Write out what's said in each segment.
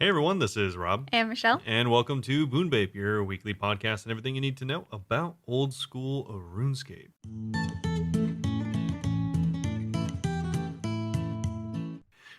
Hey everyone, this is Rob. And Michelle. And welcome to Bunebape, your weekly podcast and everything you need to know about old school RuneScape.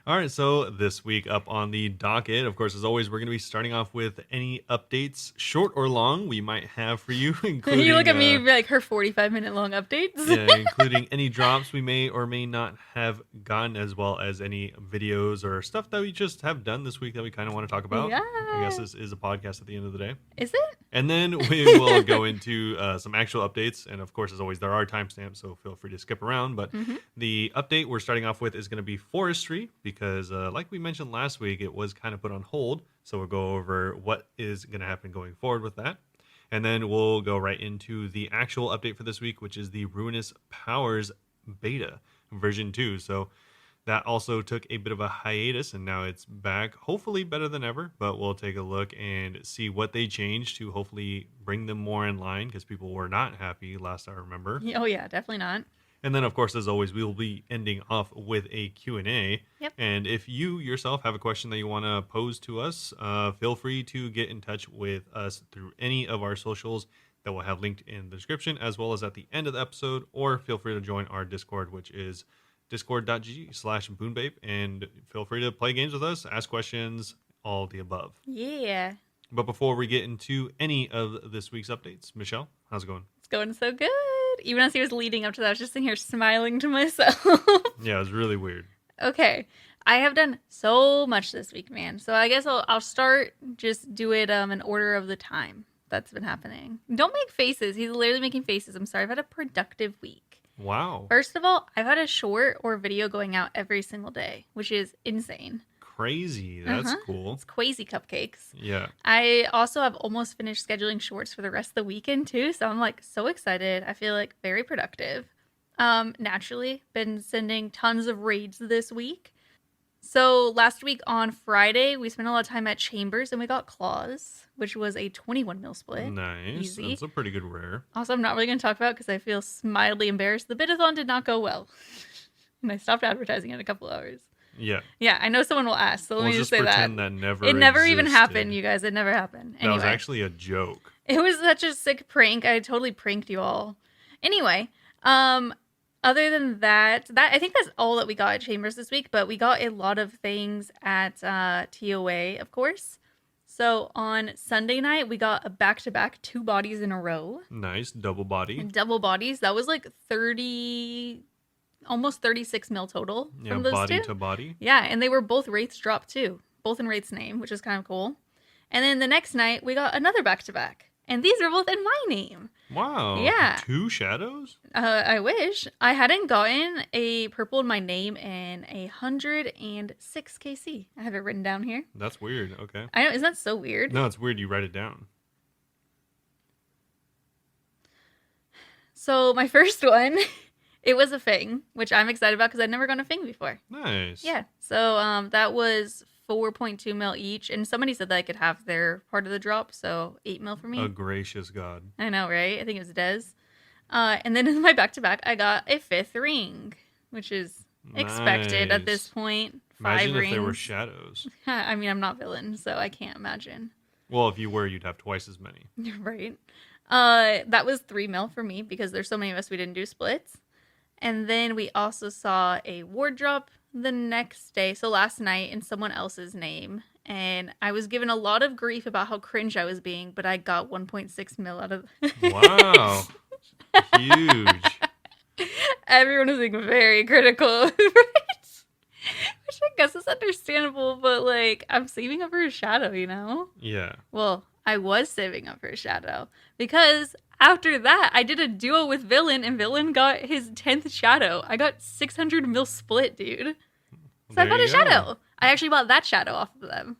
All right, so this week up on the docket, of course, as always, we're going to be starting off with any updates, short or long, we might have for you, including... You look at me like her 45-minute long updates. Yeah, including any drops we may or may not have gotten, as well as any videos or stuff that we just have done this week that we kind of want to talk about. Yeah. I guess this is a podcast at the end of the day. Is it? And then we will go into some actual updates. And of course, as always, there are timestamps, so feel free to skip around. But the update we're starting off with is going to be Forestry, because like we mentioned last week, it was kind of put on hold. So we'll go over what is going to happen going forward with that. And then we'll go right into the actual update for this week, which is the Ruinous Powers beta version 2. So that also took a bit of a hiatus, and now it's back, hopefully better than ever, but we'll take a look and see what they changed to hopefully bring them more in line, because people were not happy last I remember. Oh, yeah, definitely not. And then, of course, as always, we will be ending off with a Q&A. Yep. And if you yourself have a question that you want to pose to us, feel free to get in touch with us through any of our socials that we'll have linked in the description, as well as at the end of the episode, or feel free to join our Discord, which is discord.gg/Bunebape, and feel free to play games with us, ask questions, all the above. Yeah. But before we get into any of this week's updates, Michelle, how's it going? It's going so good. Even as he was leading up to that, I was just sitting here smiling to myself. Yeah, it was really weird. Okay. I have done so much this week, man. So I guess I'll start, just do it in order of the time that's been happening. Don't make faces. He's literally making faces. I'm sorry. I've had a productive week. Wow. First of all, I've had a short or video going out every single day, which is insane. Crazy. That's cool. It's crazy cupcakes. Yeah. I also have almost finished scheduling shorts for the rest of the weekend too, so I'm like so excited. I feel like very productive. Naturally, been sending tons of raids this week. So last week on Friday, we spent a lot of time at Chambers and we got Claws, which was a 21 mil split. Nice. Easy. That's a pretty good rare. Also, I'm not really going to talk about because I feel mildly embarrassed. The bidathon did not go well. And I stopped advertising in a couple hours. Yeah. Yeah, I know someone will ask, so let me just say that. Pretend that never It never even existed. happened, you guys. It never happened. Anyway, That was actually a joke. it was such a sick prank. I totally pranked you all. Anyway, other than that, I think that's all that we got at Chambers this week, but we got a lot of things at TOA, of course. So on Sunday night, we got a back-to-back 2 bodies in a row. Nice. Double body. Double bodies. That was like 30... almost 36 mil total from those body two. to body. Yeah, and they were both Wraith's drop too. Both in Wraith's name, which is kind of cool. And then the next night, we got another back-to-back. And these were both in my name. Wow. Yeah. 2 shadows? I wish. I hadn't gotten a purple in my name in 106 KC. I have it written down here. That's weird. Okay. I know, isn't that so weird? No, it's weird you write it down. So my first one, it was a Fang, which I'm excited about because I'd never gone a Fang before. Nice. Yeah. So that was 4.2 mil each, and somebody said that I could have their part of the drop, so 8 mil for me. A gracious God. I know, right? I think it was Dez. And then in my back-to-back, I got a 5th ring, which is expected at this point. 5 Imagine rings. if there were shadows. I mean, I'm not villain, so I can't imagine. Well, if you were, you'd have twice as many. Right. That was 3 mil for me because there's so many of us we didn't do splits. And then we also saw a ward drop the next day, so last night, in someone else's name. And I was given a lot of grief about how cringe I was being, but I got 1.6 mil out of Wow. Huge. Everyone was being very critical, right? Which I guess is understandable, but like, I'm saving up for a shadow, you know? Yeah. Well, I was saving up for a shadow because after that, I did a duo with Villain, and Villain got his 10th shadow. I got 600 mil split, dude. So I bought a shadow. I actually bought that shadow off of them.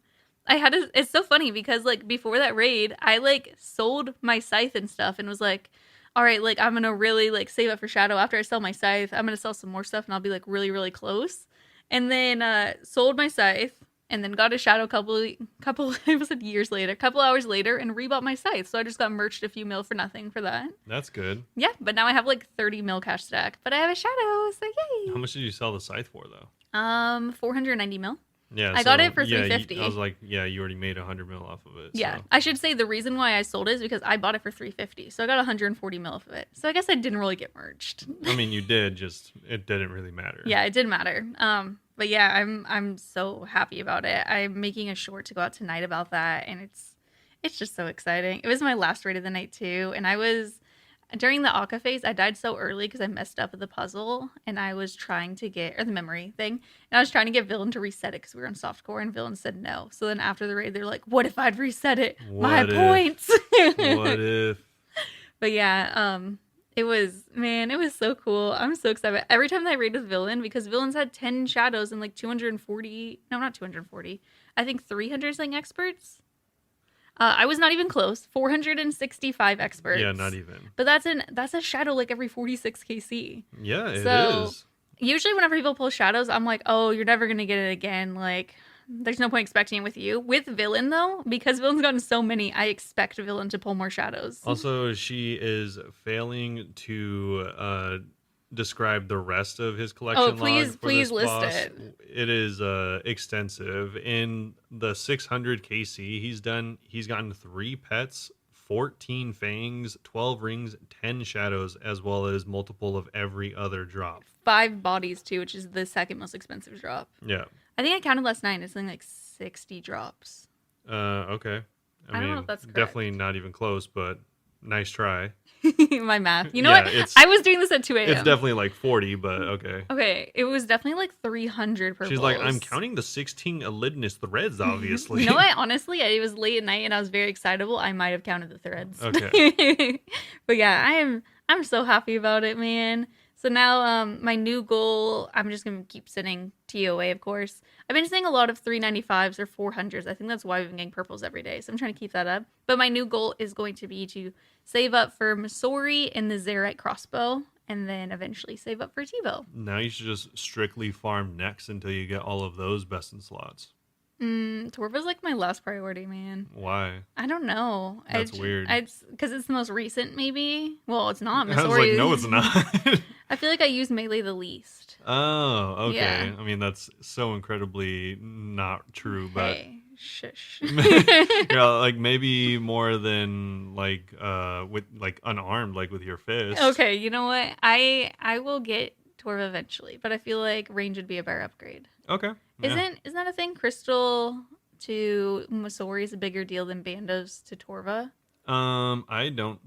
It's so funny because like before that raid, I like sold my scythe and stuff and was like, all right, like I'm going to really like save up for shadow. After I sell my scythe, I'm going to sell some more stuff and I'll be like really, really close. And then sold my scythe and then got a shadow it was years later, a couple hours later, and rebought my scythe. So I just got merched a few mil for nothing for that. That's good. Yeah, but now I have like 30 mil cash stack, but I have a shadow, so yay. How much did you sell the scythe for, though? 490 mil. Yeah, I got it for 350. I was like, yeah, you already made 100 mil off of it. Yeah, So. I should say the reason why I sold it is because I bought it for 350, so I got 140 mil off of it. So I guess I didn't really get merged. I mean, you did, just it didn't really matter. Yeah, it did matter. But yeah, I'm so happy about it. I'm making a short to go out tonight about that, and it's just so exciting. It was my last raid of the night too, and I was during the Akka phase. I died so early because I messed up with the puzzle, and I was trying to get or the memory thing, and I was trying to get Villain to reset it because we were on softcore, and Villain said no. So then after the raid, they're like, "What if I'd reset it? My points." What if? But yeah, it was so cool. I'm so excited. Every time that I raid with Villain, because Villain's had 10 shadows and like 240, no, not 240, I think 300 something experts. I was not even close. 465 experts. Yeah, not even. But that's a shadow like every 46 KC. Yeah, it So, is. Usually whenever people pull shadows, I'm like, oh, you're never gonna get it again. Like, there's no point expecting it with you. With Villain though, because Villain's gotten so many, I expect Villain to pull more shadows. Also, she is failing to describe the rest of his collection. Oh, please, log for please this list boss. it. It is extensive. In the 600 KC, he's gotten 3 pets, 14 fangs, 12 rings, 10 shadows, as well as multiple of every other drop. 5 bodies too, which is the second most expensive drop. Yeah. I think I counted last night. It's something like 60 drops. Okay. I don't know if that's correct. Definitely not even close, but nice try. My math. You know Yeah, what? I was doing this at 2 a.m. It's definitely like 40, but okay. Okay, it was definitely like 300 purples. She's like, I'm counting the 16 Elidinous threads, obviously. You know what? Honestly, it was late at night and I was very excitable. I might have counted the threads. Okay. But yeah, I'm so happy about it, man. So now my new goal, I'm just going to keep sending TOA, of course. I've been seeing a lot of 395s or 400s. I think that's why we've been getting purples every day. So I'm trying to keep that up. But my new goal is going to be to save up for Masori and the Zerite crossbow, and then eventually save up for T-bow. Now you should just strictly farm next until you get all of those best in slots. Torva's like my last priority, man. Why? I don't know. That's weird. Because it's the most recent, maybe. Well, it's not. I was like, no, it's not. I feel like I use melee the least. Oh, okay. Yeah. I mean, that's so incredibly not true, but Hey, shush. yeah, like maybe more than like with like unarmed, like with your fist. Okay, you know what? I will get Torva eventually, but I feel like range would be a better upgrade. Okay. Yeah. Isn't that a thing? Crystal to Masori is a bigger deal than Bandos to Torva. I don't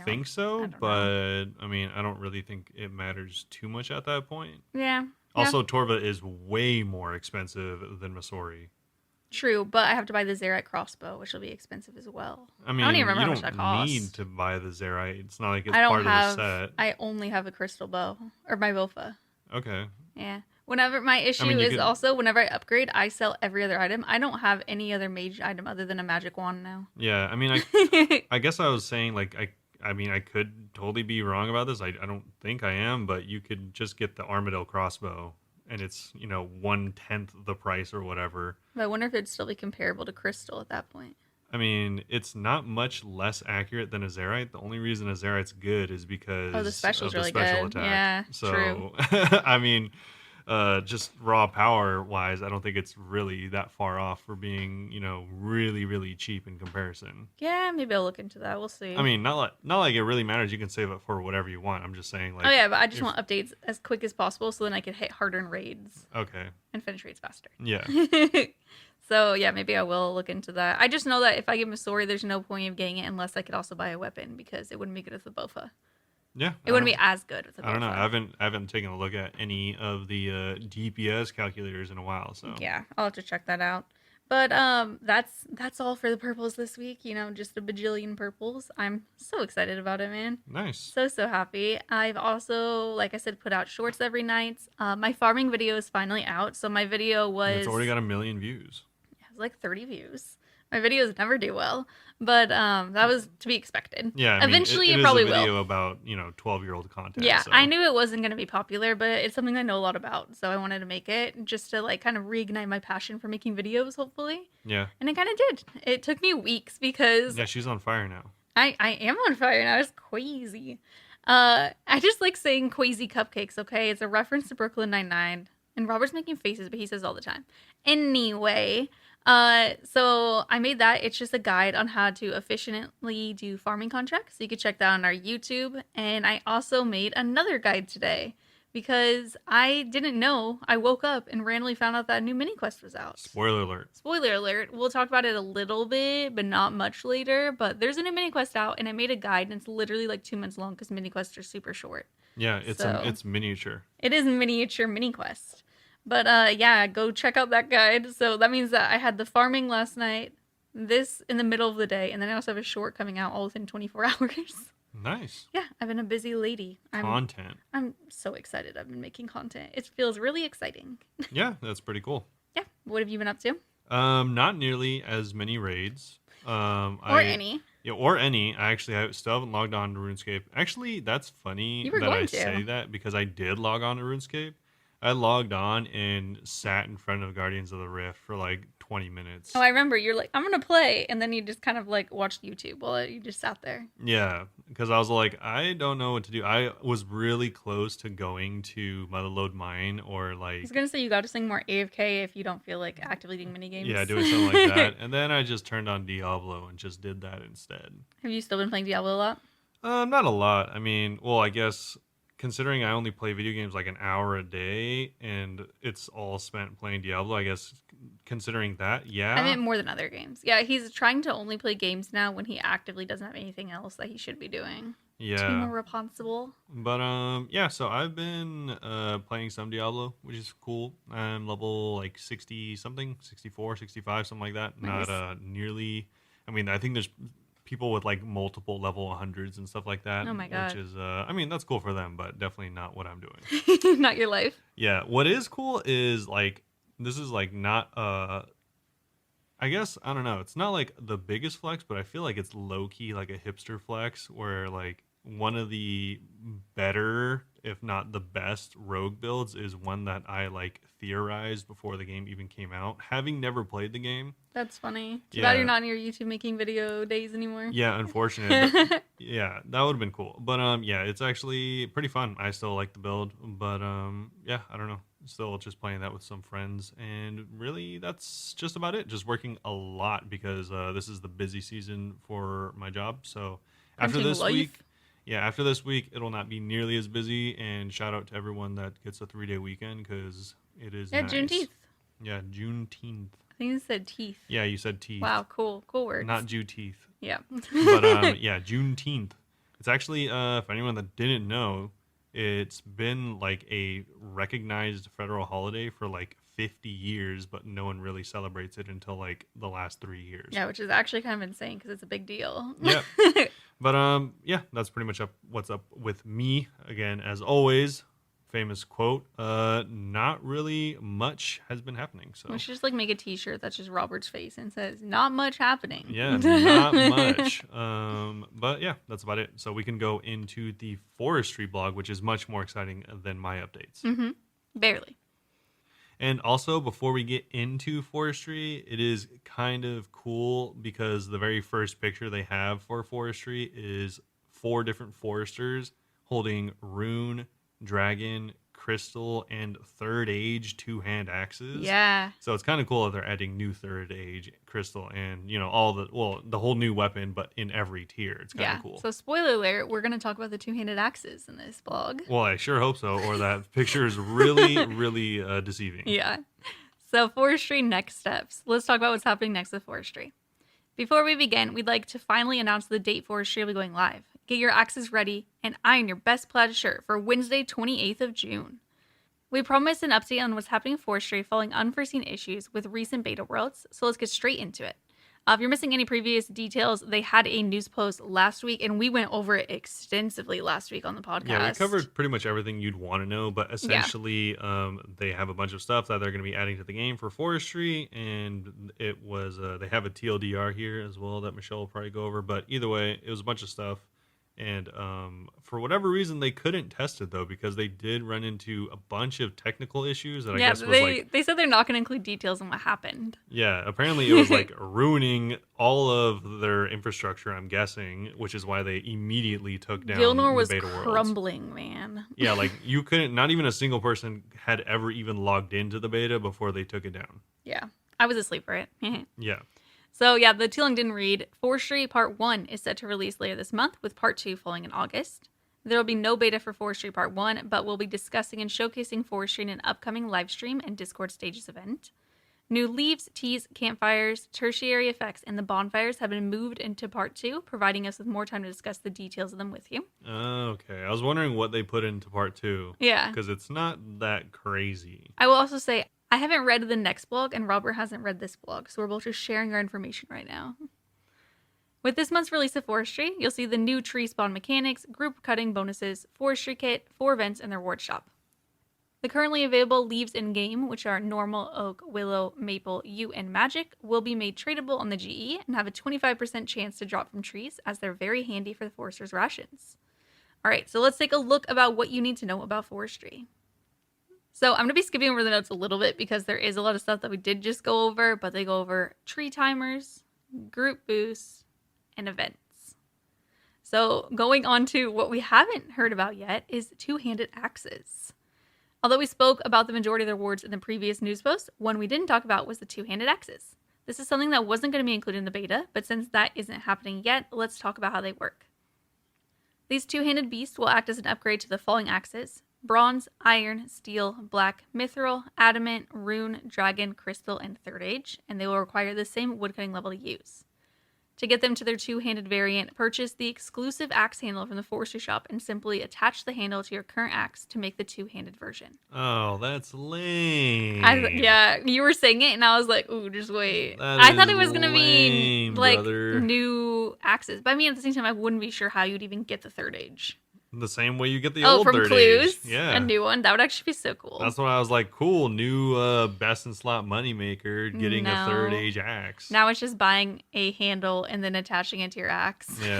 think so, but I mean, I don't really think it matters too much at that point. Yeah. Also, Torva is way more expensive than Masori. True, but I have to buy the Zerite crossbow, which will be expensive as well. I mean, I don't even remember how much that you costs. don't need to buy the Zerite. It's not like it's part of the set. I only have a crystal bow or my Bofa. Okay. Yeah. Whenever my issue also whenever I upgrade, I sell every other item. I don't have any other mage item other than a magic wand now. Yeah, I mean, I guess I was saying like I mean, I could totally be wrong about this. I don't think I am, but you could just get the Armadale crossbow, and it's 1/10 the price or whatever. But I wonder if it'd still be comparable to crystal at that point. I mean, it's not much less accurate than a Zerite. The only reason a Zerite's good is because the special's of the really special good. attack. Yeah, so, true. I mean, just raw power wise, I don't think it's really that far off for being, really, really cheap in comparison. Yeah, maybe I'll look into that. We'll see. I mean, not like it really matters. You can save it for whatever you want. I'm just saying, like. Oh yeah, but I just want updates as quick as possible so then I can hit harder in raids. Okay. And finish raids faster. Yeah. So yeah, maybe I will look into that. I just know that if I get Masori, there's no point of getting it unless I could also buy a weapon because it wouldn't be good with the Bofa. Yeah, it wouldn't be as good with the Bofa. I don't know. I haven't taken a look at any of the DPS calculators in a while. So yeah, I'll have to check that out. But that's all for the purples this week. Just a bajillion purples. I'm so excited about it, man. Nice. So happy. I've also, like I said, put out shorts every night. My farming video is finally out. So my video was. It's already got 1 million views. It was like 30 views. My videos never do well, but that was to be expected. Yeah, I mean, eventually it is probably a video will. About 12-year-old content. Yeah, so. I knew it wasn't going to be popular, but it's something I know a lot about, so I wanted to make it just to like kind of reignite my passion for making videos, hopefully. Yeah. And it kind of did. It took me weeks because she's on fire now. I am on fire now. It's crazy. I just like saying Quazy Cupcakes. Okay, it's a reference to Brooklyn Nine-Nine. And Robert's making faces, but he says all the time. Anyway, so I made that. It's just a guide on how to efficiently do farming contracts. So you can check that on our YouTube. And I also made another guide today because I didn't know. I woke up and randomly found out that a new mini quest was out. Spoiler alert. Spoiler alert. We'll talk about it a little bit, but not much later. But there's a new mini quest out, and I made a guide, and it's literally like 2 minutes long because mini quests are super short. Yeah, it's miniature. It is miniature mini quest. But yeah, go check out that guide. So that means that I had the farming last night, this in the middle of the day, and then I also have a short coming out all within 24 hours. Nice. Yeah, I've been a busy lady. Content. I'm so excited. I've been making content. It feels really exciting. Yeah, that's pretty cool. Yeah. What have you been up to? Not nearly as many raids. Any. Yeah, or any. I still haven't logged on to RuneScape. Actually, that's funny that I say that because I did log on to RuneScape. I logged on and sat in front of Guardians of the Rift for like 20 minutes. Oh, I remember. You're like, I'm going to play. And then you just kind of like watched YouTube while you just sat there. Yeah, because I was like, I don't know what to do. I was really close to going to Motherlode Mine or like... I was going to say you got to sing more AFK if you don't feel like actively doing minigames. Yeah, doing something like that. And then I just turned on Diablo and just did that instead. Have you still been playing Diablo a lot? Not a lot. I mean, well, I guess... Considering I only play video games like an hour a day and it's all spent playing Diablo, I guess considering that, yeah. I meant more than other games. Yeah, he's trying to only play games now when he actively doesn't have anything else that he should be doing. Yeah. To be more responsible. But yeah, so I've been playing some Diablo, which is cool. I'm level like 60 something, 64, 65, something like that. Nice. Not nearly. I mean, I think there's people with like multiple level 100s and stuff like that. Oh my god. Which is I mean, that's cool for them, but definitely not what I'm doing. Not your life. Yeah, what is cool is like this is like not I guess I don't know, it's not like the biggest flex, but I feel like it's low key like a hipster flex where like one of the better, if not the best, rogue builds is one that I like theorized before the game even came out, having never played the game. That's funny. Too bad you're not on your YouTube making video days anymore. Yeah, unfortunate. Yeah, that would have been cool. But yeah, it's actually pretty fun. I still like the build, but yeah, I don't know. Still just playing that with some friends, and really that's just about it. Just working a lot because this is the busy season for my job. So after this week. Yeah, after this week, it'll not be nearly as busy. And shout out to everyone that gets a 3-day weekend because it is nice. Juneteenth. Yeah, Juneteenth. I think you said teeth. Yeah, you said teeth. Wow, cool words. Not Jew teeth. Yeah. But yeah, Juneteenth. It's actually, for anyone that didn't know, it's been like a recognized federal holiday for like 50 years, but no one really celebrates it until like the last 3 years. Yeah, which is actually kind of insane because it's a big deal. Yeah. But yeah, that's pretty much what's up with me. Again, as always, famous quote, not really much has been happening. So we should just like make a t-shirt that's just Robert's face and says not much happening. Yeah, not much. But yeah, that's about it. So we can go into the Forestry blog, which is much more exciting than my updates. Mm-hmm. Barely. And also, before we get into Forestry, it is kind of cool because the very first picture they have for Forestry is 4 different foresters holding rune, dragon, crystal, and third age 2-hand axes. Yeah. So it's kind of cool that they're adding new third age crystal and, you know, all the whole new weapon, but in every tier. It's kind of cool. So spoiler alert, we're going to talk about the 2-handed axes in this blog. Well, I sure hope so, or that picture is really, really deceiving. Yeah. So Forestry next steps. Let's talk about what's happening next with Forestry. Before we begin, we'd like to finally announce the date Forestry will be going live. Get your axes ready and iron your best plaid shirt for Wednesday, 28th of June. We promised an update on what's happening in Forestry following unforeseen issues with recent beta worlds, so let's get straight into it. If you're missing any previous details, they had a news post last week, and we went over it extensively last week on the podcast. Yeah, we covered pretty much everything you'd want to know, but essentially they have a bunch of stuff that they're going to be adding to the game for Forestry, and it was they have a TLDR here as well that Michelle will probably go over, but either way, it was a bunch of stuff. And for whatever reason, they couldn't test it though, because they did run into a bunch of technical issues that I guess was like, they said they're not going to include details on what happened. yeah, apparently it was like ruining all of their infrastructure, I'm guessing, which is why they immediately took down Gilnor the was beta worlds. crumbling, man. Yeah, like you couldn't, not even a single person had ever even logged into the beta before they took it down. Yeah, I was asleep for it. Yeah. So yeah, the Tealing didn't read. Forestry Part 1 is set to release later this month, with Part 2 falling in August. There will be no beta for Forestry Part 1, but we'll be discussing and showcasing Forestry in an upcoming livestream and Discord Stages event. New leaves, teas, campfires, tertiary effects, and the bonfires have been moved into Part 2, providing us with more time to discuss the details of them with you. Okay. I was wondering what they put into Part 2. Yeah. Because it's not that crazy. I will also say, I haven't read the next blog, and Robert hasn't read this blog, so we're both just sharing our information right now. With this month's release of Forestry, you'll see the new tree spawn mechanics, group cutting bonuses, forestry kit, 4 events, and their reward shop. The currently available leaves in-game, which are normal, oak, willow, maple, yew, and magic, will be made tradable on the GE and have a 25% chance to drop from trees, as they're very handy for the forester's rations. Alright, so let's take a look about what you need to know about Forestry. So I'm going to be skipping over the notes a little bit because there is a lot of stuff that we did just go over, but they go over tree timers, group boosts, and events. So going on to what we haven't heard about yet is two-handed axes. Although we spoke about the majority of the rewards in the previous news post, one we didn't talk about was the two-handed axes. This is something that wasn't going to be included in the beta, but since that isn't happening yet, let's talk about how they work. These two-handed beasts will act as an upgrade to the following axes: bronze, iron, steel, black, mithril, adamant, rune, dragon, crystal, and third age, and they will require the same woodcutting level to use. To get them to their two-handed variant, purchase the exclusive axe handle from the Forestry shop and simply attach the handle to your current axe to make the two-handed version. Oh, that's lame. Yeah, you were saying it, and I was like, ooh, just wait. That I thought is it was going to be, lame, like, brother. new axes. But I mean, at the same time, I wouldn't be sure how you'd even get the third age. The same way you get the old from third clues, age. Yeah. a new one. That would actually be so cool. That's why I was like, cool, new best in slot moneymaker getting a third age axe. Now it's just buying a handle and then attaching it to your axe. Yeah,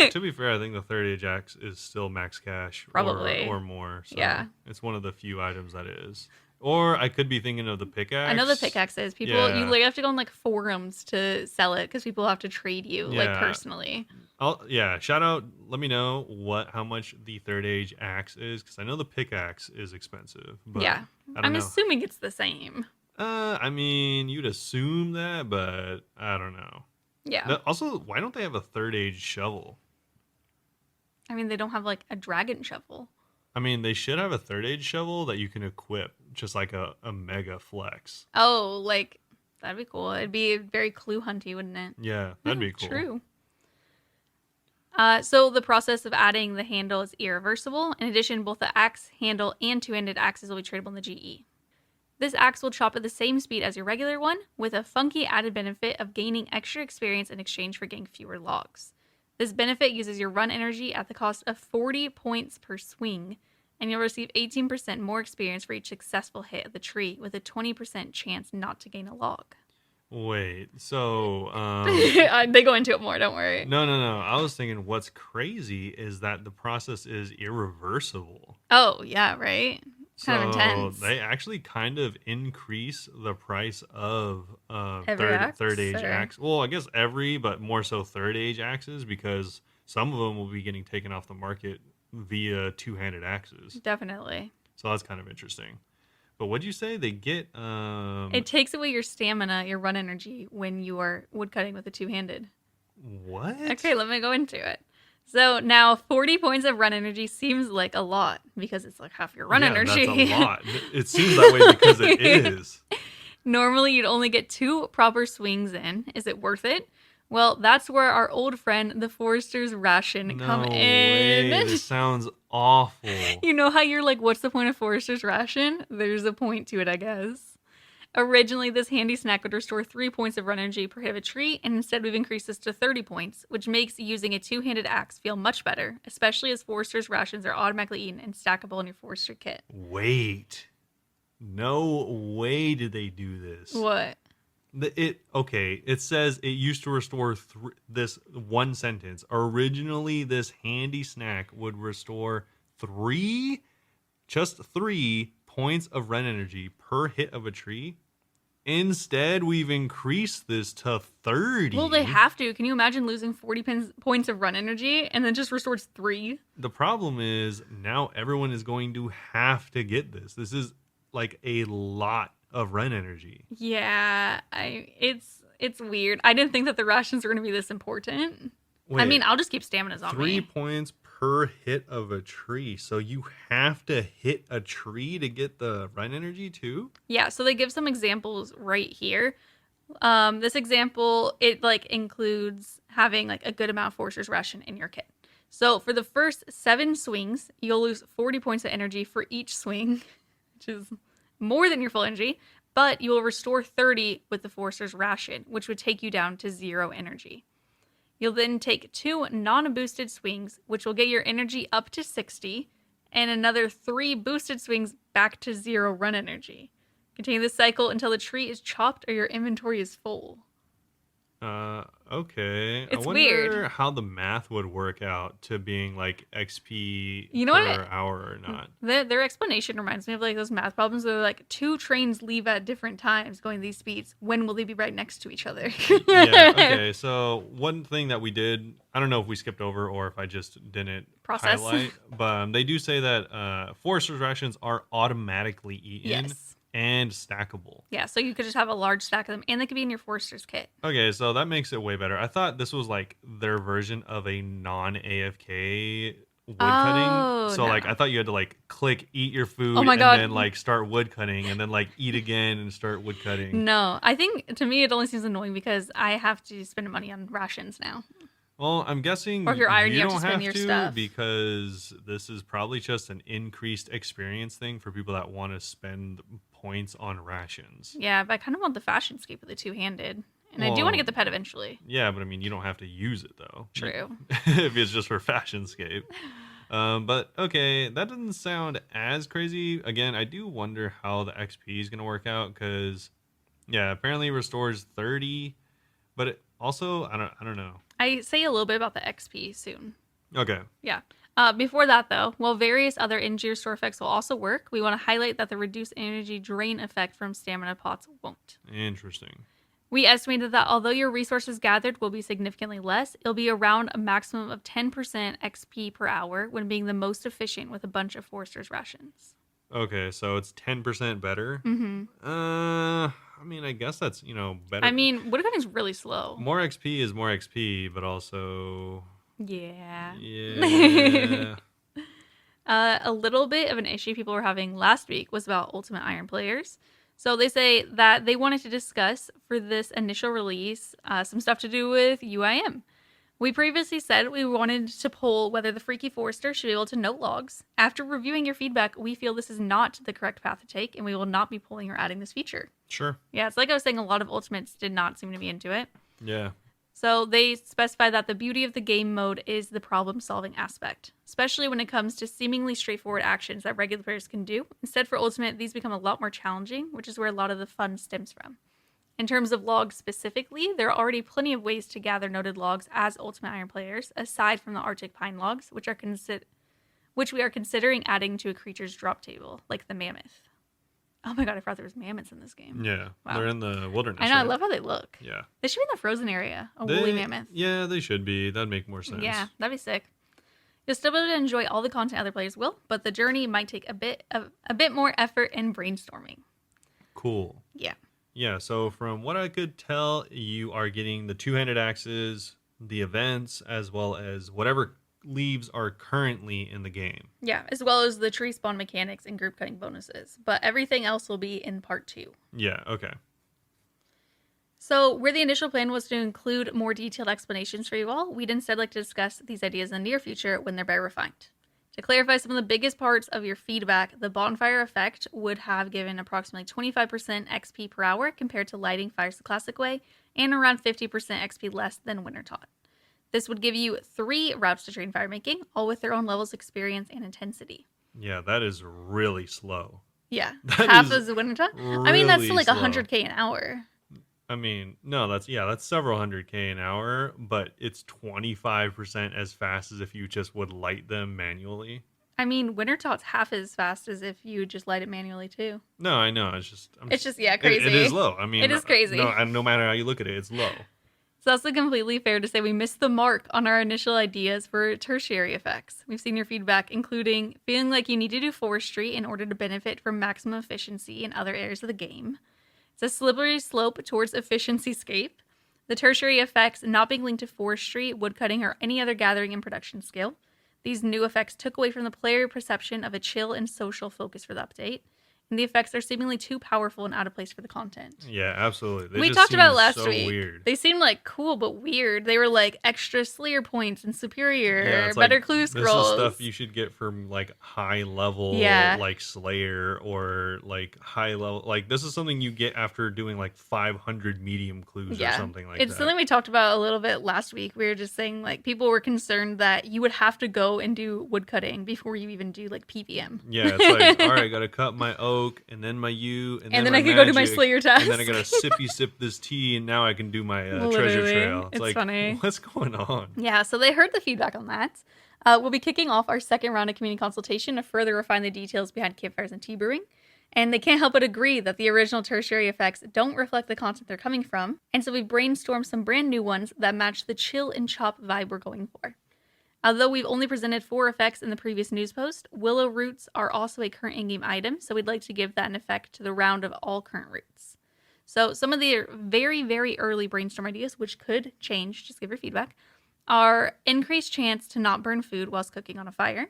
to be fair, I think the third age axe is still max cash. Probably. Or more. So yeah. It's one of the few items that is. Or I could be thinking of the pickaxe. I know the pickaxe is. People, you literally have to go on like forums to sell it because people have to trade you like personally. Shout out. Let me know how much the third age axe is, because I know the pickaxe is expensive. But yeah, I'm assuming it's the same. I mean, you'd assume that, but I don't know. Yeah. Also, why don't they have a third age shovel? I mean, they don't have like a dragon shovel. I mean, they should have a third age shovel that you can equip, just like a mega flex. Oh, like, that'd be cool. It'd be very clue hunty, wouldn't it? Yeah, that'd be cool. True. So the process of adding the handle is irreversible. In addition, both the axe handle and two-handed axes will be tradable in the GE. This axe will chop at the same speed as your regular one, with a funky added benefit of gaining extra experience in exchange for getting fewer logs. This benefit uses your run energy at the cost of 40 points per swing, and you'll receive 18% more experience for each successful hit of the tree, with a 20% chance not to gain a log. Wait, so... they go into it more, don't worry. No. I was thinking what's crazy is that the process is irreversible. Oh, yeah, right? Kind of intense. They actually kind of increase the price of third age axe. Well, I guess but more so third age axes, because some of them will be getting taken off the market via two-handed axes. Definitely. So that's kind of interesting. But what'd you say? They get... It takes away your stamina, your run energy, when you are woodcutting with a two-handed. What? Okay, let me go into it. So now 40 points of run energy seems like a lot because it's like half your run energy. That's a lot. It seems that way because it is. Normally, you'd only get 2 proper swings in. Is it worth it? Well, that's where our old friend, the Forester's ration, come in. Way. This sounds awful. You know how you're like, what's the point of Forester's ration? There's a point to it, I guess. Originally, this handy snack would restore 3 points of run energy per hit of a tree, and instead we've increased this to 30 points, which makes using a two-handed axe feel much better, especially as Forester's rations are automatically eaten and stackable in your Forester kit. Wait. No way did they do this. What? It says it used to restore this one sentence. Originally, this handy snack would restore just 3 points of rend energy per hit of a tree. Instead, we've increased this to 30. Well, they have to. Can you imagine losing 40 points of run energy and then just restores 3? The problem is now everyone is going to have to get this. This is like a lot of rend energy. Yeah, it's weird. I didn't think that the rations were going to be this important. Wait, I mean, I'll just keep staminas on 3 me. points per hit of a tree. So you have to hit a tree to get the rend energy too? Yeah, so they give some examples right here. This example, it like includes having like a good amount of Forester's ration in your kit. So for the first 7 swings, you'll lose 40 points of energy for each swing, which is more than your full energy, but you will restore 30 with the Forester's ration, which would take you down to 0 energy. You'll then take 2 non-boosted swings, which will get your energy up to 60, and another 3 boosted swings back to 0 run energy. Continue this cycle until the tree is chopped or your inventory is full. Okay. It's I wonder weird. how the math would work out to being like XP You know per what? hour or not. Their explanation reminds me of like those math problems where like 2 trains leave at different times going these speeds. When will they be right next to each other? Yeah, okay. So one thing that we did, I don't know if we skipped over or if I just didn't Process. highlight, but they do say that Forester's rations are automatically eaten Yes. and stackable. Yeah, so you could just have a large stack of them, and they could be in your Forester's kit. Okay, so that makes it way better. I thought this was like their version of a non-AFK wood cutting. So no. like I thought you had to like click eat your food Oh my and God. then like start wood cutting and then like eat again and start wood cutting. No, I think to me it only seems annoying because I have to spend money on rations now. Well, I'm guessing Or if you're iron, you have to don't spend have your to stuff. because this is probably just an increased experience thing for people that want to spend points on rations. Yeah, but I kind of want the fashion scape with the 2-handed. And I do want to get the pet eventually. Yeah, but I mean, you don't have to use it though. True. If it's just for fashionscape. But okay, that doesn't sound as crazy. Again, I do wonder how the XP is going to work out because, yeah, apparently it restores 30, but it also, I don't know. I say a little bit about the XP soon. Okay. Yeah. Before that, though, while various other in-gear store effects will also work, we want to highlight that the reduced energy drain effect from stamina pots won't. Interesting. We estimated that although your resources gathered will be significantly less, it'll be around a maximum of 10% XP per hour when being the most efficient with a bunch of Forester's rations. Okay, so it's 10% better. Mm-hmm. I mean, I guess that's, better. I mean, woodcutting's really slow. More XP is more XP, but also Yeah. yeah. A little bit of an issue people were having last week was about Ultimate Iron players. So they say that they wanted to discuss for this initial release some stuff to do with UIM. We previously said we wanted to poll whether the Freaky Forester should be able to note logs. After reviewing your feedback, we feel this is not the correct path to take, and we will not be pulling or adding this feature. Sure. Yeah, it's like I was saying, a lot of Ultimates did not seem to be into it. Yeah. So they specify that the beauty of the game mode is the problem-solving aspect, especially when it comes to seemingly straightforward actions that regular players can do. Instead, for Ultimate, these become a lot more challenging, which is where a lot of the fun stems from. In terms of logs specifically, there are already plenty of ways to gather noted logs as Ultimate Iron players, aside from the Arctic Pine logs, which we are considering adding to a creature's drop table, like the mammoth. Oh my god, I forgot there was mammoths in this game. Yeah. Wow. They're in the wilderness. I know, I right? love how they look. Yeah. They should be in the frozen area, a woolly mammoth. Yeah, they should be. That'd make more sense. Yeah, that'd be sick. You'll still be able to enjoy all the content other players will, but the journey might take a bit more effort and brainstorming. Cool. Yeah. Yeah, so from what I could tell, you are getting the two-handed axes, the events, as well as whatever leaves are currently in the game. Yeah, as well as the tree spawn mechanics and group cutting bonuses, but everything else will be in part 2. Yeah, okay. So, where the initial plan was to include more detailed explanations for you all, we'd instead like to discuss these ideas in the near future when they're better refined. To clarify some of the biggest parts of your feedback, the bonfire effect would have given approximately 25% XP per hour compared to lighting fires the classic way, and around 50% XP less than Wintertot. This would give you 3 routes to train fire making, all with their own levels of experience and intensity. Yeah, that is really slow. Yeah, That half is as the Wintertot. I mean, that's still like slow. 100k an hour. I mean, no, that's several hundred K an hour, but it's 25% as fast as if you just would light them manually. I mean, Wintertot's half as fast as if you just light it manually too. No, I know. It's just, yeah, it is crazy. low. I mean, It is crazy. no, and no matter how you look at it, it's low. It's also completely fair to say we missed the mark on our initial ideas for tertiary effects. We've seen your feedback, including feeling like you need to do forestry in order to benefit from maximum efficiency in other areas of the game. It's a slippery slope towards efficiency scape. The tertiary effects not being linked to forestry, woodcutting, or any other gathering and production skill. These new effects took away from the player perception of a chill and social focus for the update. And the effects are seemingly too powerful and out of place for the content. Yeah, absolutely. We talked about it last so week. Weird. They seemed like cool but weird. They were like extra Slayer points and superior, Yeah, better like, clue scrolls. This is stuff you should get from like high level, like Slayer or like high level. Like this is something you get after doing like 500 medium clues or something like that. It's something we talked about a little bit last week. We were just saying like people were concerned that you would have to go and do woodcutting before you even do like PVM. Yeah, it's like, all right, I gotta cut my oak and then my yew and then I could go do my magic, Slayer task. and then I gotta sippy sip this tea and now I can do my treasure trail. It's like, funny. What's going on? Yeah, so they heard the feedback on that. We'll be kicking off our second round of community consultation to further refine the details behind campfires and tea brewing. And they can't help but agree that the original tertiary effects don't reflect the content they're coming from. And so we've brainstormed some brand new ones that match the chill and chop vibe we're going for. Although we've only presented 4 effects in the previous news post, willow roots are also a current in-game item, so we'd like to give that an effect to the round of all current roots. So some of the very, very early brainstorm ideas, which could change, just give your feedback, are increased chance to not burn food whilst cooking on a fire,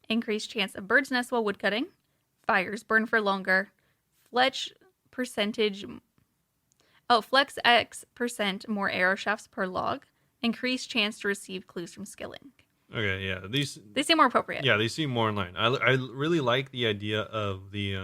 increased chance of bird's nest while woodcutting, fires burn for longer, flex X% more arrow shafts per log, increased chance to receive clues from skilling. Okay, yeah, they seem more appropriate. Yeah, they seem more in line. I really like the idea of the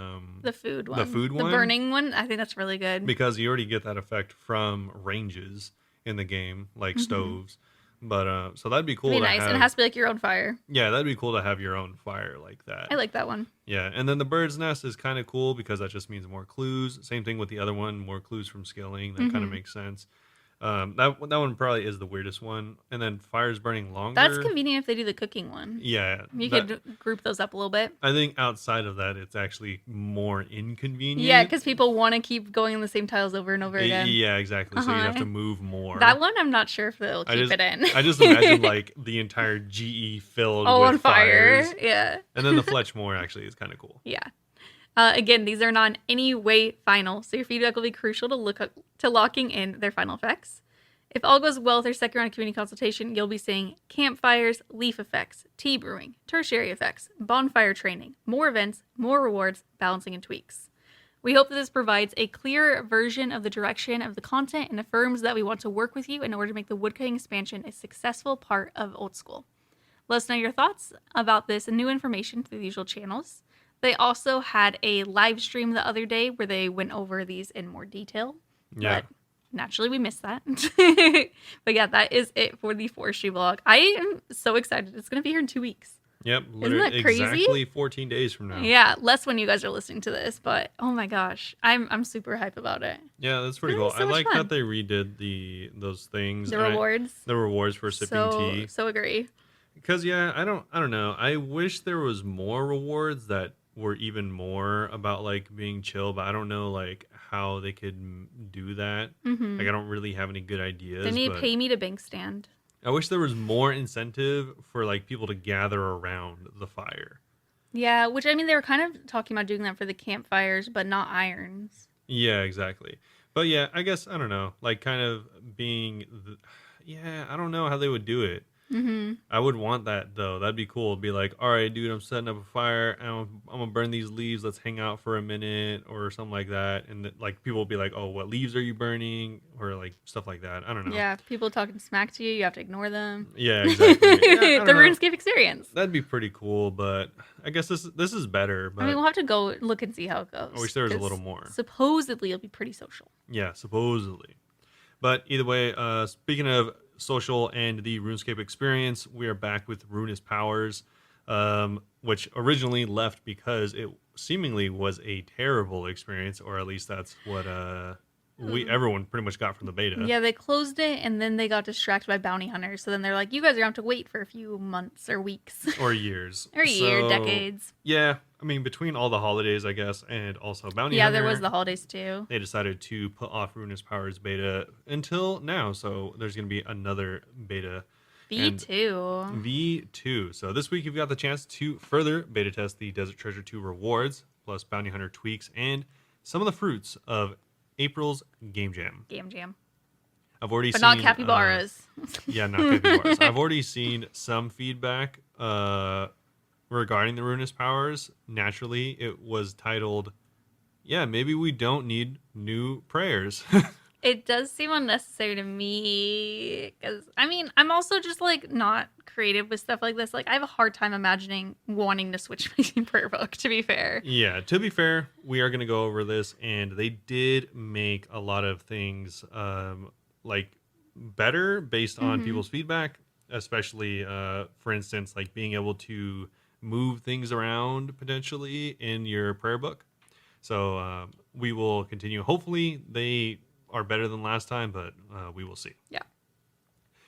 food one, the burning one. I think that's really good because you already get that effect from ranges in the game, like stoves. But so that'd be cool. It'd be nice, and it has to be like your own fire. Yeah, that'd be cool to have your own fire like that. I like that one. Yeah, and then the bird's nest is kind of cool because that just means more clues. Same thing with the other one, more clues from skilling. That kind of makes sense. That one probably is the weirdest one. And then fires burning longer. That's convenient if they do the cooking one. Yeah. You could group those up a little bit. I think outside of that, it's actually more inconvenient. Yeah, because people want to keep going in the same tiles over and over again. Yeah, exactly. So you have to move more. That one, I'm not sure if they'll keep it in. I just imagine like the entire GE filled with on fire. fires. Yeah. And then the fletch more actually is kind of cool. Yeah. Again, these are not in any way final, so your feedback will be crucial to locking in their final effects. If all goes well with our second round of community consultation, you'll be seeing campfires, leaf effects, tea brewing, tertiary effects, bonfire training, more events, more rewards, balancing, and tweaks. We hope that this provides a clearer version of the direction of the content and affirms that we want to work with you in order to make the woodcutting expansion a successful part of Old School. Let us know your thoughts about this and new information through the usual channels. They also had a live stream the other day where they went over these in more detail. Yeah. But naturally, we missed that. But yeah, that is it for the Forestry vlog. I am so excited. It's going to be here in 2 weeks. Yep. Isn't that crazy? Exactly 14 days from now. Yeah, less when you guys are listening to this, but oh my gosh, I'm super hype about it. Yeah, that's pretty cool. So I like fun. that they redid those things. The rewards. The rewards for sipping tea. So agree. Because yeah, I don't know. I wish there was more rewards that were even more about like being chill, but I don't know like how they could do that. Like I don't really have any good ideas. They need to pay me to bank stand. I wish there was more incentive for like people to gather around the fire. Yeah, which I mean they were kind of talking about doing that for the campfires, but not irons. Yeah, exactly. But yeah, I guess I don't know. Like kind of being, I don't know how they would do it. I would want that though. That'd be cool. It'd be like, all right, dude, I'm setting up a fire. And I'm gonna burn these leaves. Let's hang out for a minute or something like that. And like people will be like, oh, what leaves are you burning? Or like stuff like that. I don't know. Yeah, people talking smack to you. You have to ignore them. Yeah, exactly. Yeah, the RuneScape experience. That'd be pretty cool. But I guess this is better. But I mean, we'll have to go look and see how it goes. I wish there was a little more. Supposedly, it'll be pretty social. Yeah, supposedly. But either way, speaking of social and the RuneScape experience, we are back with Ruinous Powers, which originally left because it seemingly was a terrible experience, or at least that's what everyone pretty much got from the beta. Yeah, they closed it and then they got distracted by bounty hunters. So then they're like, you guys are going to have to wait for a few months or weeks. Or years. Or decades. Yeah, I mean, between all the holidays, I guess, and also bounty Yeah, hunter, there was the holidays too. they decided to put off Ruinous Powers beta until now. So there's going to be another beta. V2. V2. So this week you've got the chance to further beta test the Desert Treasure 2 rewards, plus bounty hunter tweaks, and some of the fruits of April's Game Jam. Game Jam. I've already but seen... not capybaras. Yeah, not capybaras. I've already seen some feedback regarding the Ruinous Powers. Naturally, it was titled, yeah, maybe we don't need new prayers. It does seem unnecessary to me because, I mean, I'm also just, like, not creative with stuff like this. Like, I have a hard time imagining wanting to switch my prayer book, to be fair. Yeah, to be fair, we are going to go over this, and they did make a lot of things, like, better based on people's feedback, especially, for instance, like, being able to move things around, potentially, in your prayer book. So, we will continue. Hopefully, they are better than last time, but we will see. Yeah.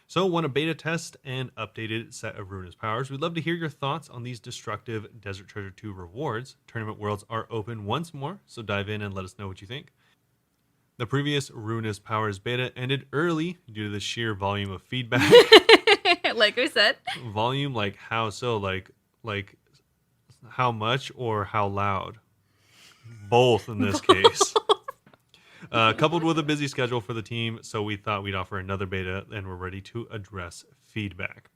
So, want to beta test an updated set of Ruinous Powers? We'd love to hear your thoughts on these destructive Desert Treasure 2 rewards. Tournament worlds are open once more, so dive in and let us know what you think. The previous Ruinous Powers beta ended early due to the sheer volume of feedback. Like we said. Volume, like how so? Like how much or how loud? Both in this case. Coupled with a busy schedule for the team, so we thought we'd offer another beta, and we're ready to address feedback.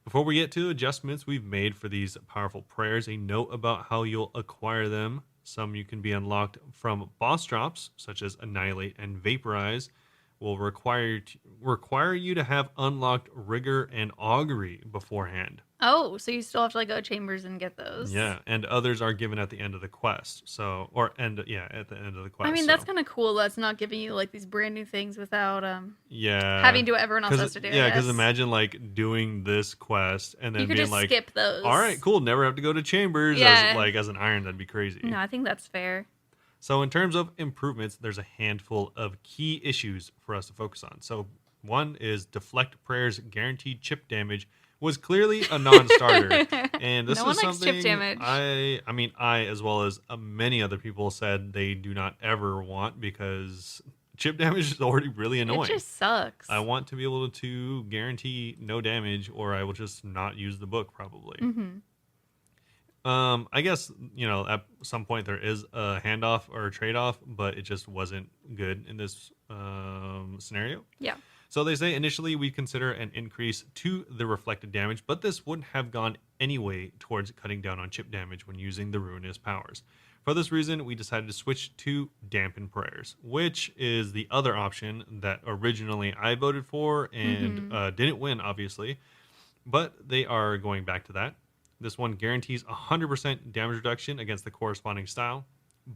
Before we get to adjustments we've made for these powerful prayers, a note about how you'll acquire them. Some you can be unlocked from boss drops, such as Annihilate and Vaporize, will require you to have unlocked Rigor and Augury beforehand. Oh, so you still have to like go to Chambers and get those. Yeah, and others are given at the end of the quest. At the end of the quest. I mean, that's kind of cool. That's not giving you like these brand new things without having to do what everyone else has to do. Yeah, because imagine like doing this quest and then you could being just like, skip those. All right, cool. Never have to go to Chambers as an iron. That'd be crazy. No, I think that's fair. So in terms of improvements, there's a handful of key issues for us to focus on. So one is Deflect Prayer's guaranteed chip damage was clearly a non-starter. And this is something chip damage. I as well as many other people said they do not ever want because chip damage is already really annoying. It just sucks. I want to be able to guarantee no damage or I will just not use the book probably. Mm-hmm. I guess, at some point there is a handoff or a trade-off, but it just wasn't good in this scenario. Yeah. So they say initially we consider an increase to the reflected damage, but this wouldn't have gone anyway towards cutting down on chip damage when using the Ruinous Powers. For this reason, we decided to switch to Dampen Prayers, which is the other option that originally I voted for and didn't win, obviously, but they are going back to that. This one guarantees 100% damage reduction against the corresponding style,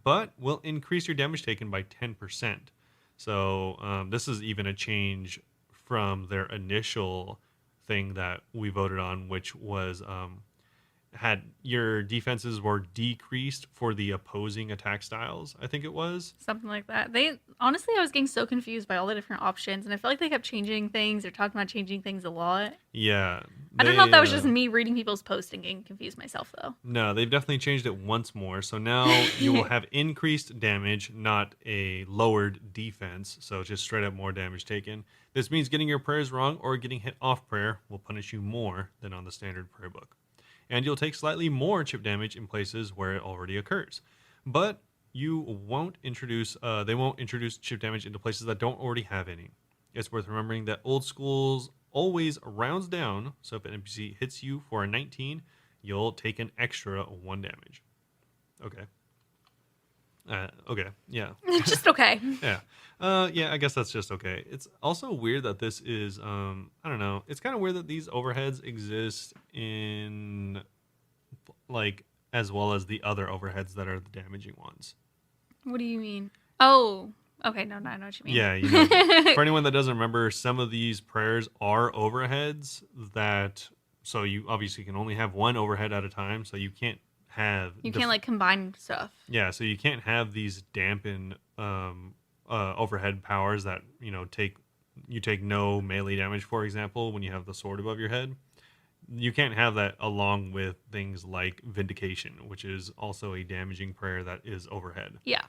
but will increase your damage taken by 10%. So this is even a change from their initial thing that we voted on, which was had your defenses were decreased for the opposing attack styles, I think it was. Something like that. Honestly, I was getting so confused by all the different options, and I felt like they kept changing things or talking about changing things a lot. Yeah. I don't know if that was just me reading people's posts and getting confused myself, though. No, they've definitely changed it once more. So now you will have increased damage, not a lowered defense. So just straight up more damage taken. This means getting your prayers wrong or getting hit off prayer will punish you more than on the standard prayer book. And you'll take slightly more chip damage in places where it already occurs. But they won't introduce chip damage into places that don't already have any. It's worth remembering that old schools always rounds down, so if an NPC hits you for a 19, you'll take an extra 1 damage. Okay. Okay, yeah. Just okay. Yeah. Yeah, I guess that's just okay. It's also weird that this is, I don't know. It's kind of weird that these overheads exist in, like, as well as the other overheads that are the damaging ones. What do you mean? Oh, okay. No, I know what you mean. Yeah, for anyone that doesn't remember, some of these prayers are overheads so you obviously can only have one overhead at a time, so you can't have... You can't, like, combine stuff. Yeah, so you can't have these dampen overhead powers that take no melee damage, for example, when you have the sword above your head. You can't have that along with things like Vindication, which is also a damaging prayer that is overhead. Yeah.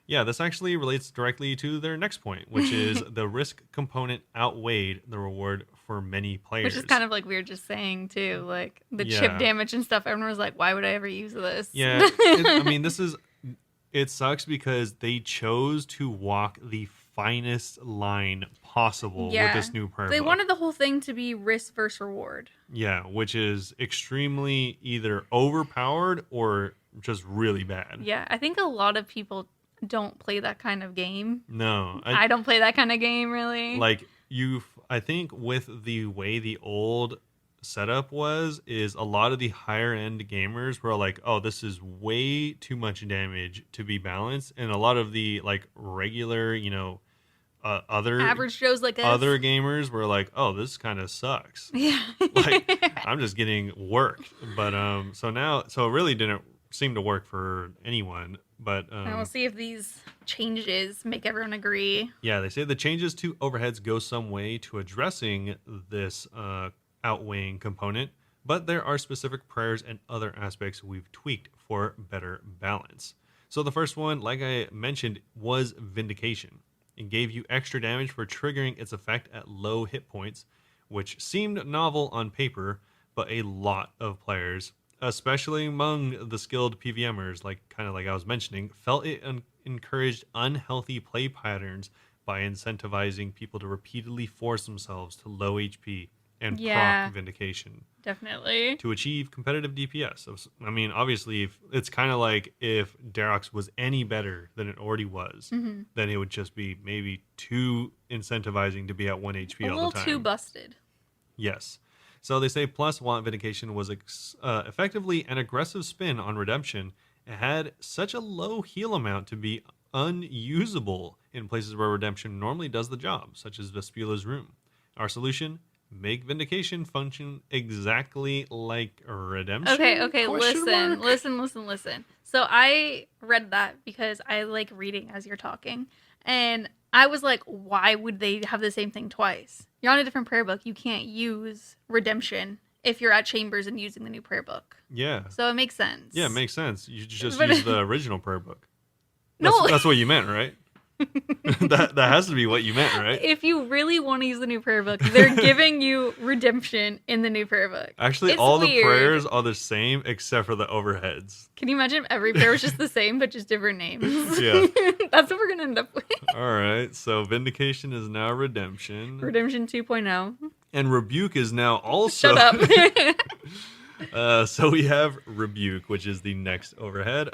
Yeah, this actually relates directly to their next point, which is the risk component outweighed the reward for many players. Which is kind of like we were just saying too, like the chip damage and stuff. Everyone was like, "Why would I ever use this?" Yeah, it sucks because they chose to walk the finest line possible with this new prayer They book. wanted the whole thing to be risk versus reward. Yeah, which is extremely either overpowered or just really bad. Yeah, I think a lot of people don't play that kind of game. No. I don't play that kind of game, really. Like, I think with the way the old setup is a lot of the higher end gamers were like, oh, this is way too much damage to be balanced. And a lot of the, like, regular, other average Joes like us. Other gamers were like, oh, this kind of sucks. Yeah. Like, I'm just getting worked. But, so it really didn't seem to work for anyone. But and we'll see if these changes make everyone agree. Yeah, they say the changes to overheads go some way to addressing this outweighing component, but there are specific prayers and other aspects we've tweaked for better balance. So the first one, like I mentioned, was Vindication. It gave you extra damage for triggering its effect at low hit points, which seemed novel on paper, but a lot of players, especially among the skilled PVMers, like I was mentioning, felt it encouraged unhealthy play patterns by incentivizing people to repeatedly force themselves to low HP and proc Vindication. Definitely. To achieve competitive DPS. So, I mean, obviously, it's kind of like if Darox was any better than it already was, then it would just be maybe too incentivizing to be at 1 HP all the time. A little too busted. Yes. So they say plus Want Vindication was effectively an aggressive spin on Redemption. It had such a low heal amount to be unusable in places where Redemption normally does the job, such as Vespula's Room. Our solution? Make Vindication function exactly like Redemption? Okay, listen. So I read that because I like reading as you're talking. And I was like, why would they have the same thing twice? You're on a different prayer book. You can't use Redemption if you're at Chambers and using the new prayer book. Yeah. So it makes sense. Yeah, it makes sense. You just use the original prayer book. No. That's what you meant, right? that has to be what you meant, right? If you really want to use the new prayer book, they're giving you Redemption in the new prayer book. Actually, all the prayers are the same except for the overheads. Can you imagine if every prayer was just the same but just different names? Yeah. That's what we're going to end up with. All right. So Vindication is now Redemption. Redemption 2.0. And Rebuke is now also... Shut up. So we have Rebuke, which is the next overhead,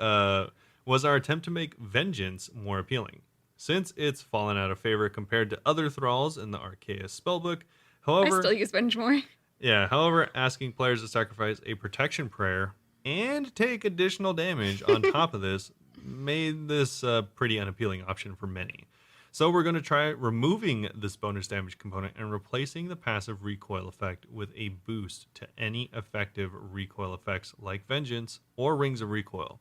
was our attempt to make Vengeance more appealing. Since it's fallen out of favor compared to other thralls in the Arceus spellbook, however... I still use Venge more. Yeah, however, asking players to sacrifice a protection prayer and take additional damage on top of this made this a pretty unappealing option for many. So we're going to try removing this bonus damage component and replacing the passive recoil effect with a boost to any effective recoil effects like Vengeance or Rings of Recoil.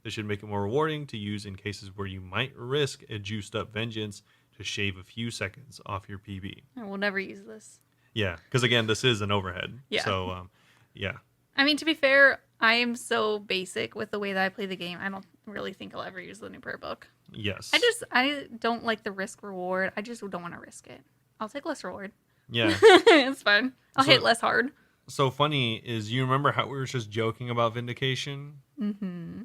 This should make it more rewarding to use in cases where you might risk a juiced up Vengeance to shave a few seconds off your PB. I will never use this. Yeah, because again, this is an overhead. Yeah. So, yeah. I mean, to be fair, I am so basic with the way that I play the game. I don't really think I'll ever use the new prayer book. Yes. I don't like the risk reward. I just don't want to risk it. I'll take less reward. Yeah. It's fine. I'll hit less hard. So funny is, you remember how we were just joking about Vindication? Mm-hmm.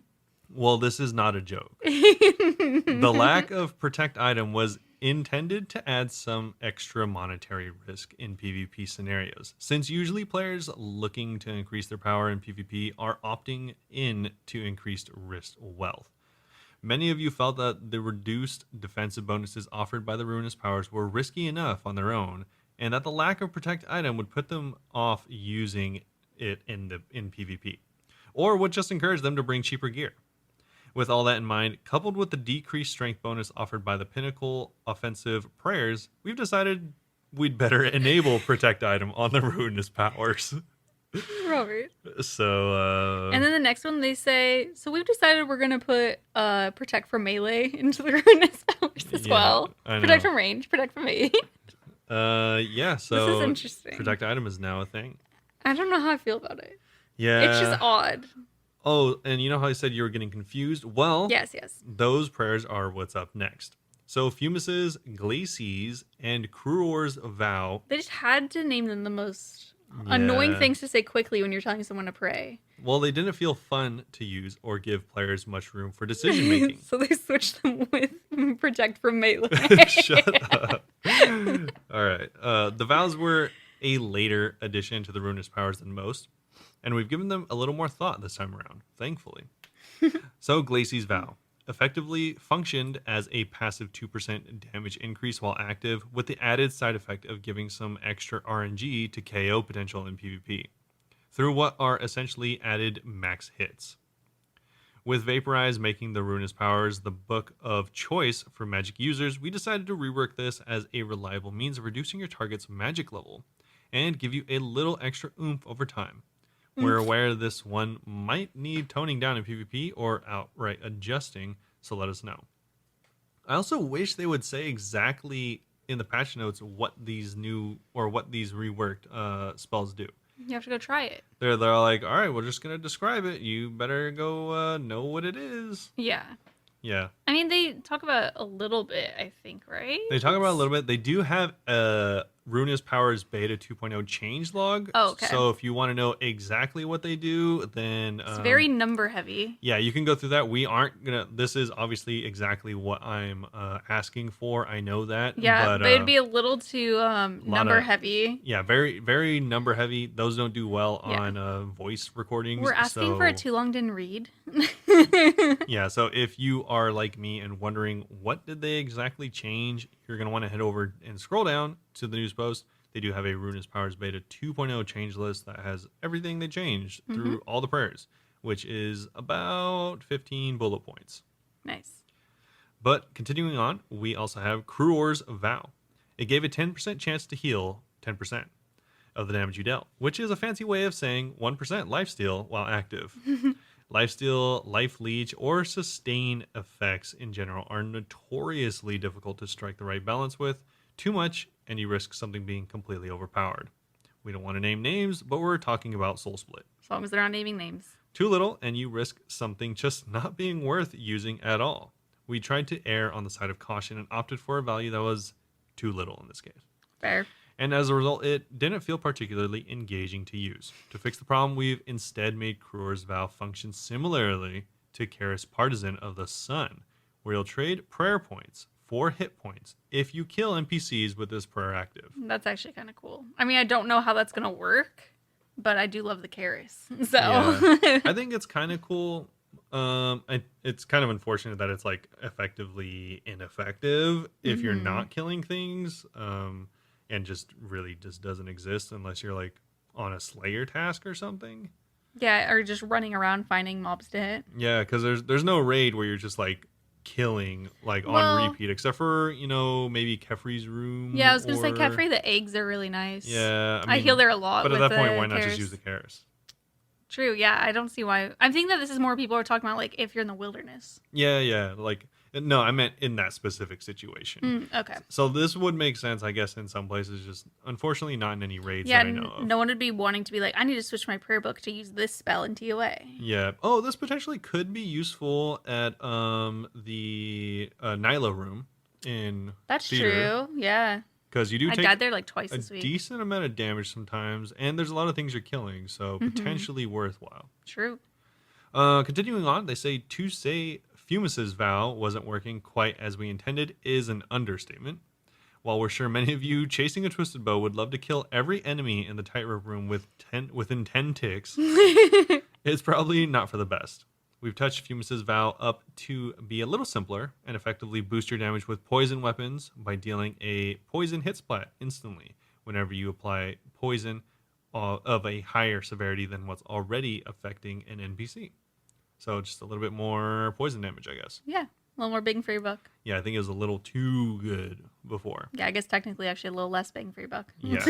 Well, this is not a joke. The lack of protect item was intended to add some extra monetary risk in PvP scenarios, since usually players looking to increase their power in PvP are opting in to increased risk wealth. Many of you felt that the reduced defensive bonuses offered by the Ruinous Powers were risky enough on their own, and that the lack of protect item would put them off using it in PvP, or would just encourage them to bring cheaper gear. With all that in mind, coupled with the decreased strength bonus offered by the Pinnacle offensive prayers, we've decided we'd better enable protect item on the Ruinous Powers. Robert. So, And then the next one they say, so we've decided we're gonna put protect from melee into the Ruinous Powers as yeah, well. I Protect know. from range, protect from melee. Yeah, This is so interesting. protect item is now a thing. I don't know how I feel about it. It's just Yeah. odd. Oh, and you know how I said you were getting confused? Well, Yes, yes. those prayers are what's up next. So Fumus's, Glacies, and Cruor's vow. They just had to name them the most annoying Yeah. things to say quickly when you're telling someone to pray. Well, they didn't feel fun to use or give players much room for decision making. So they switched them with protect from melee. Shut up. All right. The vows were a later addition to the Ruinous Powers than most, and we've given them a little more thought this time around, thankfully. So, Glacie's vow effectively functioned as a passive 2% damage increase while active, with the added side effect of giving some extra RNG to KO potential in PvP, through what are essentially added max hits. With Vaporize making the Ruinous Powers the book of choice for magic users, we decided to rework this as a reliable means of reducing your target's magic level and give you a little extra oomph over time. We're aware this one might need toning down in PvP or outright adjusting, so let us know. I also wish they would say exactly in the patch notes what these new or what these reworked spells do. You have to go try it. They're like, all right, we're just gonna describe it. You better go know what it is. Yeah. Yeah, I mean, they talk about it a little bit, I think, right? they talk about it a little bit. They do have a Ruinous Powers Beta 2.0 changelog. Oh, okay. So if you want to know exactly what they do, then It's very number heavy. yeah, you can go through that. We aren't gonna. This is obviously exactly what I'm asking for. I know that. Yeah, but it'd be a little too number of- heavy. Yeah, very very number heavy. Those don't do well Yeah. on voice recordings. We're asking for so- it too long didn't read. Yeah, so if you are like me and wondering what did they exactly change, you're going to want to head over and scroll down to the news post. They do have a Ruinous Powers Beta 2.0 change list that has everything they changed through all the prayers, which is about 15 bullet points. Nice. But continuing on, we also have Cruor's Vow. It gave a 10% chance to heal 10% of the damage you dealt, which is a fancy way of saying 1% lifesteal while active. Lifesteal, life leech, or sustain effects in general are notoriously difficult to strike the right balance with. Too much, and you risk something being completely overpowered. We don't want to name names, but we're talking about Soul Split. As long as they're not naming names. Too little, and you risk something just not being worth using at all. We tried to err on the side of caution and opted for a value that was too little in this case. Fair. And as a result, it didn't feel particularly engaging to use. To fix the problem, we've instead made Cruor's Vow function similarly to Karis Partisan of the Sun, where you'll trade prayer points for hit points if you kill NPCs with this prayer active. That's actually kind of cool. I mean, I don't know how that's going to work, but I do love the Karis. So Yeah. I think it's kind of cool. It's kind of unfortunate that it's like effectively ineffective if you're not killing things. And just really just doesn't exist unless you're like on a Slayer task or something. yeah, or just running around finding mobs to hit. Yeah, because there's no raid where you're just like killing like on repeat, except for maybe Kefri's room. Yeah, I was gonna say or- Kefri. The eggs are really nice. Yeah, I heal there a lot. But at with that point, the why not Karis. just use the Karis? True. Yeah, I don't see why. I think that this is more people are talking about like if you're in the wilderness. Yeah, like no, I meant in that specific situation. Okay. So this would make sense, I guess, in some places. Just unfortunately, not in any raids Yeah, that I know of. no one would be wanting to be like, I need to switch my prayer book to use this spell in TOA. Yeah. Oh, this potentially could be useful at the Nyla room in That's theater, true. Yeah. because you do I take died there like twice a this week. decent amount of damage sometimes, and there's a lot of things you're killing, so potentially worthwhile. True. Continuing on, they say to say Fumus's vow wasn't working quite as we intended is an understatement. While we're sure many of you chasing a twisted bow would love to kill every enemy in the tightrope room within 10 ticks, it's probably not for the best. We've touched Fumus's vow up to be a little simpler and effectively boost your damage with poison weapons by dealing a poison hit splat instantly whenever you apply poison of a higher severity than what's already affecting an NPC. So just a little bit more poison damage, I guess. Yeah. A little more bang for your buck. Yeah, I think it was a little too good before. Yeah, I guess technically actually a little less bang for your buck. Yeah.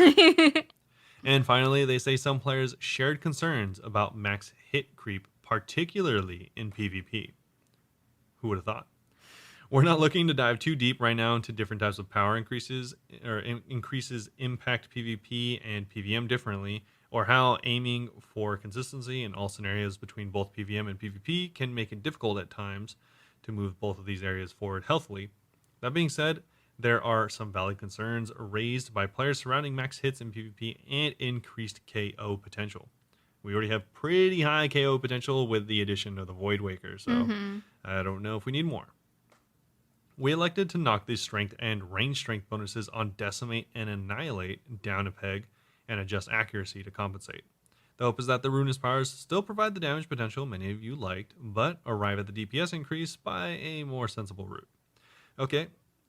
And finally, they say some players shared concerns about max hit creep, particularly in PvP. Who would have thought? We're not looking to dive too deep right now into different types of power increases or increases impact PvP and PvM differently, or how aiming for consistency in all scenarios between both PvM and PvP can make it difficult at times to move both of these areas forward healthily. That being said, there are some valid concerns raised by players surrounding max hits in PvP and increased KO potential. We already have pretty high KO potential with the addition of the Void Waker, so I don't know if we need more. We elected to knock the strength and range strength bonuses on Decimate and Annihilate down a peg and adjust accuracy to compensate. The hope is that the Ruinous Powers still provide the damage potential many of you liked, but arrive at the DPS increase by a more sensible route. Okay,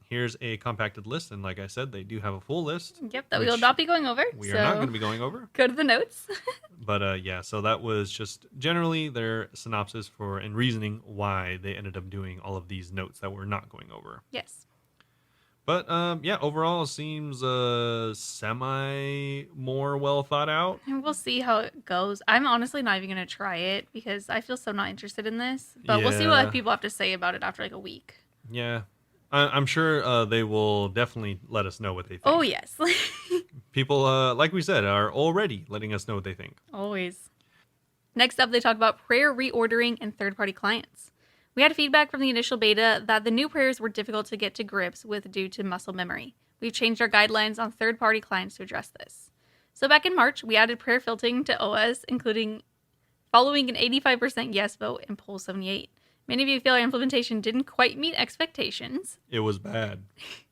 here's a compacted list, and like I said, they do have a full list. Yep, that we will not be going over. We are not going to be going over. Go to the notes. But yeah, so that was just generally their synopsis for and reasoning why they ended up doing all of these notes that we're not going over. Yes. But yeah, overall seems semi more well thought out. And we'll see how it goes. I'm honestly not even going to try it because I feel so not interested in this. But we'll see what people have to say about it after like a week. Yeah. I'm sure they will definitely let us know what they think. Oh, yes. People, like we said, are already letting us know what they think. Always. Next up, they talk about prayer reordering and third-party clients. We had feedback from the initial beta that the new prayers were difficult to get to grips with due to muscle memory. We've changed our guidelines on third-party clients to address this. So back in March, we added prayer filtering to OS, including following an 85% yes vote in poll 78. Many of you feel our implementation didn't quite meet expectations. It was bad.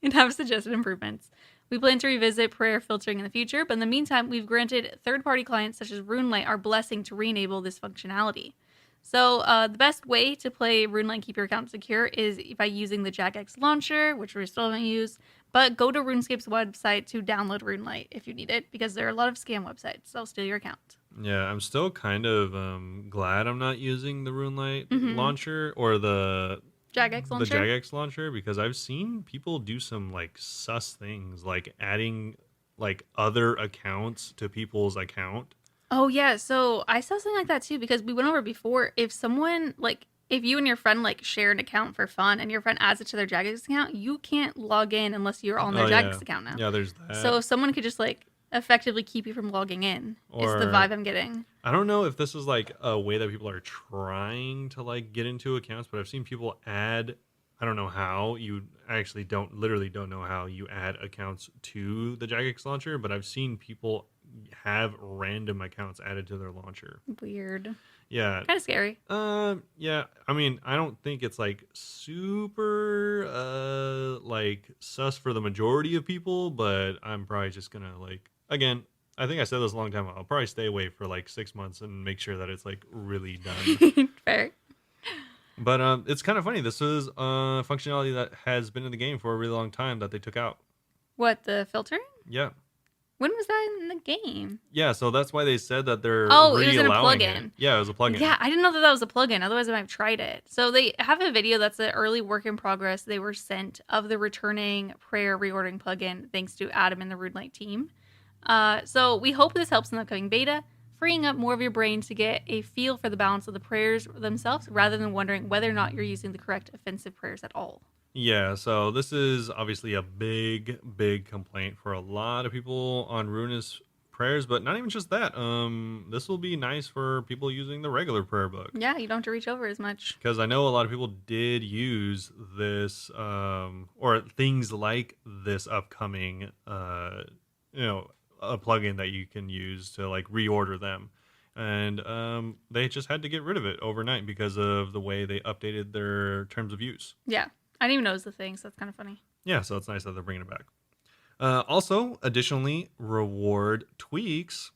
And have suggested improvements. We plan to revisit prayer filtering in the future, but in the meantime, we've granted third-party clients such as RuneLite our blessing to re-enable this functionality. So the best way to play RuneLite keep your account secure is by using the Jagex launcher, which we still haven't used, but go to RuneScape's website to download RuneLite if you need it, because there are a lot of scam websites that'll steal your account. Yeah, I'm still kind of glad I'm not using the RuneLite launcher or the Jagex launcher, because I've seen people do some like sus things, like adding like other accounts to people's account. Oh yeah, so I saw something like that too, because we went over before. If someone if you and your friend share an account for fun and your friend adds it to their Jagex account, you can't log in unless you're on their Jagex account now. Yeah, there's that. So if someone could just effectively keep you from logging in, is the vibe I'm getting. I don't know if this is a way that people are trying to get into accounts, but I've seen people add, I don't know how, you actually don't know how you add accounts to the Jagex launcher, but I've seen people have random accounts added to their launcher. Weird. Yeah. Kind of scary. Yeah. I mean, I don't think it's super sus for the majority of people, but I'm probably just gonna again, I think I said this a long time ago. I'll probably stay away for 6 months and make sure that it's really done. Fair. But it's kind of funny. This is functionality that has been in the game for a really long time that they took out. What, the filtering? Yeah. When was that in the game? Yeah, so that's why they said that they're it was in a plugin. It. Yeah, it was a plugin. Yeah, I didn't know that was a plugin. Otherwise, I might have tried it. So they have a video that's an early work in progress. They were sent of the returning prayer reordering plugin, thanks to Adam and the RuneLite team. So we hope this helps in the upcoming beta, freeing up more of your brain to get a feel for the balance of the prayers themselves, rather than wondering whether or not you're using the correct offensive prayers at all. Yeah, so this is obviously a big, big complaint for a lot of people on Ruinous prayers, but not even just that. This will be nice for people using the regular prayer book. Yeah, you don't have to reach over as much. Because I know a lot of people did use this, or things like this upcoming, a plugin that you can use to reorder them. And they just had to get rid of it overnight because of the way they updated their terms of use. Yeah. I didn't even know it was the thing, so that's kind of funny. Yeah, so it's nice that they're bringing it back. Also, additionally, reward tweaks.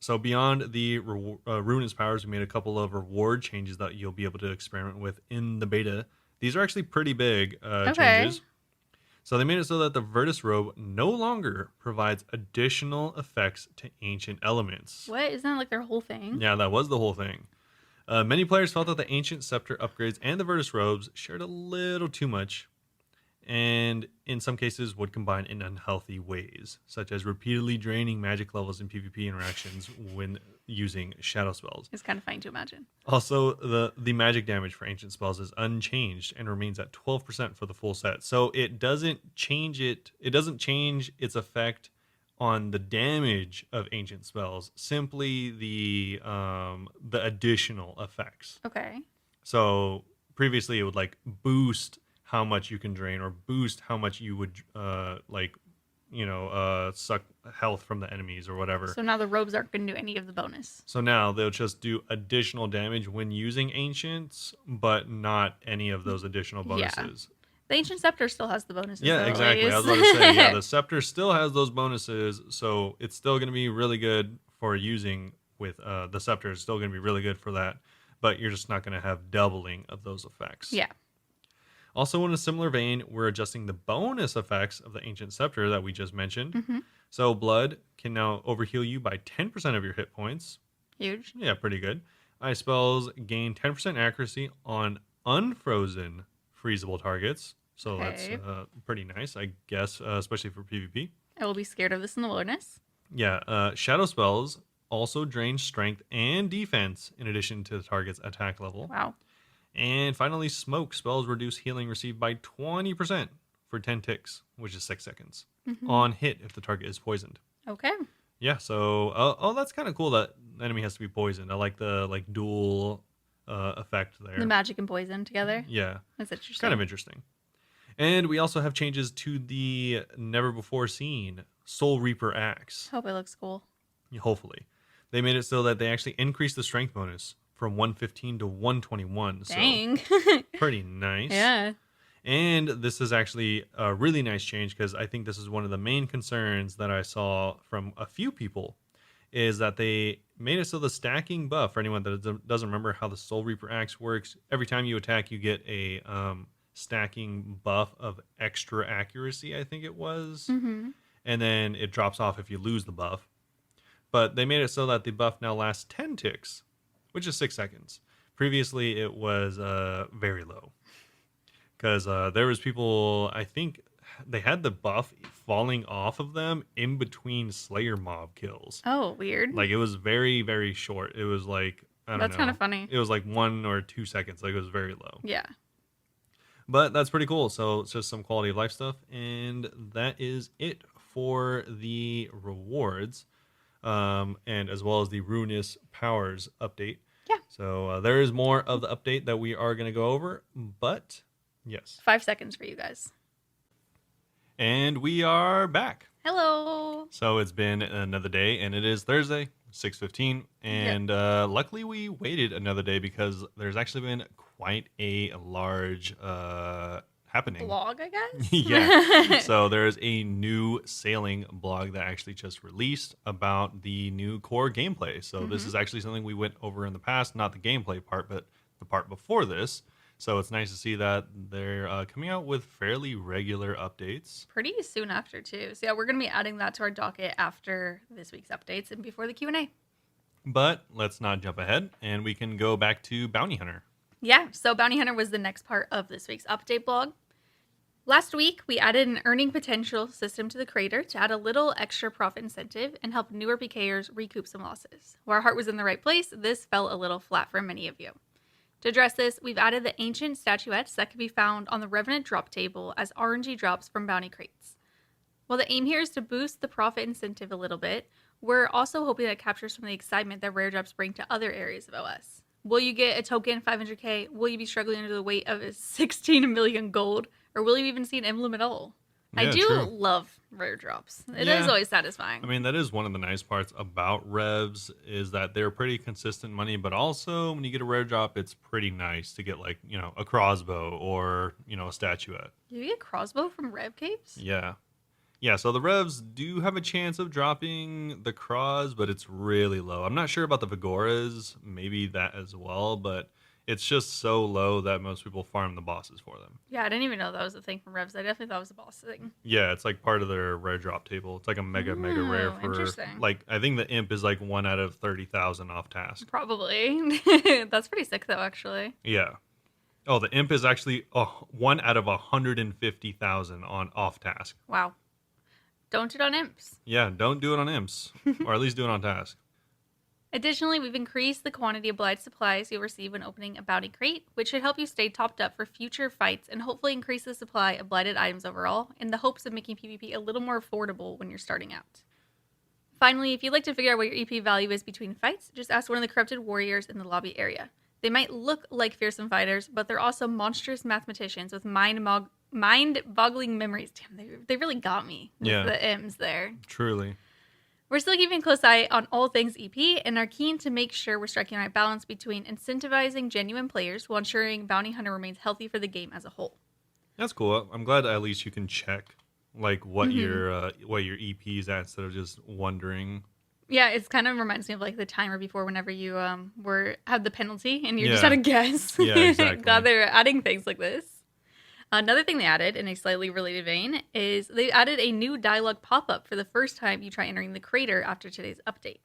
So beyond the Ruinous Powers, we made a couple of reward changes that you'll be able to experiment with in the beta. These are actually pretty big changes. So they made it so that the Virtus Robe no longer provides additional effects to ancient elements. What? Isn't that their whole thing? Yeah, that was the whole thing. Many players felt that the Ancient Scepter upgrades and the Virtus Robes shared a little too much. and in some cases would combine in unhealthy ways, such as repeatedly draining magic levels in PvP interactions when using shadow spells. It's kind of funny to imagine. Also, the magic damage for ancient spells is unchanged and remains at 12% for the full set. So it doesn't change its effect on the damage of ancient spells, simply the additional effects. Okay. So previously it would like boost how much you can drain or boost how much you would suck health from the enemies or whatever. So now the robes aren't going to do any of the bonus. So now they'll just do additional damage when using ancients, but not any of those additional bonuses. Yeah. The ancient scepter still has the bonuses. Yeah, exactly. I was about to say, yeah, the scepter still has those bonuses, so it's still going to be really good for using with the scepter. Is still going to be really good for that, but you're just not going to have doubling of those effects. Yeah. Also, in a similar vein, we're adjusting the bonus effects of the ancient scepter that we just mentioned. Mm-hmm. So blood can now overheal you by 10% of your hit points. Huge. Yeah, pretty good. Ice spells gain 10% accuracy on unfrozen freezable targets. So that's pretty nice, I guess, especially for PvP. I will be scared of this in the wilderness. Yeah, shadow spells also drain strength and defense in addition to the target's attack level. Wow. And finally, smoke spells reduce healing received by 20% for 10 ticks, which is 6 seconds, on hit if the target is poisoned. Okay. Yeah, so that's kind of cool that the enemy has to be poisoned. I like the dual effect there. The magic and poison together. Yeah. That's interesting. Kind of interesting. And we also have changes to the never before seen Soul Reaper axe. Hope it looks cool. Hopefully. They made it so that they actually increased the strength bonus from 115 to 121. Dang. So pretty nice. Yeah. And this is actually a really nice change because I think this is one of the main concerns that I saw from a few people is that they made it so the stacking buff, for anyone that doesn't remember how the Soul Reaper axe works, every time you attack, you get a stacking buff of extra accuracy, I think it was. Mm-hmm. And then it drops off if you lose the buff. But they made it so that the buff now lasts 10 ticks, which is 6 seconds. Previously, it was very low. Because there was people, I think they had the buff falling off of them in between Slayer mob kills. Oh, weird. Like, it was very, very short. It was like, I don't know. That's kind of funny. It was like 1 or 2 seconds. Like, it was very low. Yeah. But that's pretty cool. So it's just some quality of life stuff. And that is it for the rewards. And as well as the Ruinous Powers update. Yeah. So there is more of the update that we are going to go over. But, yes. 5 seconds for you guys. And we are back. Hello. So it's been another day, and it is Thursday, 6:15. And luckily we waited another day because there's actually been quite a large happening. Blog, I guess? Yeah. So there's a new sailing blog that actually just released about the new core gameplay. So this is actually something we went over in the past, not the gameplay part, but the part before this. So it's nice to see that they're coming out with fairly regular updates. Pretty soon after, too. So yeah, we're going to be adding that to our docket after this week's updates and before the Q&A. But let's not jump ahead, and we can go back to Bounty Hunter. Yeah, so Bounty Hunter was the next part of this week's update blog. Last week, we added an earning potential system to the creator to add a little extra profit incentive and help newer PKers recoup some losses. While our heart was in the right place, this fell a little flat for many of you. To address this, we've added the ancient statuettes that can be found on the Revenant drop table as RNG drops from bounty crates. While the aim here is to boost the profit incentive a little bit, we're also hoping that it captures some of the excitement that rare drops bring to other areas of OS. Will you get a token 500k? Will you be struggling under the weight of 16 million gold? Or will you even see an emblem at all? Yeah, I do true. love rare drops. It Yeah. is always satisfying. I mean, that is one of the nice parts about revs is that they're pretty consistent money, but also when you get a rare drop, it's pretty nice to get like, a crossbow or, a statuette. Do you get crossbow from Rev Caves? Yeah. Yeah, so the revs do have a chance of dropping the cross, but it's really low. I'm not sure about the Vigoras, maybe that as well, but it's just so low that most people farm the bosses for them. Yeah, I didn't even know that was a thing from Revs. I definitely thought it was a boss thing. Yeah, it's like part of their rare drop table. It's like a mega rare for interesting. like I think the imp is like 1 out of 30,000 off task. Probably. That's pretty sick, though, actually. Yeah. Oh, the imp is actually 1 out of 150,000 on off task. Wow. Don't do it on imps. Yeah, don't do it on imps, or at least do it on task. Additionally, we've increased the quantity of blighted supplies you'll receive when opening a bounty crate, which should help you stay topped up for future fights and hopefully increase the supply of blighted items overall, in the hopes of making PvP a little more affordable when you're starting out. Finally, if you'd like to figure out what your EP value is between fights, just ask one of the corrupted warriors in the lobby area. They might look like fearsome fighters, but they're also monstrous mathematicians with mind-boggling memories. Damn, they really got me with the M's there. Truly. We're still keeping a close eye on all things EP and are keen to make sure we're striking the right balance between incentivizing genuine players while ensuring Bounty Hunter remains healthy for the game as a whole. That's cool. I'm glad at least you can check like what your EP is at instead of just wondering. Yeah, it kind of reminds me of like the timer before whenever you had the penalty and you just had to guess. Yeah, exactly. God, they're adding things like this. Another thing they added, in a slightly related vein, is they added a new dialogue pop-up for the first time you try entering the crater after today's update.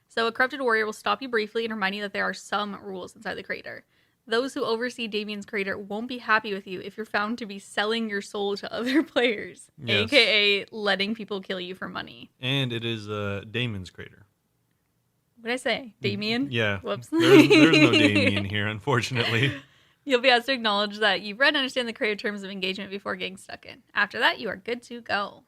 So a corrupted warrior will stop you briefly and remind you that there are some rules inside the crater. Those who oversee Damien's crater won't be happy with you if you're found to be selling your soul to other players, aka letting people kill you for money. And it is Damon's crater. What did I say? Damien? Yeah. Whoops. There's no Damien here, unfortunately. You'll be asked to acknowledge that you've read and understand the crater terms of engagement before getting stuck in. After that, you are good to go.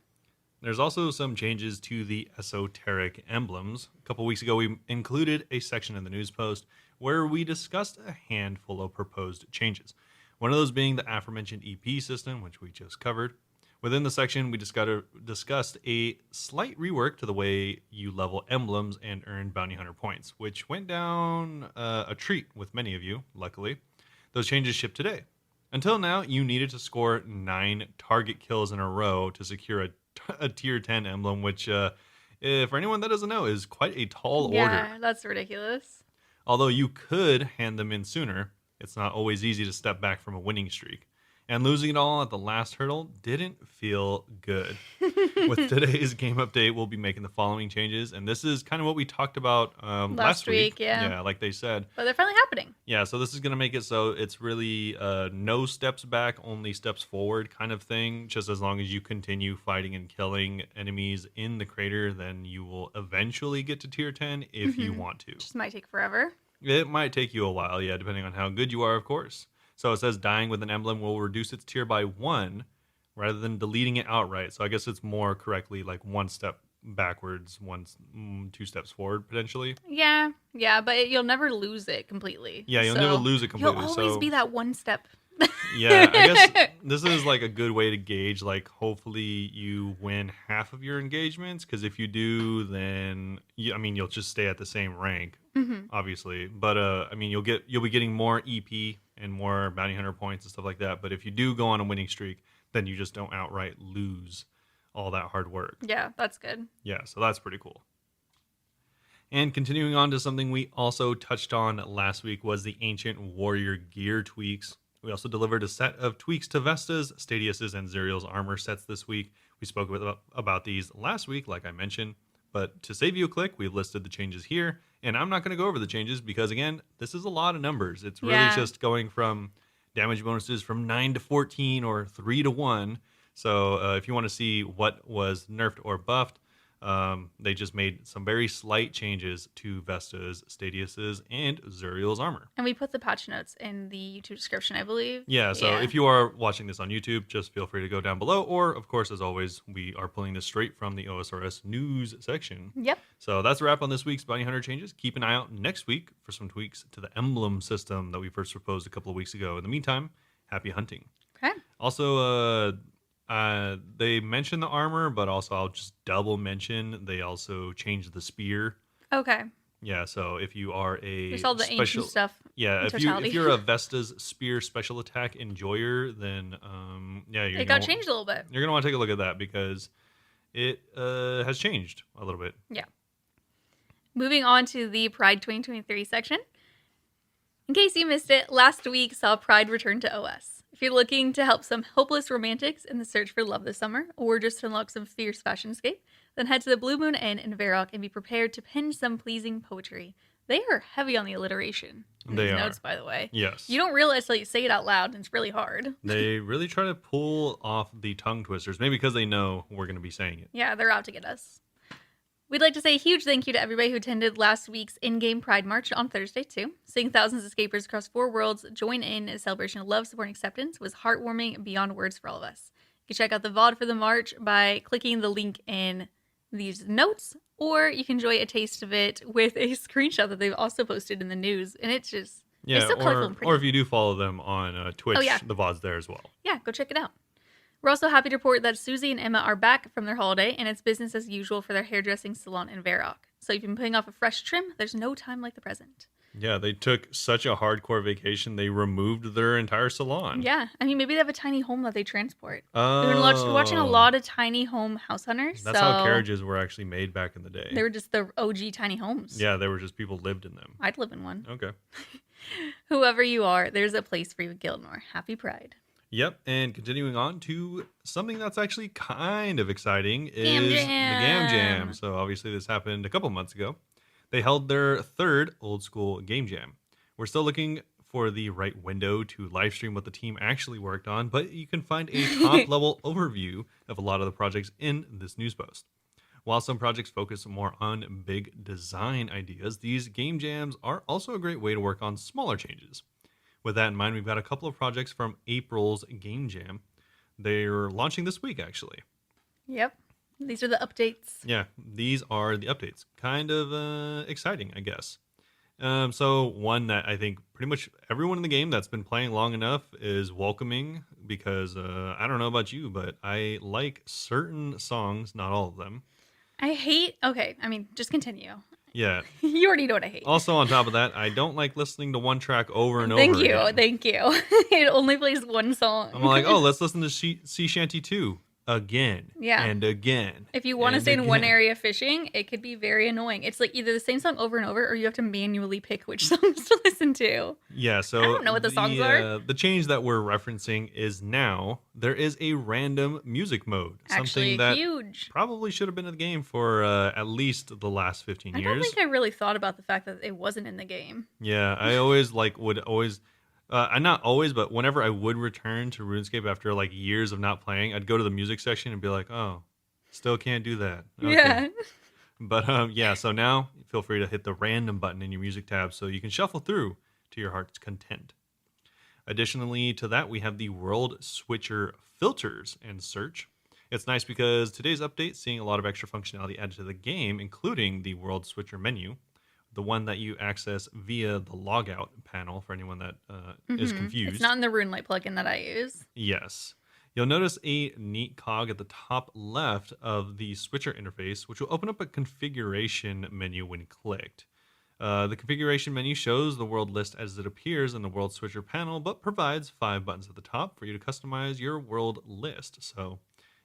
There's also some changes to the esoteric emblems. A couple weeks ago, we included a section in the news post where we discussed a handful of proposed changes. One of those being the aforementioned EP system, which we just covered. Within the section, we discussed a slight rework to the way you level emblems and earn bounty hunter points, which went down a treat with many of you, luckily. Those changes shipped today. Until now, you needed to score 9 target kills in a row to secure a tier 10 emblem, which, for anyone that doesn't know, is quite a tall order. Yeah, that's ridiculous. Although you could hand them in sooner, it's not always easy to step back from a winning streak. And losing it all at the last hurdle didn't feel good. With today's game update, we'll be making the following changes. And this is kind of what we talked about last week. Yeah, like they said. But they're finally happening. Yeah, so this is going to make it so it's really no steps back, only steps forward kind of thing. Just as long as you continue fighting and killing enemies in the crater, then you will eventually get to tier 10 if you want to. Just might take forever. It might take you a while, yeah, depending on how good you are, of course. So it says dying with an emblem will reduce its tier by 1 rather than deleting it outright. So I guess it's more correctly like 1 step backwards, 2 steps forward potentially. Yeah, but you'll never lose it completely. Yeah, you'll never lose it completely. You'll always be that 1 step. Yeah, I guess this is like a good way to gauge, like hopefully you win half of your engagements, because if you do, then you'll just stay at the same rank, obviously. But you'll be getting more EP and more bounty hunter points and stuff like that. But if you do go on a winning streak, then you just don't outright lose all that hard work. Yeah, that's good. Yeah, so that's pretty cool. And continuing on to something we also touched on last week was the Ancient Warrior gear tweaks. We also delivered a set of tweaks to Vesta's, Stadius's, and Zuriel's armor sets this week. We spoke about these last week, like I mentioned. But to save you a click, we've listed the changes here. And I'm not going to go over the changes because, again, this is a lot of numbers. It's really just going from damage bonuses from 9 to 14 or 3 to 1. So if you want to see what was nerfed or buffed, they just made some very slight changes to Vesta's, Stadius's, and Zuriel's armor. And we put the patch notes in the YouTube description, I believe. Yeah, so if you are watching this on YouTube, just feel free to go down below. Or, of course, as always, we are pulling this straight from the OSRS news section. Yep. So that's a wrap on this week's Bounty Hunter changes. Keep an eye out next week for some tweaks to the emblem system that we first proposed a couple of weeks ago. In the meantime, happy hunting. Okay. Also, they mentioned the armor, but also I'll just double mention they also changed the spear. Okay. Yeah, so if you are there's all the ancient stuff. Yeah, if you're a Vesta's spear special attack enjoyer, then it got changed a little bit. You're gonna want to take a look at that because it has changed a little bit. Yeah. Moving on to the Pride 2023 section. In case you missed it, last week saw Pride return to OS. If you're looking to help some hopeless romantics in the search for love this summer, or just to unlock some fierce fashion escape, then head to the Blue Moon Inn in Varrock and be prepared to pen some pleasing poetry. They are heavy on the alliteration in these notes, by the way. Yes. You don't realize till you say it out loud, and it's really hard. They really try to pull off the tongue twisters, maybe because they know we're going to be saying it. Yeah, they're out to get us. We'd like to say a huge thank you to everybody who attended last week's in-game Pride March on Thursday, too. Seeing thousands of escapers across 4 worlds join in a celebration of love, support, and acceptance was heartwarming beyond words for all of us. You can check out the VOD for the march by clicking the link in these notes, or you can enjoy a taste of it with a screenshot that they've also posted in the news, and it's just it's so colorful and pretty. Or if you do follow them on Twitch, the VOD's there as well. Yeah, go check it out. We're also happy to report that Susie and Emma are back from their holiday, and it's business as usual for their hairdressing salon in Varrock. So if you've been putting off a fresh trim, there's no time like the present. Yeah, they took such a hardcore vacation, they removed their entire salon. Yeah, I mean, maybe they have a tiny home that they transport. We've been watching a lot of tiny home house hunters. That's how carriages were actually made back in the day. They were just the OG tiny homes. Yeah, they were just people lived in them. I'd live in one. Okay. Whoever you are, there's a place for you at Gilnor. Happy Pride. Yep, and continuing on to something that's actually kind of exciting is the Gam Jam. So obviously this happened a couple months ago. They held their third old school game jam. We're still looking for the right window to live stream what the team actually worked on, but you can find a top level overview of a lot of the projects in this news post. While some projects focus more on big design ideas, these game jams are also a great way to work on smaller changes. With that in mind, we've got a couple of projects from April's game jam. They're launching this week, actually. Yep. These are the updates. Yeah, these are the updates. Kind of exciting, I guess. So one that I think pretty much everyone in the game that's been playing long enough is welcoming because I don't know about you, but I like certain songs, not all of them. Just continue. Yeah. You already know what I hate. Also, on top of that, I don't like listening to one track over and over again. Thank you. It only plays one song. I'm like, oh, let's listen to Sea Shanty 2 again. Yeah. And again. If you want to stay in one area fishing, it could be very annoying. It's like either the same song over and over, or you have to manually pick which songs to listen to. Yeah, so I don't know what the songs are. The change that we're referencing is now there is a random music mode. Actually, something that huge. Probably should have been in the game for at least the last 15 years. I don't think I really thought about the fact that it wasn't in the game. Yeah, I always not always, but whenever I would return to RuneScape after like years of not playing, I'd go to the music section and be like, oh, still can't do that. Okay. Yeah. But so now feel free to hit the random button in your music tab so you can shuffle through to your heart's content. Additionally to that, we have the World Switcher filters and search. It's nice because today's update, seeing a lot of extra functionality added to the game, including the World Switcher menu, the one that you access via the logout panel for anyone that is confused. It's not in the RuneLite plugin that I use. Yes. You'll notice a neat cog at the top left of the switcher interface, which will open up a configuration menu when clicked. The configuration menu shows the world list as it appears in the World Switcher panel, but provides 5 buttons at the top for you to customize your world list. So,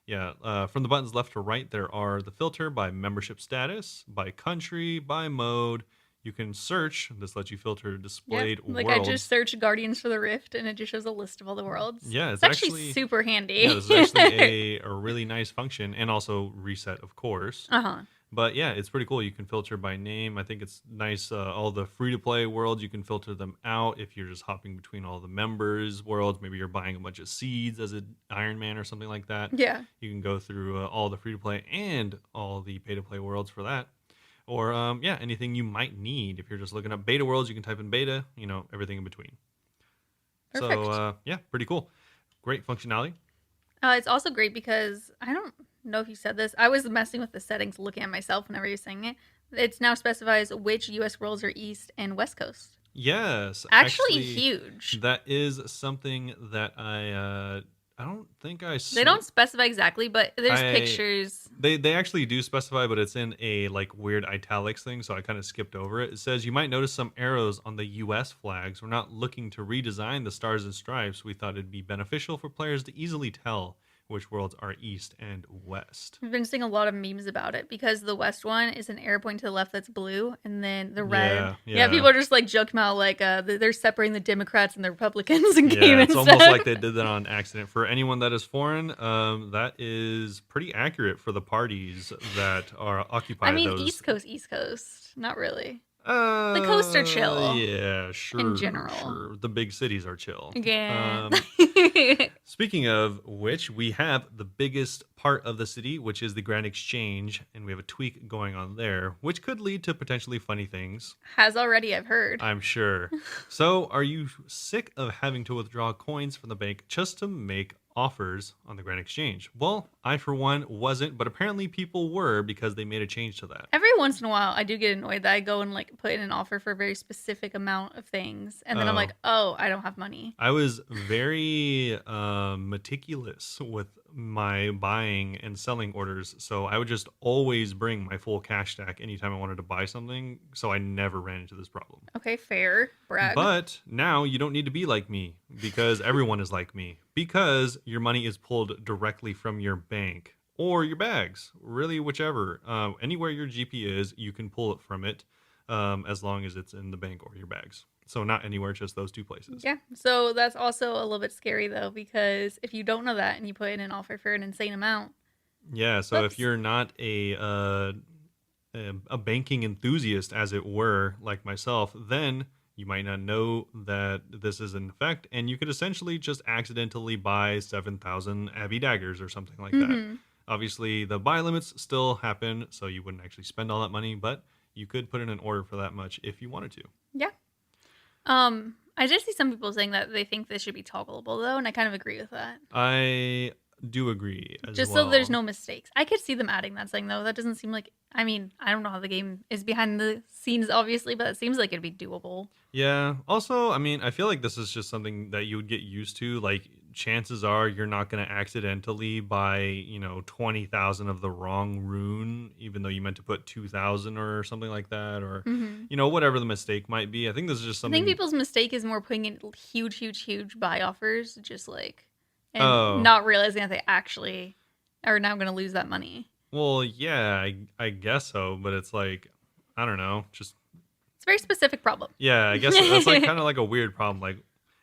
yeah, from the buttons left to right, there are the filter by membership status, by country, by mode. You can search. This lets you filter displayed worlds. I just searched Guardians for the Rift, and it just shows a list of all the worlds. Yeah, it's actually super handy. Yeah, this is actually a really nice function, and also reset, of course. Uh-huh. But yeah, it's pretty cool. You can filter by name. I think it's nice. All the free-to-play worlds, you can filter them out if you're just hopping between all the members' worlds. Maybe you're buying a bunch of seeds as an Iron Man or something like that. Yeah. You can go through all the free-to-play and all the pay-to-play worlds for that. Or, anything you might need. If you're just looking up beta worlds, you can type in beta, everything in between. Perfect. So, pretty cool. Great functionality. It's also great because, I don't know if you said this, I was messing with the settings looking at myself whenever you're saying it. It now specifies which U.S. worlds are East and West Coast. Yes. Actually huge. That is something that I don't think They don't specify exactly, but there's pictures. They actually do specify, but it's in a weird italics thing, so I kind of skipped over it. It says you might notice some arrows on the U.S. flags. We're not looking to redesign the stars and stripes. We thought it'd be beneficial for players to easily tell which worlds are East and West. We've been seeing a lot of memes about it because the West one is an arrow pointing to the left that's blue, and then the red. Yeah, people are just joking about they're separating the Democrats and the Republicans in game. It's almost like they did that on accident. For anyone that is foreign, that is pretty accurate for the parties that are occupied. East Coast, not really. The coasts are chill Yeah, in sure, general. sure. The big cities are chill. Yeah. Speaking of which, we have the biggest part of the city, which is the Grand Exchange, and we have a tweak going on there, which could lead to potentially funny things. Has already, I've heard. I'm sure. So, are you sick of having to withdraw coins from the bank just to make offers on the Grand Exchange? Well, I, for one, wasn't, but apparently people were because they made a change to that. Every once in a while, I do get annoyed that I go and like put in an offer for a very specific amount of things, and then I'm Oh. like, oh, I don't have money. I was very meticulous with my buying and selling orders. So I would just always bring my full cash stack anytime I wanted to buy something. So I never ran into this problem. Okay, fair. Brag. But now you don't need to be like me because everyone is like me. Because your money is pulled directly from your bank or your bags, really, whichever. Anywhere your GP is, you can pull it from it as long as it's in the bank or your bags. So not anywhere, just those two places. Yeah. So that's also a little bit scary though, because if you don't know that and you put in an offer for an insane amount. Yeah. So Whoops. if you're not a banking enthusiast, as it were, like myself, then you might not know that this is in effect, and you could essentially just accidentally buy 7,000 Abbey daggers or something like that. Mm-hmm. Obviously, the buy limits still happen, so you wouldn't actually spend all that money, but you could put in an order for that much if you wanted to. Yeah. I did see some people saying that they think this should be toggleable though, and I kind of agree with that. I do agree as Just well. so there's no mistakes. I could see them adding that saying though. That doesn't seem like. I mean, I don't know how the game is behind the scenes, obviously, but it seems like it'd be doable. Yeah. Also, I mean, I feel like this is just something that you would get used to. Like, chances are you're not going to accidentally buy, 20,000 of the wrong rune, even though you meant to put 2,000 or something like that, or, whatever the mistake might be. I think this is just I something. think people's mistake is more putting in huge buy offers, just like, and Oh. not realizing that they actually are now going to lose that money. Well, yeah, I guess so, but it's like, I don't know, just. It's a very specific problem. Yeah, I guess that's like kind of like a weird problem. Like,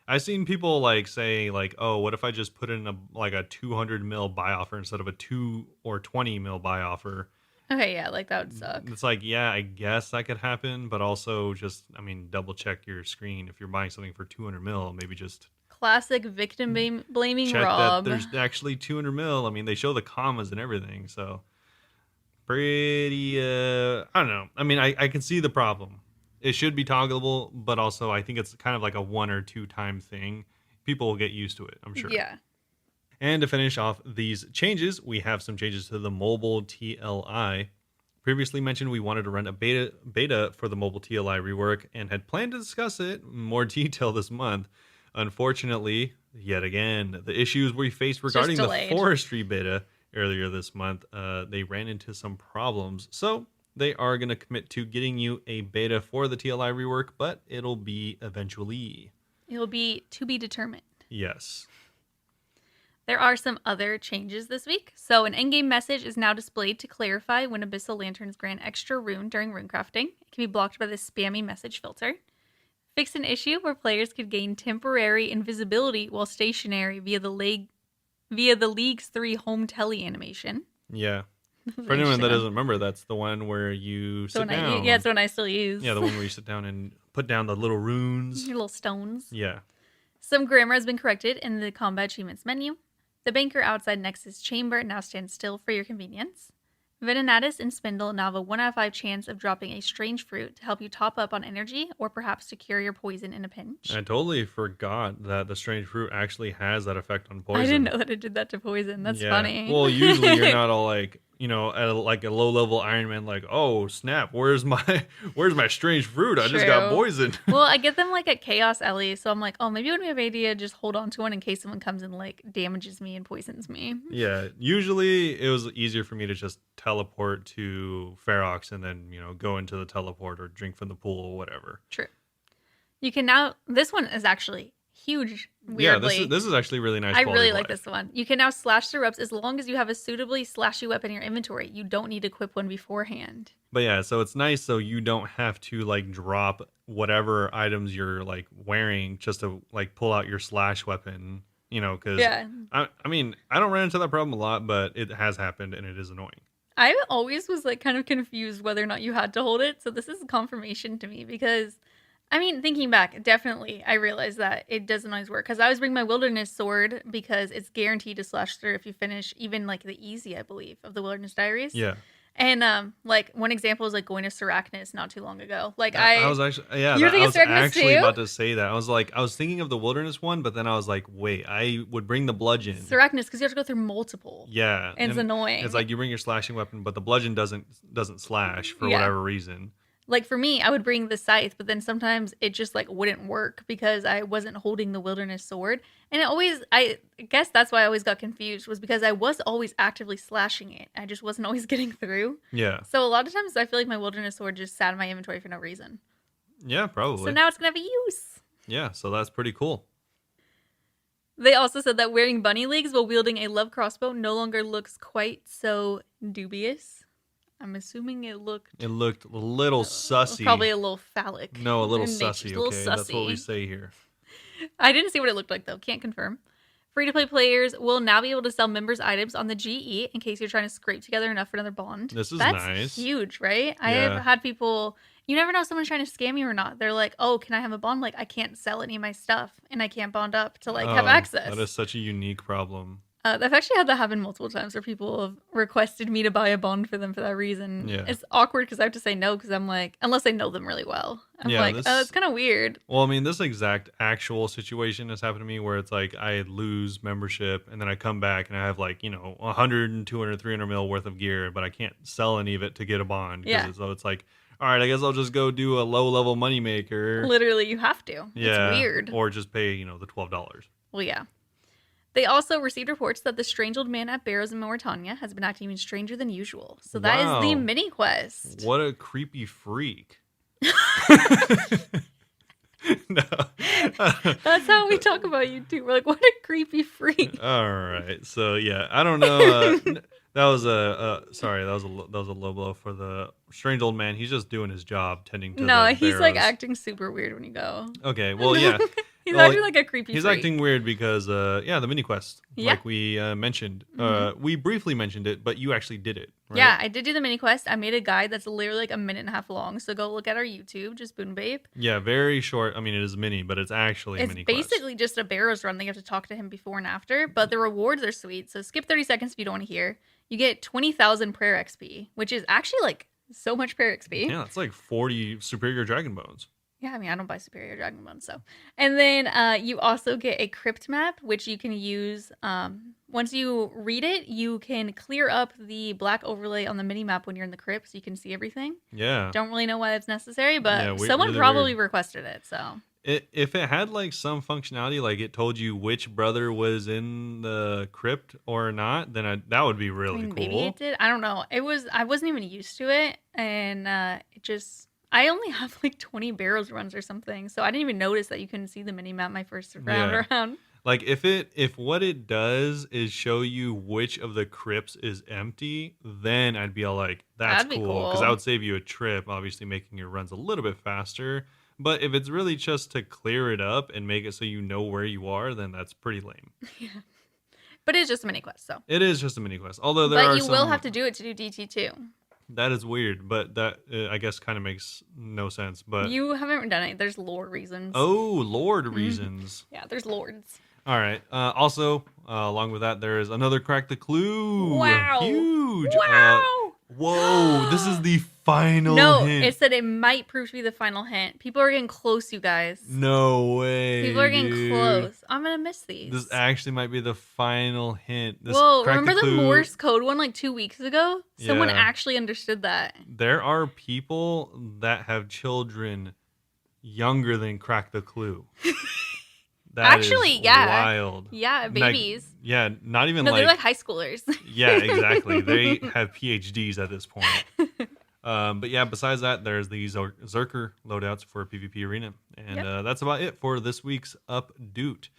I've seen people like say like, oh, what if I just put in a 200 mil buy offer instead of a 2 or 20 mil buy offer? Okay, yeah, like that would suck. It's like, yeah, I guess that could happen, but also just, I mean, double check your screen. If you're buying something for 200 mil, maybe just Classic victim blaming check Rob. that there's actually 200 mil. I mean, they show the commas and everything, so pretty, I don't know. I mean, I can see the problem. It should be toggleable, but also I think it's kind of like a 1 or 2 time thing. People will get used to it, I'm sure. Yeah. And to finish off these changes, we have some changes to the mobile TLI. Previously mentioned we wanted to run a beta for the mobile TLI rework and had planned to discuss it in more detail this month. Unfortunately, yet again, the issues we faced regarding the Forestry beta earlier this month, they ran into some problems. So they are going to commit to getting you a beta for the TLI rework, but it'll be eventually. It'll be to be determined. Yes. There are some other changes this week. So an in-game message is now displayed to clarify when Abyssal Lanterns grant extra rune during rune crafting. It can be blocked by the spammy message filter. Fix an issue where players could gain temporary invisibility while stationary via the League's 3 home tele animation. Yeah. For anyone that doesn't remember, that's the one where you sit down. Yeah, it's the one I still use. Yeah, the one where you sit down and put down the little runes. Your little stones. Yeah. Some grammar has been corrected in the combat achievements menu. The banker outside Nexus Chamber now stands still for your convenience. Venenatus and Spindle now have a 1 out of 5 chance of dropping a strange fruit to help you top up on energy or perhaps to cure your poison in a pinch. I totally forgot that the strange fruit actually has that effect on poison. I didn't know that it did that to poison. That's funny. Well, usually you're not all like, at a low level Iron Man, like, oh snap, where's my strange fruit? I just got poisoned. Well, I get them like at Chaos Ellie, so I'm like, oh, maybe it would be a good idea to just hold on to one in case someone comes and like damages me and poisons me. Yeah, usually it was easier for me to just teleport to Ferox and then go into the teleport or drink from the pool or whatever. True. You can now. This one is actually huge. Weirdly. Yeah, this is actually really nice. I really like this one. You can now slash through ropes as long as you have a suitably slashy weapon in your inventory. You don't need to equip one beforehand. But yeah, so it's nice so you don't have to like drop whatever items you're like wearing just to like pull out your slash weapon, because I mean, I don't run into that problem a lot, but it has happened and it is annoying. I always was like kind of confused whether or not you had to hold it. So this is confirmation to me because, I mean, thinking back, definitely I realized that it doesn't always work. Because I always bring my wilderness sword because it's guaranteed to slash through if you finish even like the easy, I believe, of the Wilderness Diaries. Yeah. And like one example is like going to Sarachnis not too long ago. Like I was actually, yeah, You're I was thinking Sarachnis actually too? about to say that. I was thinking of the wilderness one, but then I was like, wait, I would bring the bludgeon. Sarachnis, because you have to go through multiple. Yeah, And it's annoying. It's like you bring your slashing weapon, but the bludgeon doesn't slash for Yeah. whatever reason. Like for me, I would bring the scythe, but then sometimes it just like wouldn't work because I wasn't holding the wilderness sword. And I guess that's why I always got confused, was because I was always actively slashing it. I just wasn't always getting through. Yeah. So a lot of times I feel like my wilderness sword just sat in my inventory for no reason. Yeah, probably. So now it's going to have a use. Yeah, so that's pretty cool. They also said that wearing bunny legs while wielding a love crossbow no longer looks quite so dubious. I'm assuming it looked a little sussy. Probably a little phallic. No, a little in nature. sussy, A little okay? That's what we sussy. say here. I didn't see what it looked like, though. Can't confirm. Free-to-play players will now be able to sell members' items on the GE in case you're trying to scrape together enough for another bond. This is That's nice. huge, right? I Yeah. have had people... You never know if someone's trying to scam you or not. They're like, oh, can I have a bond? Like, I can't sell any of my stuff, and I can't bond up to, like, have access. That is such a unique problem. I've actually had that happen multiple times where people have requested me to buy a bond for them for that reason. Yeah. It's awkward because I have to say no because I'm like, unless I know them really well. I'm Yeah, like, this- oh, it's kind of weird. Well, I mean, this exact actual situation has happened to me where it's like I lose membership and then I come back and I have like, 100 and 200, 300 mil worth of gear, but I can't sell any of it to get a bond. Yeah. So it's like, all right, I guess I'll just go do a low level moneymaker. Literally, you have to. Yeah. It's weird. Or just pay, the $12. Well, yeah. They also received reports that the strange old man at Barrows in Mauritania has been acting even stranger than usual. So that is the Wow. mini quest. What a creepy freak. No. That's how we talk about you too. We're like, what a creepy freak. All right. So yeah, I don't know. That was a low blow for the strange old man. He's just doing his job, tending to No, the he's like barrows. acting super weird when you go. Okay. Well, yeah. He's Well, acting like a creepy He's freak. acting weird because the mini quest, Yeah. like we mentioned, we briefly mentioned it, but you actually did it. Right? Yeah, I did do the mini quest. I made a guide that's literally like a minute and a half long. So go look at our YouTube, just Bunebape. Yeah. Very short. I mean, it is mini, but it's actually a It's mini quest. basically just a Barrows run. They have to talk to him before and after, but the rewards are sweet. So skip 30 seconds if you don't want to hear. You get 20,000 prayer XP, which is actually like so much prayer XP. Yeah, it's like 40 superior dragon bones. Yeah, I mean, I don't buy Superior Dragon Bones, so. And then you also get a crypt map, which you can use. Once you read it, you can clear up the black overlay on the mini map when you're in the crypt, so you can see everything. Yeah. Don't really know why that's necessary, but Yeah, someone really probably weird. requested it, so. If it had like some functionality, like it told you which brother was in the crypt or not, then that would be really I mean, cool. maybe it did. I don't know. I wasn't even used to it, and it just. I only have like 20 Barrows runs or something, so I didn't even notice that you couldn't see the mini map my first round Yeah. around. Like if what it does is show you which of the crypts is empty, then I'd be all like, that's That'd be cool. Because cool. that would save you a trip, obviously making your runs a little bit faster. But if it's really just to clear it up and make it so you know where you are, then that's pretty lame. But it's just a mini quest, so. It is just a mini quest. Although there are But you will some- have to do it to do DT too. That is weird, but that I guess kind of makes no sense. But You haven't done it. There's lore reasons. oh, Lord reasons. Yeah, there's lords. All right. Also, along with that, there is another crack the clue. Wow. Huge. Wow! Whoa! This is the final No, hint. it said it might prove to be the final hint. People are getting close, you guys. No way. People are getting dude. close. I'm gonna miss these. This actually might be the final hint. This Whoa, crack remember the clue, Morse code one like 2 weeks ago? Someone Yeah. actually understood that. There are people that have children younger than crack the clue. That is Actually, yeah. wild. Yeah, Like, babies. yeah, not even No, like they're like high schoolers. yeah, exactly. They have PhDs at this point. But yeah, besides that, there's the Zerker loadouts for PvP Arena. And Yep. that's about it for this week's update.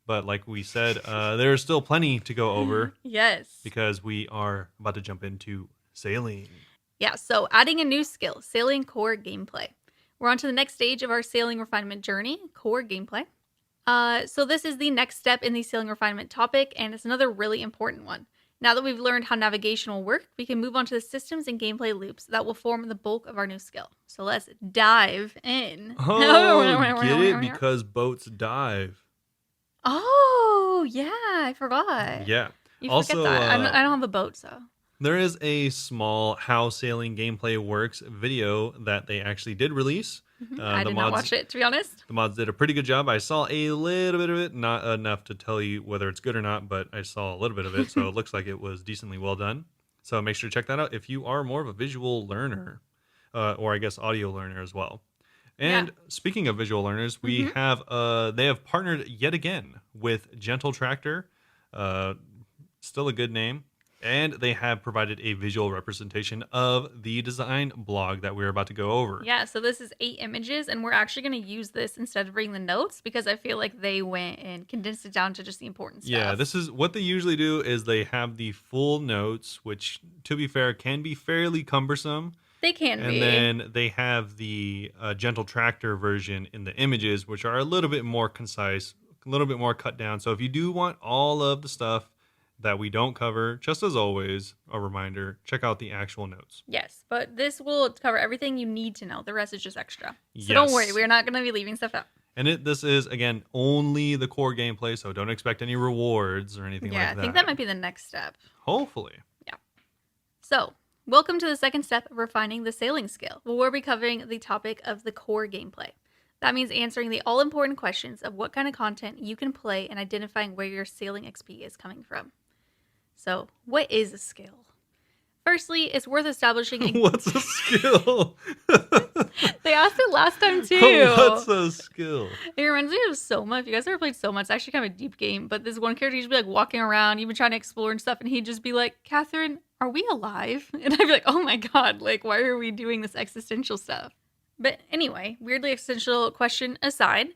But like we said, there's still plenty to go over Yes. because we are about to jump into sailing. Yeah, so adding a new skill, sailing core gameplay. We're on to the next stage of our sailing refinement journey, core gameplay. So this is the next step in the sailing refinement topic, and it's another really important one. Now that we've learned how navigation will work, we can move on to the systems and gameplay loops that will form the bulk of our new skill. So let's dive in. Oh, get it? Because boats dive. Oh, yeah, I forgot. Yeah. You also, forget that. I don't have a boat, so. There is a small how sailing gameplay works video that they actually did release. I did not watch it, to be honest. The mods did a pretty good job. I saw a little bit of it, not enough to tell you whether it's good or not, but I saw a little bit of it, so it looks like it was decently well done. So make sure to check that out if you are more of a visual learner, or I guess audio learner as well. And speaking of visual learners, we have they have partnered yet again with Gentle Tractor, still a good name. And they have provided a visual representation of the design blog that we're about to go over. Yeah, so this is 8 images, and we're actually going to use this instead of reading the notes because I feel like they went and condensed it down to just the important stuff. Yeah, this is what they usually do is they have the full notes, which, to be fair, can be fairly cumbersome. They can be. And then they have the Gentle Tractor version in the images, which are a little bit more concise, a little bit more cut down. So if you do want all of the stuff that we don't cover, just as always, a reminder, check out the actual notes. Yes, but this will cover everything you need to know. The rest is just extra. So don't worry, we're not going to be leaving stuff out. And this is, again, only the core gameplay, so don't expect any rewards or anything like that. Yeah, I think that might be the next step. Hopefully. Yeah. So, welcome to the second step of refining the sailing skill. Well, we'll be covering the topic of the core gameplay. That means answering the all-important questions of what kind of content you can play and identifying where your sailing XP is coming from. So, what is a skill? Firstly, it's worth establishing... What's a skill? They asked it last time, too. What's a skill? It reminds me of Soma. If you guys ever played Soma, it's actually kind of a deep game. But this one character, he'd be like walking around, even trying to explore and stuff. And he'd just be like, Catherine, are we alive? And I'd be like, oh my God, like, why are we doing this existential stuff? But anyway, weirdly existential question aside,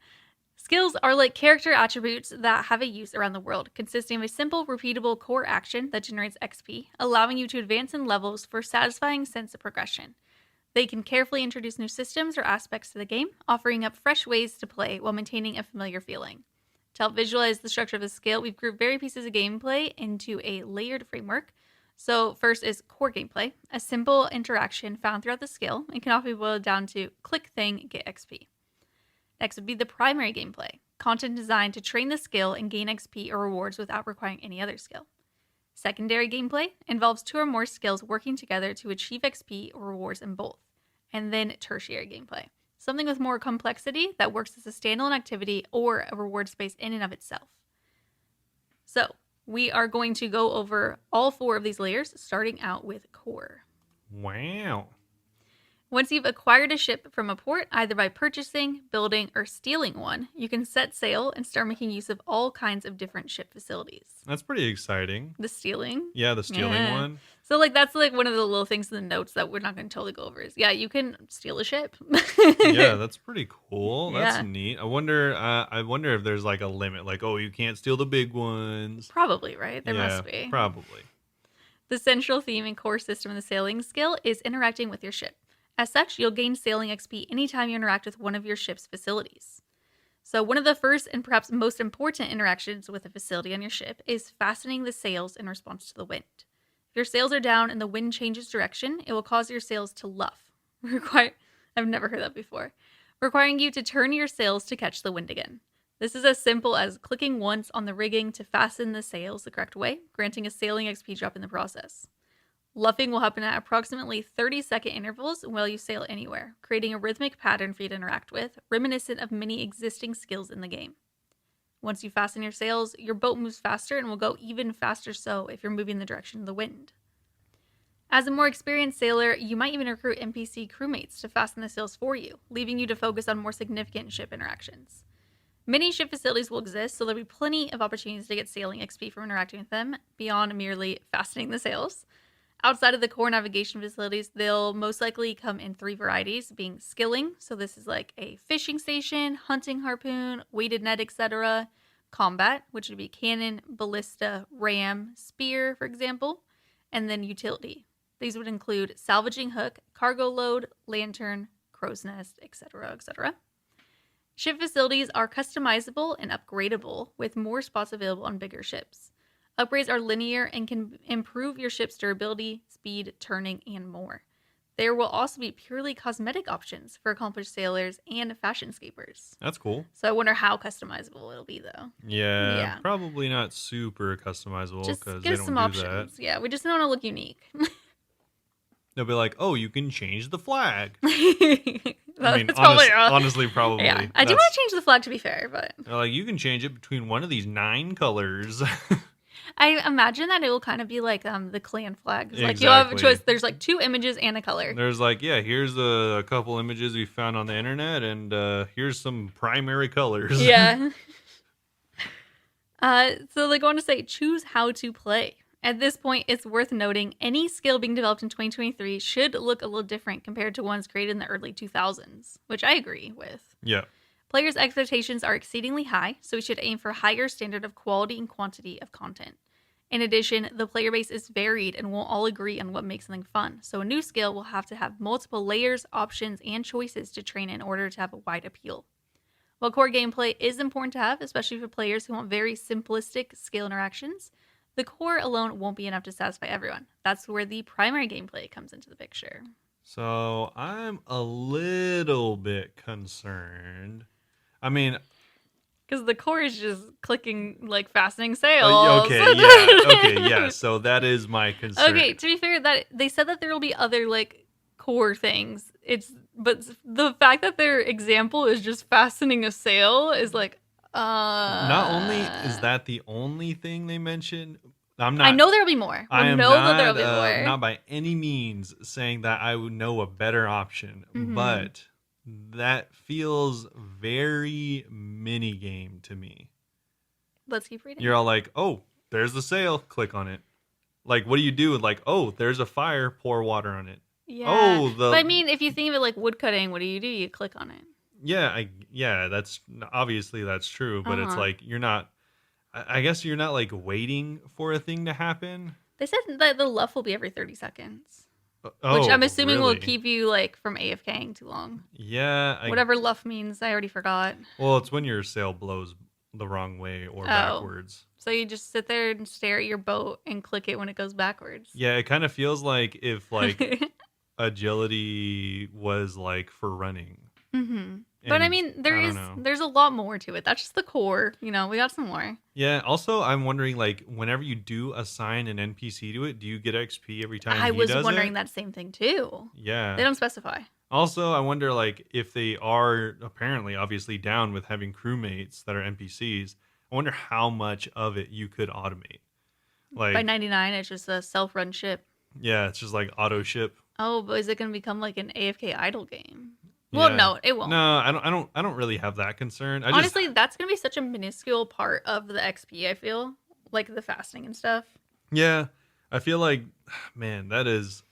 skills are like character attributes that have a use around the world, consisting of a simple, repeatable core action that generates XP, allowing you to advance in levels for a satisfying sense of progression. They can carefully introduce new systems or aspects to the game, offering up fresh ways to play while maintaining a familiar feeling. To help visualize the structure of the skill, we've grouped various pieces of gameplay into a layered framework. So first is core gameplay, a simple interaction found throughout the skill and can often be boiled down to click thing, get XP. Next would be the primary gameplay, content designed to train the skill and gain XP or rewards without requiring any other skill. Secondary gameplay involves 2 or more skills working together to achieve XP or rewards in both. And then tertiary gameplay, something with more complexity that works as a standalone activity or a reward space in and of itself. So, we are going to go over all 4 of these layers, starting out with core. Wow. Once you've acquired a ship from a port, either by purchasing, building, or stealing one, you can set sail and start making use of all kinds of different ship facilities. That's pretty exciting. The stealing? Yeah, the stealing one. So, that's one of the little things in the notes that we're not going to totally go over is, you can steal a ship. Yeah, that's pretty cool. That's neat. I wonder if there's a limit, you can't steal the big ones. Probably, right? There must be. Probably. The central theme and core system of the sailing skill is interacting with your ship. As such, you'll gain sailing XP anytime you interact with one of your ship's facilities. So one of the first and perhaps most important interactions with a facility on your ship is fastening the sails in response to the wind. If your sails are down and the wind changes direction, it will cause your sails to luff. I've never heard that before. Requiring you to turn your sails to catch the wind again. This is as simple as clicking once on the rigging to fasten the sails the correct way, granting a sailing XP drop in the process. Luffing will happen at approximately 30-second intervals while you sail anywhere, creating a rhythmic pattern for you to interact with, reminiscent of many existing skills in the game. Once you fasten your sails, your boat moves faster and will go even faster so if you're moving the direction of the wind. As a more experienced sailor, you might even recruit NPC crewmates to fasten the sails for you, leaving you to focus on more significant ship interactions. Many ship facilities will exist, so there'll be plenty of opportunities to get sailing XP from interacting with them, beyond merely fastening the sails. Outside of the core navigation facilities, they'll most likely come in 3 varieties, being skilling, so this is like a fishing station, hunting harpoon, weighted net, etc. Combat, which would be cannon, ballista, ram, spear, for example. And then utility. These would include salvaging hook, cargo load, lantern, crow's nest, etc., etc. Ship facilities are customizable and upgradable, with more spots available on bigger ships. Upgrades are linear and can improve your ship's durability, speed, turning, and more. There will also be purely cosmetic options for accomplished sailors and fashionscapers. That's cool. So I wonder how customizable it'll be, though. Yeah, Yeah. probably not super customizable Just because give they us don't some do options. that. Yeah, we just want to look unique. They'll be like, "Oh, you can change the flag." I mean, That's probably honestly, probably. Yeah, I do want to change the flag to be fair, but They're like, you can change it between one of these 9 colors. I imagine that it will kind of be like the clan flags. Like you'll have a choice. There's like 2 images and a color. There's like, yeah, here's a couple images we found on the internet, and here's some primary colors. Yeah. So they go on to say, choose how to play. At this point, it's worth noting any skill being developed in 2023 should look a little different compared to ones created in the early 2000s, which I agree with. Yeah. Players' expectations are exceedingly high, so we should aim for higher standard of quality and quantity of content. In addition, the player base is varied and won't all agree on what makes something fun, so a new skill will have to have multiple layers, options, and choices to train in order to have a wide appeal. While core gameplay is important to have, especially for players who want very simplistic skill interactions, the core alone won't be enough to satisfy everyone. That's where the primary gameplay comes into the picture. So I'm a little bit concerned. I mean, because the core is just clicking like fastening sails. Okay, yeah. So that is my concern. Okay, to be fair, that they said that there will be other like core things. But the fact that their example is just fastening a sail is like. Not only is that the only thing they mentioned, I know there'll be more. There'll be more. Not by any means saying that I would know a better option, but that feels very mini game to me. Let's keep reading. You're all like, oh, there's the sail, click on it. Like, what do you do? Like, oh, there's a fire, pour water on it. Yeah. Oh, but I mean, if you think of it like wood cutting, what do? You click on it. Yeah, that's obviously that's true, but it's like you're not. I guess you're not like waiting for a thing to happen. They said that the luff will be every 30 seconds, which I'm assuming will keep you like from AFKing too long. Yeah, whatever luff means, I already forgot. Well, it's when your sail blows the wrong way or backwards. So you just sit there and stare at your boat and click it when it goes backwards. Yeah, it kind of feels like if like agility was like for running. But I mean, there's a lot more to it. That's just the core. We got some more. Yeah. Also, I'm wondering, like, whenever you do assign an NPC to it, do you get XP every time? I was wondering that same thing too. Yeah. They don't specify. Also, I wonder, like, if they are obviously down with having crewmates that are NPCs. I wonder how much of it you could automate. Like by 99, it's just a self-run ship. Yeah, it's just like auto ship. Oh, but is it going to become like an AFK idle game? Well, no, it won't. No, I don't really have that concern. Honestly, that's gonna be such a minuscule part of the XP. I feel like the fasting and stuff. Yeah, I feel like, man, that is.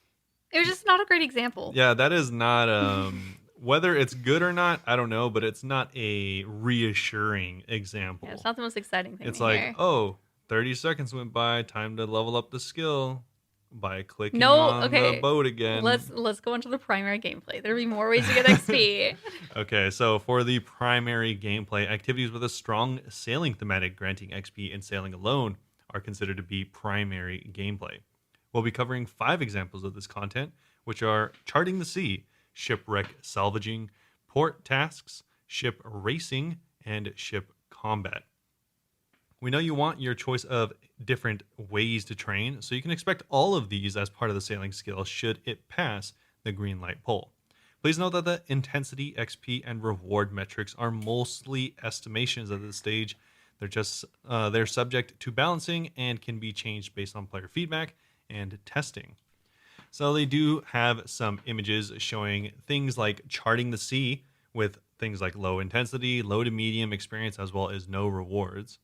It was just not a great example. Yeah, that is not. Whether it's good or not, I don't know, but it's not a reassuring example. Yeah, it's not the most exciting thing. It's like, oh, 30 seconds went by, time to level up the skill. By clicking on the boat again. Let's go into the primary gameplay. There'll be more ways to get XP. Okay, so for the primary gameplay, activities with a strong sailing thematic granting XP and sailing alone are considered to be primary gameplay. We'll be covering 5 examples of this content, which are charting the sea, shipwreck salvaging, port tasks, ship racing, and ship combat. We know you want your choice of different ways to train, so you can expect all of these as part of the sailing skill should it pass the green light poll. Please note that the intensity, XP, and reward metrics are mostly estimations at this stage. They're subject to balancing and can be changed based on player feedback and testing. So they do have some images showing things like charting the sea with things like low intensity, low to medium experience, as well as no rewards.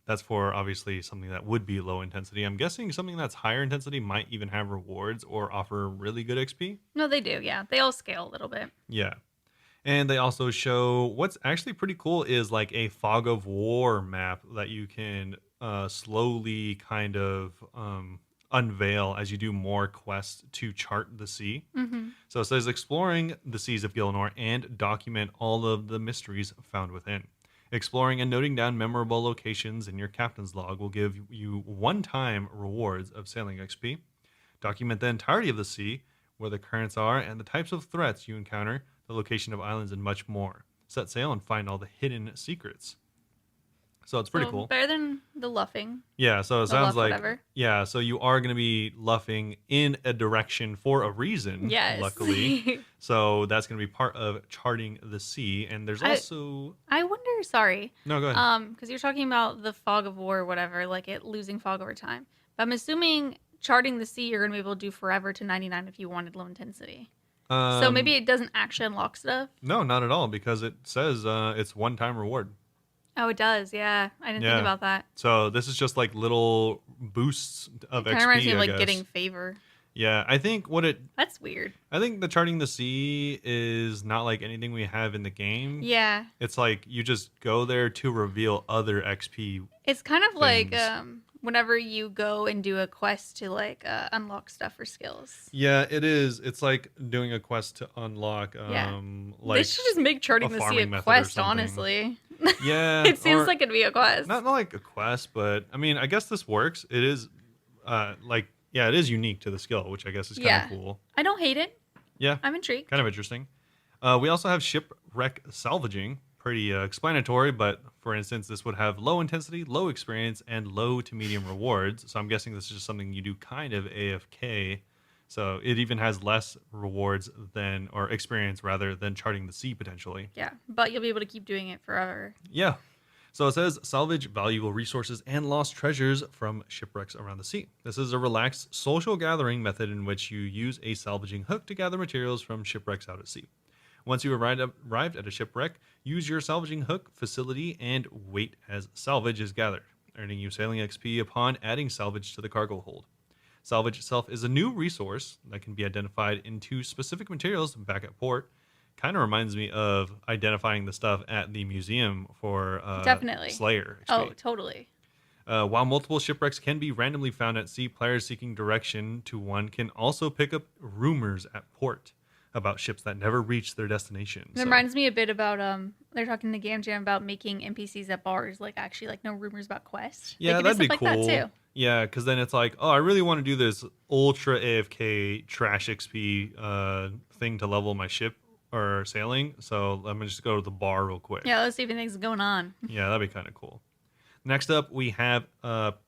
That's for obviously something that would be low intensity. I'm guessing something that's higher intensity might even have rewards or offer really good XP. No, they do. Yeah, they all scale a little bit. Yeah. And they also show what's actually pretty cool is like a fog of war map that you can slowly kind of unveil as you do more quests to chart the sea. So it says exploring the seas of Gilnor and document all of the mysteries found within. Exploring and noting down memorable locations in your captain's log will give you one-time rewards of sailing XP. Document the entirety of the sea, where the currents are, and the types of threats you encounter, the location of islands, and much more. Set sail and find all the hidden secrets. So it's pretty So cool. better than the luffing. Yeah, so it The sounds luff, like whatever. yeah, so you are going to be luffing in a direction for a reason, Yes. luckily. So that's going to be part of charting the sea, and there's also I wonder. Sorry. No, go ahead. Because you're talking about the fog of war or whatever, like it losing fog over time. But I'm assuming charting the sea, you're gonna be able to do forever to 99 if you wanted low intensity. So maybe it doesn't actually unlock stuff. No, not at all, because it says it's one-time reward. Oh, it does. Yeah, I didn't think about that. So this is just like little boosts of XP. Kind of reminds me of I like guess. getting favor. Yeah, I think That's weird. I think the charting the sea is not like anything we have in the game. Yeah. It's like you just go there to reveal other XP. It's kind of like things. whenever you go and do a quest to like unlock stuff or skills. Yeah, it is. It's like doing a quest to unlock. Like they should just make charting the sea farming a method or quest, something. honestly. Yeah, It seems like it'd be a quest. not like a quest, but I mean, I guess this works. It is, it is unique to the skill, which I guess is kind of cool. I don't hate it. Yeah, I'm intrigued. kind of interesting. We also have shipwreck salvaging. Pretty explanatory, but for instance, this would have low intensity, low experience, and low to medium rewards. So I'm guessing this is just something you do kind of AFK. So it even has less rewards or experience rather, than charting the sea potentially. Yeah, but you'll be able to keep doing it forever. Yeah. So it says salvage valuable resources and lost treasures from shipwrecks around the sea. This is a relaxed social gathering method in which you use a salvaging hook to gather materials from shipwrecks out at sea. Once you arrived at a shipwreck, use your salvaging hook facility and wait as salvage is gathered, earning you sailing XP upon adding salvage to the cargo hold. Salvage itself is a new resource that can be identified into specific materials back at port. Kind of reminds me of identifying the stuff at the museum for Definitely. Slayer XP. Oh, totally. While multiple shipwrecks can be randomly found at sea, players seeking direction to one can also pick up rumors at port about ships that never reach their destination. It reminds me a bit about they're talking to Game Jam about making NPCs at bars, like actually like no rumors about quests. Yeah, that'd be cool. Like that too. Yeah, because then it's like, oh, I really want to do this ultra AFK trash XP thing to level my ship or sailing. So let me just go to the bar real quick. Yeah, let's see if anything's going on. Yeah, that'd be kind of cool. Next up, we have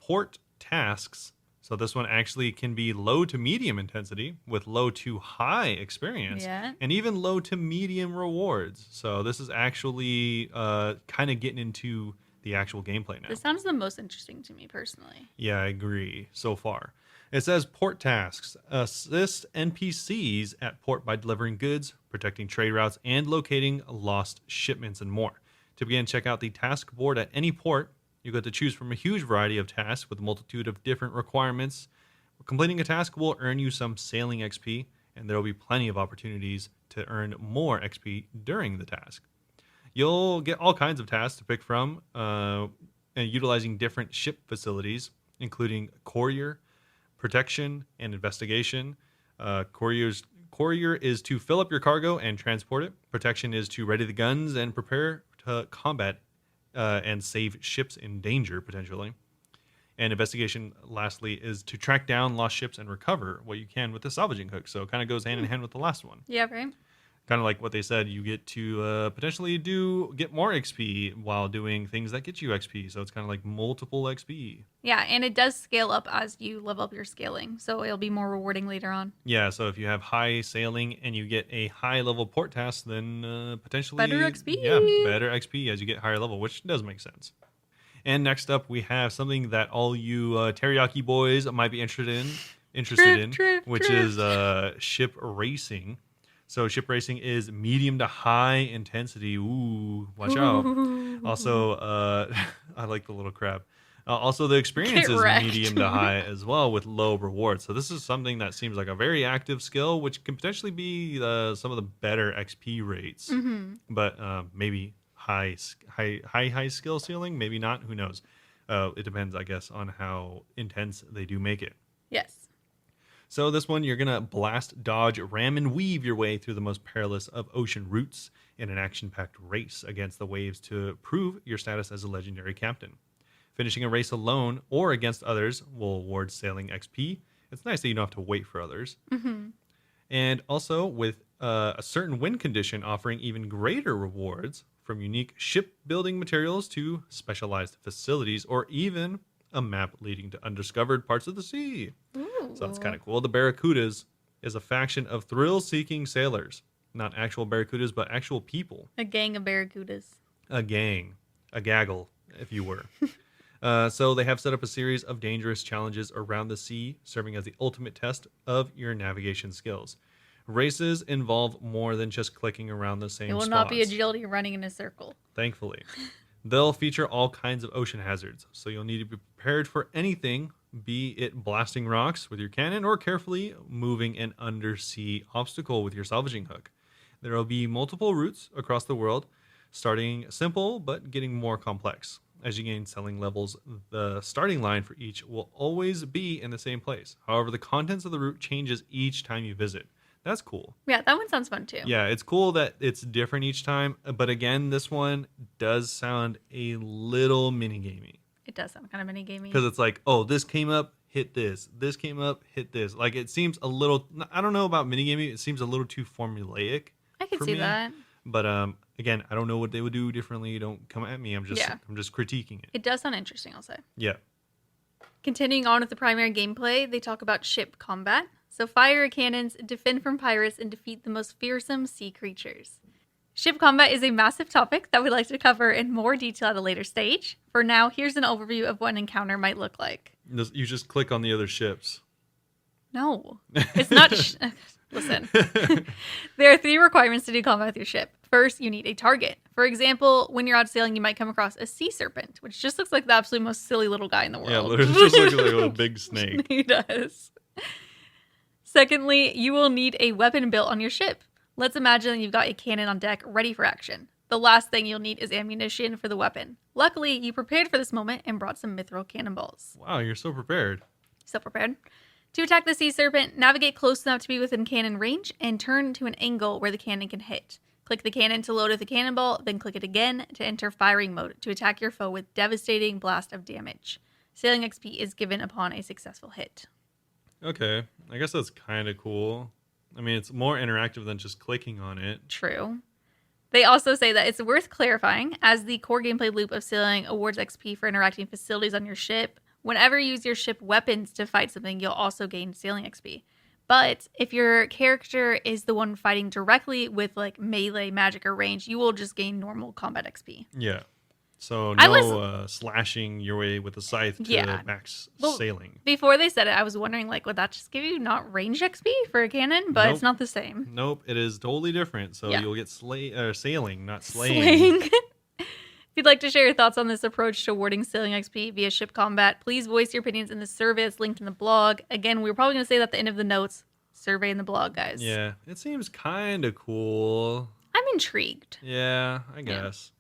port tasks. So this one actually can be low to medium intensity with low to high experience, and even low to medium rewards. So this is actually kind of getting into the actual gameplay now. This sounds the most interesting to me personally. Yeah, I agree so far. It says port tasks. Assist NPCs at port by delivering goods, protecting trade routes, and locating lost shipments and more. To begin, check out the task board at any port. You get to choose from a huge variety of tasks with a multitude of different requirements. Completing a task will earn you some sailing XP, and there will be plenty of opportunities to earn more XP during the task. You'll get all kinds of tasks to pick from, and utilizing different ship facilities, including courier, protection, and investigation. Courier is to fill up your cargo and transport it. Protection is to ready the guns and prepare to combat and save ships in danger, potentially. And investigation, lastly, is to track down lost ships and recover what you can with the salvaging hook. So it kind of goes hand in hand with the last one. Yeah, right. Kind of like what they said, you get to potentially get more XP while doing things that get you XP. So it's kind of like multiple XP. Yeah, and it does scale up as you level up your scaling. So it'll be more rewarding later on. Yeah, so if you have high sailing and you get a high level port task, then potentially better XP. Yeah, better XP as you get higher level, which does make sense. And next up, we have something that all you teriyaki boys might be interested in, which is ship racing. So ship racing is medium to high intensity. Ooh, watch out. Also, I like the little crab. Also, the experience is medium to high as well with low rewards. So this is something that seems like a very active skill, which can potentially be some of the better XP rates. Mm-hmm. But maybe high skill ceiling, maybe not. Who knows? It depends, I guess, on how intense they do make it. Yes. So this one, you're going to blast, dodge, ram, and weave your way through the most perilous of ocean routes in an action-packed race against the waves to prove your status as a legendary captain. Finishing a race alone or against others will award sailing XP. It's nice that you don't have to wait for others. Mm-hmm. And also with a certain win condition offering even greater rewards, from unique shipbuilding materials to specialized facilities, or even a map leading to undiscovered parts of the sea. Ooh. So that's kind of cool. The Barracudas is a faction of thrill-seeking sailors. Not actual Barracudas, but actual people. A gang of barracudas. A gang. A gaggle, if you were. So they have set up a series of dangerous challenges around the sea, serving as the ultimate test of your navigation skills. Races involve more than just clicking around the same It will spots. not be agility running in a circle. Thankfully. They'll feature all kinds of ocean hazards, so you'll need to be prepared for anything, be it blasting rocks with your cannon or carefully moving an undersea obstacle with your salvaging hook. There will be multiple routes across the world, starting simple but getting more complex. As you gain selling levels, the starting line for each will always be in the same place. However, the contents of the route changes each time you visit. That's cool. Yeah, that one sounds fun too. Yeah, it's cool that it's different each time. But again, this one does sound a little mini-gamey. It does sound kind of mini-gamey. Because it's like, oh, this came up, hit this. This came up, hit this. Like, it seems a little, I don't know about mini-gamey. It seems a little too formulaic. I can for see me. that. But again, I don't know what they would do differently. Don't come at me. I'm just critiquing it. It does sound interesting, I'll say. Yeah. Continuing on with the primary gameplay, they talk about ship combat. So fire your cannons, defend from pirates, and defeat the most fearsome sea creatures. Ship combat is a massive topic that we'd like to cover in more detail at a later stage. For now, here's an overview of what an encounter might look like. You just click on the other ships. No, it's not. Listen, there are 3 requirements to do combat with your ship. First, you need a target. For example, when you're out sailing, you might come across a sea serpent, which just looks like the absolute most silly little guy in the world. Yeah, literally just looks like a little big snake. He does. Secondly, you will need a weapon built on your ship. Let's imagine you've got a cannon on deck ready for action. The last thing you'll need is ammunition for the weapon. Luckily, you prepared for this moment and brought some mithril cannonballs. Wow, you're so prepared. So prepared. To attack the sea serpent, navigate close enough to be within cannon range and turn to an angle where the cannon can hit. Click the cannon to load with the cannonball, then click it again to enter firing mode to attack your foe with devastating blast of damage. Sailing XP is given upon a successful hit. Okay, I guess that's kind of cool. I mean, it's more interactive than just clicking on it. True. They also say that it's worth clarifying, as the core gameplay loop of sailing awards XP for interacting facilities on your ship. Whenever you use your ship weapons to fight something, you'll also gain sailing XP. But if your character is the one fighting directly with like melee, magic, or range, you will just gain normal combat XP. Yeah. So no slashing your way with a scythe to max sailing. Before they said it, I was wondering, like, would that just give you not range XP for a cannon? But It's not the same. Nope, it is totally different. So you'll get sailing, not slaying. If you'd like to share your thoughts on this approach to awarding sailing XP via ship combat, please voice your opinions in the survey that's linked in the blog. Again, we're probably going to say that at the end of the notes. Survey in the blog, guys. Yeah, it seems kind of cool. I'm intrigued. Yeah, I guess.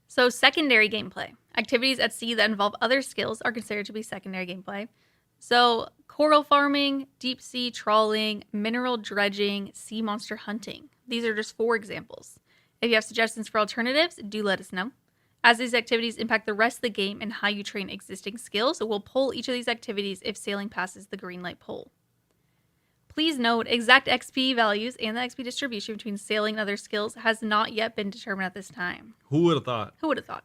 So, secondary gameplay. Activities at sea that involve other skills are considered to be secondary gameplay. So, coral farming, deep sea trawling, mineral dredging, sea monster hunting. These are just 4 examples. If you have suggestions for alternatives, do let us know. As these activities impact the rest of the game and how you train existing skills, we'll pull each of these activities if sailing passes the green light poll. Please note, exact XP values and the XP distribution between sailing and other skills has not yet been determined at this time. Who would have thought? Who would have thought?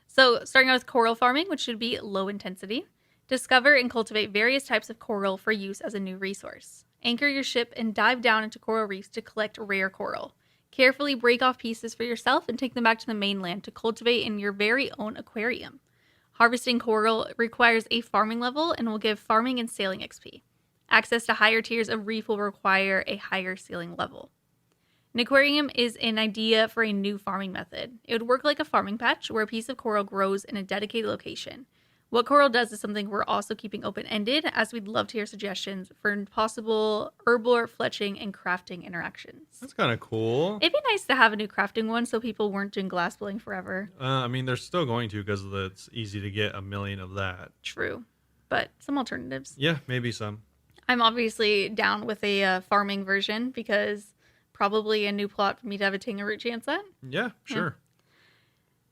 So, starting out with coral farming, which should be low intensity. Discover and cultivate various types of coral for use as a new resource. Anchor your ship and dive down into coral reefs to collect rare coral. Carefully break off pieces for yourself and take them back to the mainland to cultivate in your very own aquarium. Harvesting coral requires a farming level and will give farming and sailing XP. Access to higher tiers of reef will require a higher sailing level. An aquarium is an idea for a new farming method. It would work like a farming patch where a piece of coral grows in a dedicated location. What coral does is something we're also keeping open-ended, as we'd love to hear suggestions for possible herblore, fletching, and crafting interactions. That's kind of cool. It'd be nice to have a new crafting one so people weren't doing glass blowing forever. I mean, they're still going to because it's easy to get a million of that. True. But some alternatives. Yeah, maybe some. I'm obviously down with a farming version because probably a new plot for me to have a Tangaroot chance at. Yeah, sure.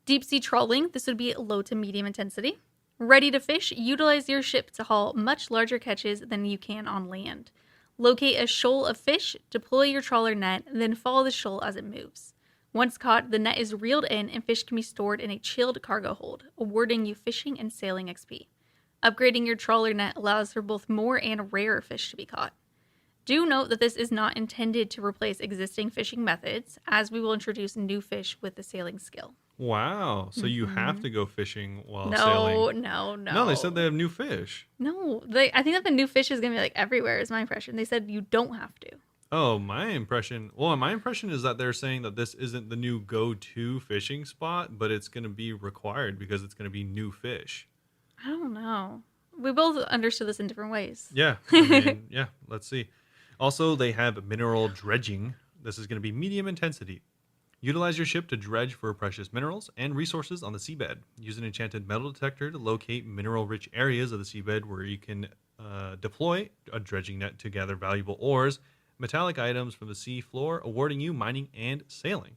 Deep sea trawling, this would be low to medium intensity. Ready to fish, utilize your ship to haul much larger catches than you can on land. Locate a shoal of fish, deploy your trawler net, then follow the shoal as it moves. Once caught, the net is reeled in and fish can be stored in a chilled cargo hold, awarding you fishing and sailing XP. Upgrading your trawler net allows for both more and rarer fish to be caught. Do note that this is not intended to replace existing fishing methods, as we will introduce new fish with the sailing skill. Wow. So you have to go fishing while No, sailing. no, no. No, they said they have new fish. No, I think that the new fish is gonna be like everywhere. Is my impression. They said you don't have to. Oh, my impression is that they're saying that this isn't the new go-to fishing spot, but it's going to be required because it's going to be new fish. I don't know. We both understood this in different ways. Yeah. I mean, yeah, let's see. Also, they have mineral dredging. This is going to be medium intensity. Utilize your ship to dredge for precious minerals and resources on the seabed. Use an enchanted metal detector to locate mineral-rich areas of the seabed where you can deploy a dredging net to gather valuable ores, metallic items from the sea floor, awarding you mining and sailing.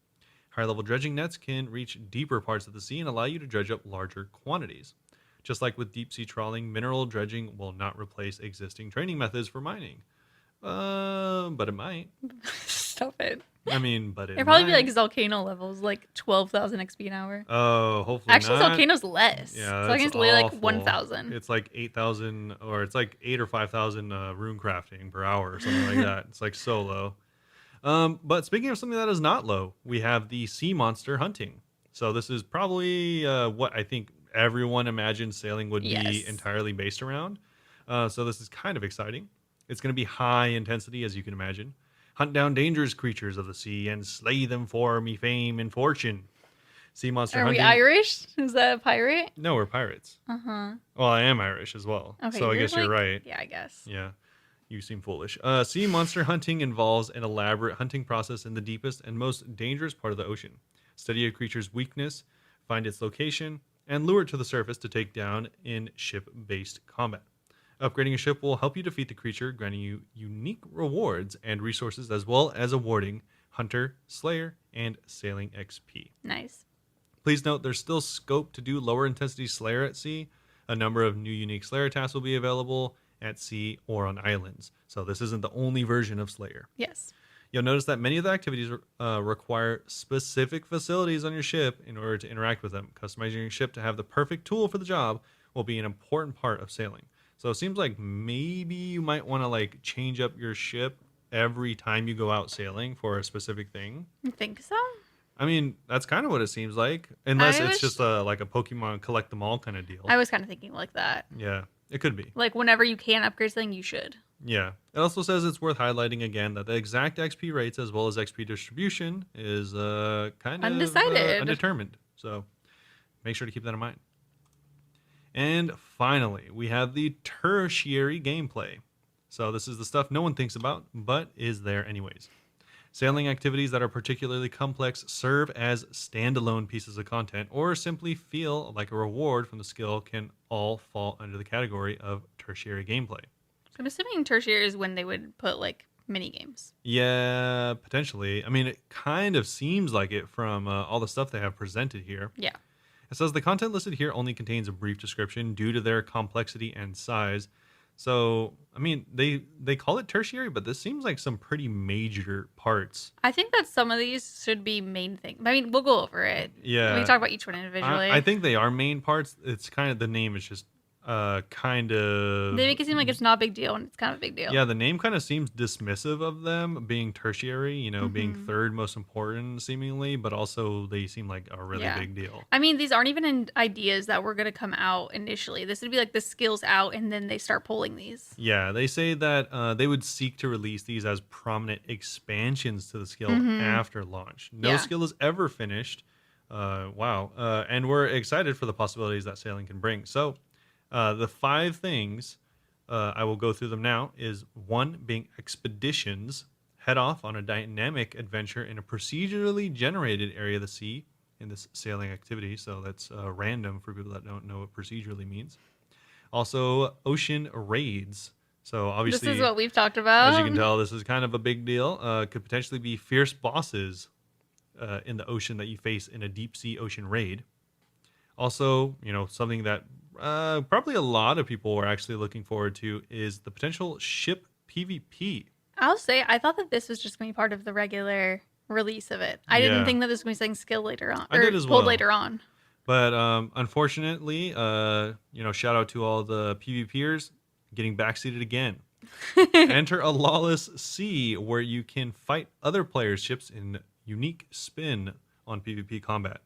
Higher-level dredging nets can reach deeper parts of the sea and allow you to dredge up larger quantities. Just like with deep-sea trawling, mineral dredging will not replace existing training methods for mining. But it might. Stop it. I mean, but It'd probably be like Volcano levels, like 12,000 XP an hour. Oh, hopefully Actually, not. Volcano's less. Yeah, Volcano's that's literally like awful. 1,000. It's like 8,000, or it's like 8 or 5,000 rune crafting per hour or something like that. It's like so low. But speaking of something that is not low, we have the sea monster hunting. So this is probably what I think everyone imagined sailing would be entirely based around. So this is kind of exciting. It's going to be high intensity, as you can imagine. Hunt down dangerous creatures of the sea and slay them for me fame and fortune. Sea monster hunting. Are we Irish? Is that a pirate? No, we're pirates. Uh-huh. Well, I am Irish as well. Okay, so I guess you're right. Yeah, I guess. Yeah. You seem foolish. Sea monster hunting involves an elaborate hunting process in the deepest and most dangerous part of the ocean. Study a creature's weakness, find its location, and lure it to the surface to take down in ship-based combat. Upgrading a ship will help you defeat the creature, granting you unique rewards and resources, as well as awarding Hunter, Slayer, and Sailing XP. Nice. Please note there's still scope to do lower intensity Slayer at sea. A number of new unique Slayer tasks will be available at sea or on islands. So this isn't the only version of Slayer. Yes. You'll notice that many of the activities require specific facilities on your ship in order to interact with them. Customizing your ship to have the perfect tool for the job will be an important part of sailing. So it seems like maybe you might want to like change up your ship every time you go out sailing for a specific thing. You think so? I mean, that's kind of what it seems like. Unless it's just like a Pokemon collect them all kind of deal. I was kind of thinking like that. Yeah, it could be. Like whenever you can upgrade something, you should. Yeah. It also says it's worth highlighting again that the exact XP rates as well as XP distribution is kind of undecided. undetermined. So make sure to keep that in mind. And finally, we have the tertiary gameplay. So this is the stuff no one thinks about, but is there anyways. Sailing activities that are particularly complex serve as standalone pieces of content or simply feel like a reward from the skill can all fall under the category of tertiary gameplay. So I'm assuming tertiary is when they would put like mini games. Yeah, potentially. I mean, it kind of seems like it from all the stuff they have presented here. Yeah. It says the content listed here only contains a brief description due to their complexity and size. So, I mean, they call it tertiary, but this seems like some pretty major parts. I think that some of these should be main things. I mean, we'll go over it. Yeah. We can talk about each one individually. I think they are main parts. It's kind of, the name is just kind of... They make it seem like it's not a big deal, and it's kind of a big deal. Yeah, the name kind of seems dismissive of them being tertiary, you know, being third most important seemingly, but also they seem like a really big deal. I mean, these aren't even ideas that were going to come out initially. This would be like the skills out, and then they start pulling these. Yeah, they say that they would seek to release these as prominent expansions to the skill after launch. No skill is ever finished. Wow. And we're excited for the possibilities that sailing can bring. So, the 5 things, I will go through them now, is 1 being expeditions. Head off on a dynamic adventure in a procedurally generated area of the sea in this sailing activity. So that's random for people that don't know what procedurally means. Also, ocean raids. So obviously, this is what we've talked about. as you can tell, this is kind of a big deal. Could potentially be fierce bosses in the ocean that you face in a deep sea ocean raid. Also, something that probably a lot of people are actually looking forward to is the potential ship PvP. I'll say, I thought that this was just going to be part of the regular release of it. I didn't think that this was going to be something skill later on. I did as pulled well. later on. But unfortunately, shout out to all the PvPers getting backseated again. Enter a lawless sea where you can fight other players' ships in unique spin on PvP combat.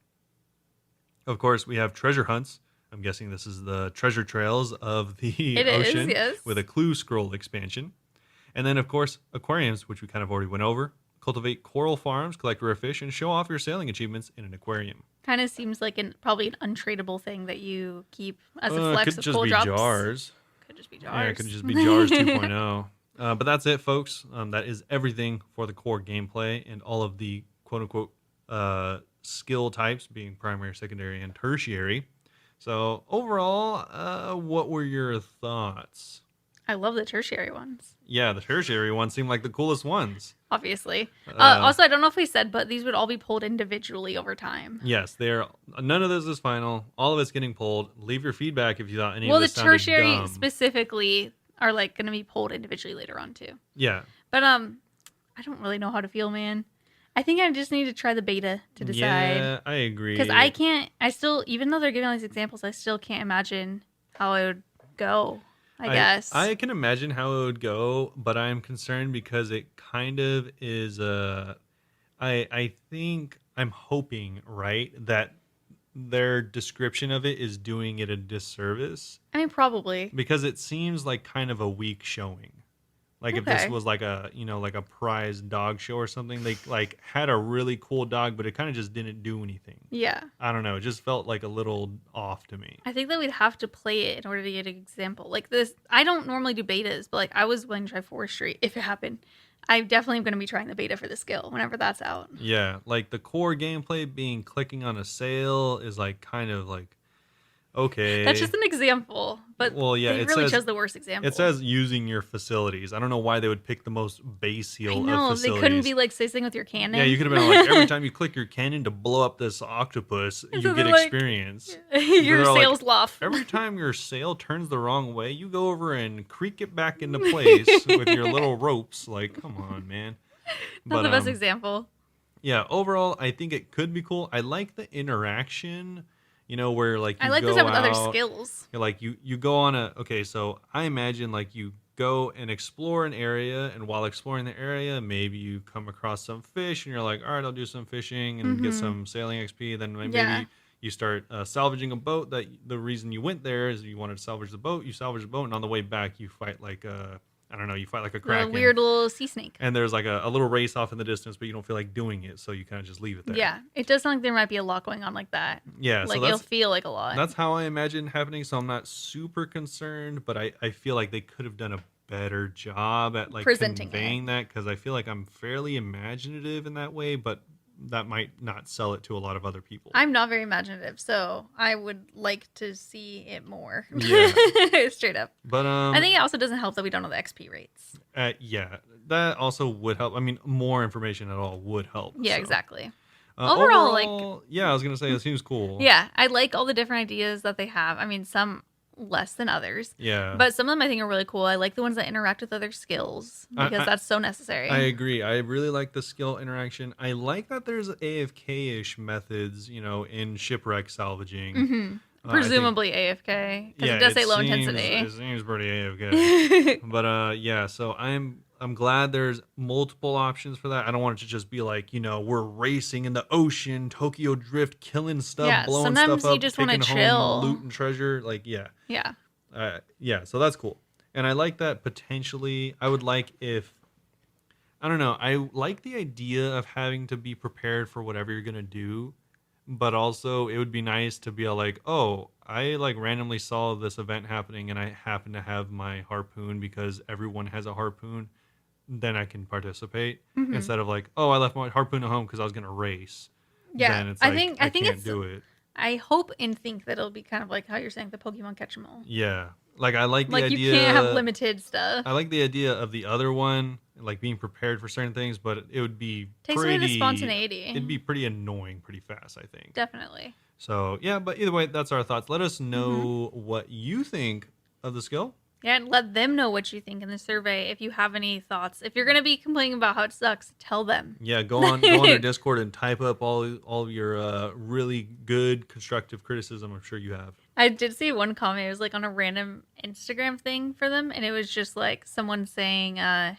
Of course, we have treasure hunts. I'm guessing this is the treasure trails of the ocean with a clue scroll expansion. And then, of course, aquariums, which we kind of already went over. Cultivate coral farms, collect rare fish, and show off your sailing achievements in an aquarium. Kind of seems like probably an untradeable thing that you keep as a flex of cool drops. Could just be jars. Could just be jars. Yeah, it could just be jars 2.0. But that's it, folks. That is everything for the core gameplay and all of the quote-unquote skill types being primary, secondary, and tertiary. So overall, what were your thoughts? I love the tertiary ones. Yeah, the tertiary ones seem like the coolest ones. Obviously. Also, I don't know if we said, but these would all be pulled individually over time. Yes, none of this is final. All of it's getting pulled. Leave your feedback if you thought any of this sounded dumb. Well, the tertiary specifically are like going to be pulled individually later on too. Yeah. But I don't really know how to feel, man. I think I just need to try the beta to decide. Yeah, I agree. Because even though they're giving all these examples, I still can't imagine how it would go. I guess. I can imagine how it would go, but I'm concerned because it kind of is I think I'm hoping, right, that their description of it is doing it a disservice. I mean, probably. Because it seems like kind of a weak showing. Like if this was like a prize dog show or something, they like had a really cool dog, but it kind of just didn't do anything. Yeah. I don't know. It just felt like a little off to me. I think that we'd have to play it in order to get an example. Like this, I don't normally do betas, but like I was willing to try Forestry if it happened. I definitely am going to be trying the beta for the skill whenever that's out. Yeah. Like the core gameplay being clicking on a sail is like kind of like, okay. That's just an example, but they really chose the worst example. It says using your facilities. I don't know why they would pick the most base heel of facilities. They couldn't be like sitting with your cannon. Yeah, you could have been like, every time you click your cannon to blow up this octopus, you get experience. Your sail's loft. Every time your sail turns the wrong way, you go over and creak it back into place with your little ropes. Like, come on, man. Not the best example. Yeah, overall, I think it could be cool. I like the interaction. Where like you I like go this with out, other skills. Like you go on so I imagine like you go and explore an area, and while exploring the area, maybe you come across some fish, and you're like, all right, I'll do some fishing and get some sailing XP. Then maybe you start salvaging a boat. That the reason you went there is you wanted to salvage the boat. You salvage the boat, and on the way back, you fight like you fight like a kraken. A weird little sea snake. And there's like a little race off in the distance, but you don't feel like doing it, so you kind of just leave it there. Yeah, it does sound like there might be a lot going on like that. Yeah, like it'll feel like a lot. That's how I imagine happening, so I'm not super concerned, but I feel like they could have done a better job at like conveying that, because I feel like I'm fairly imaginative in that way, but that might not sell it to a lot of other people. I'm not very imaginative, so I would like to see it more. Yeah. Straight up. But I think it also doesn't help that we don't know the XP rates. Yeah, that also would help. I mean, more information at all would help. Yeah, exactly. Overall, like... Yeah, I was going to say, it seems cool. Yeah, I like all the different ideas that they have. I mean, some less than others. Yeah. But some of them I think are really cool. I like the ones that interact with other skills because that's so necessary. I agree. I really like the skill interaction. I like that there's AFK-ish methods, in shipwreck salvaging. Mm-hmm. Presumably AFK. Because it does say low intensity. It seems pretty AFK. But so I'm glad there's multiple options for that. I don't want it to just be like, we're racing in the ocean, Tokyo Drift, killing stuff, blowing stuff up, sometimes you just want to chill, loot and treasure. Like, yeah. Yeah. So that's cool. And I like that potentially. I would like if, I don't know, I like the idea of having to be prepared for whatever you're going to do. But also, it would be nice to be like, oh, I like randomly saw this event happening and I happen to have my harpoon because everyone has a harpoon. Then I can participate instead of like, oh, I left my harpoon at home because I was going to race. Yeah, then it's like, I think can't do it. I hope and think that it'll be kind of like how you're saying the Pokemon Catch 'em All. Yeah. Like I like the Like, idea. you can't have limited stuff. I like the idea of the other one, like being prepared for certain things, but it would be Takes away the spontaneity. It'd be pretty annoying pretty fast, I think. Definitely. So yeah, but either way, that's our thoughts. Let us know what you think of the skill. Yeah, and let them know what you think in the survey if you have any thoughts. If you're gonna be complaining about how it sucks, tell them. Yeah, go on their Discord and type up all of your really good constructive criticism. I'm sure you have. I did see one comment. It was like on a random Instagram thing for them, and it was just like someone saying, or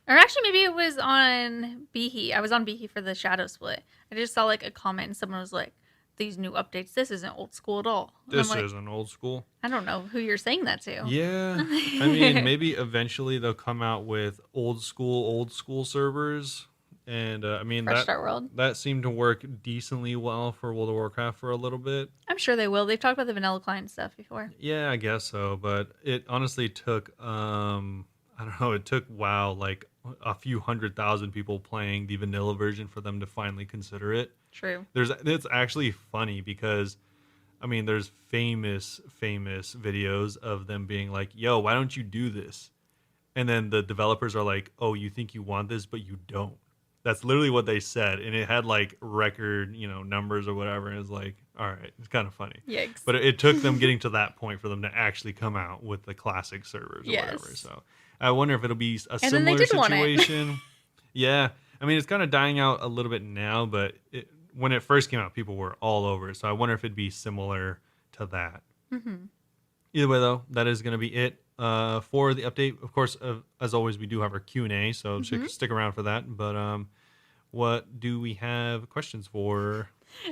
actually maybe it was on Behe. I was on Behe for the Shadow Split. I just saw like a comment, and someone was like, "These new updates, this isn't old school at all." And This like, isn't old school. I don't know who you're saying that to. Yeah, I mean, maybe eventually they'll come out with old school servers, and I mean Fresh Start World. that seemed to work decently well for World of Warcraft for a little bit. I'm sure they will. They've talked about the vanilla client stuff before. Yeah, I guess so, but it honestly took I don't know, it took WoW like a few 100,000 people playing the vanilla version for them to finally consider it. True. It's actually funny because I mean, there's famous videos of them being like, "Yo, why don't you do this?" And then the developers are like, "Oh, you think you want this, but you don't." That's literally what they said, and it had like record, numbers or whatever. And it's like, all right, it's kind of funny. Yikes. But it took them getting to that point for them to actually come out with the classic servers or whatever. So I wonder if it'll be a similar situation. Yeah, I mean, it's kind of dying out a little bit now, but when it first came out, people were all over it. So I wonder if it'd be similar to that. Mm-hmm. Either way, though, that is going to be it for the update. Of course, as always, we do have our Q&A, so stick around for that. But what do we have questions for?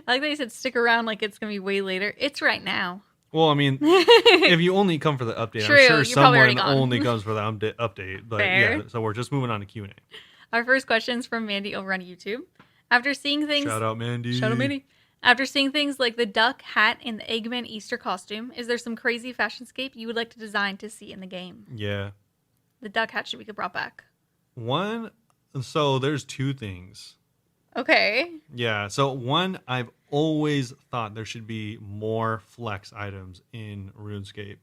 I like that you said stick around like it's going to be way later. It's right now. Well, I mean, if you only come for the update, True, I'm sure someone gone. only comes for the update. But Fair. yeah, so we're just moving on to Q&A. Our first question is from Mandy over on YouTube. After seeing things... Shout out, Mandy. Shout out, Mandy. After seeing things like the duck, hat, and the Eggman Easter costume, is there some crazy fashionscape you would like to design to see in the game? Yeah. The duck hat should be brought back. So there's two things. Okay. Yeah, so one, I've always thought there should be more flex items in RuneScape.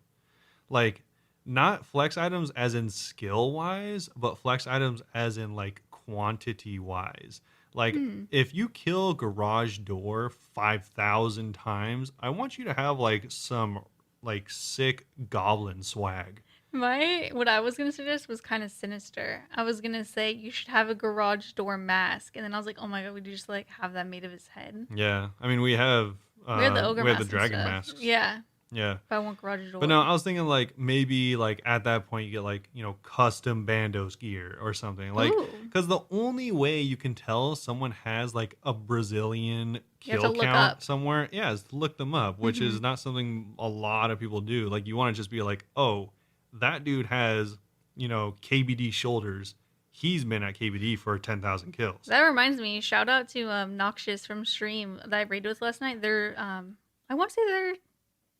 Like, not flex items as in skill-wise, but flex items as in, like, quantity-wise. Like, if you kill Garage Door 5,000 times, I want you to have, like, some, like, sick goblin swag. What I was going to suggest was kind of sinister. I was going to say you should have a garage door mask. And then I was like, oh my god, would you just, like, have that made of his head? Yeah. I mean, we have the ogre the dragon masks. Yeah. Yeah. If I want garage door. But no, I was thinking like maybe like at that point you get like, custom bandos gear or something. Like cuz the only way you can tell someone has like a Brazilian kill count somewhere, is to look them up, which is not something a lot of people do. Like you want to just be like, "Oh, that dude has, KBD shoulders. He's been at KBD for 10,000 kills." That reminds me, shout out to Noxious from Stream that I raided with last night. They're I want to say their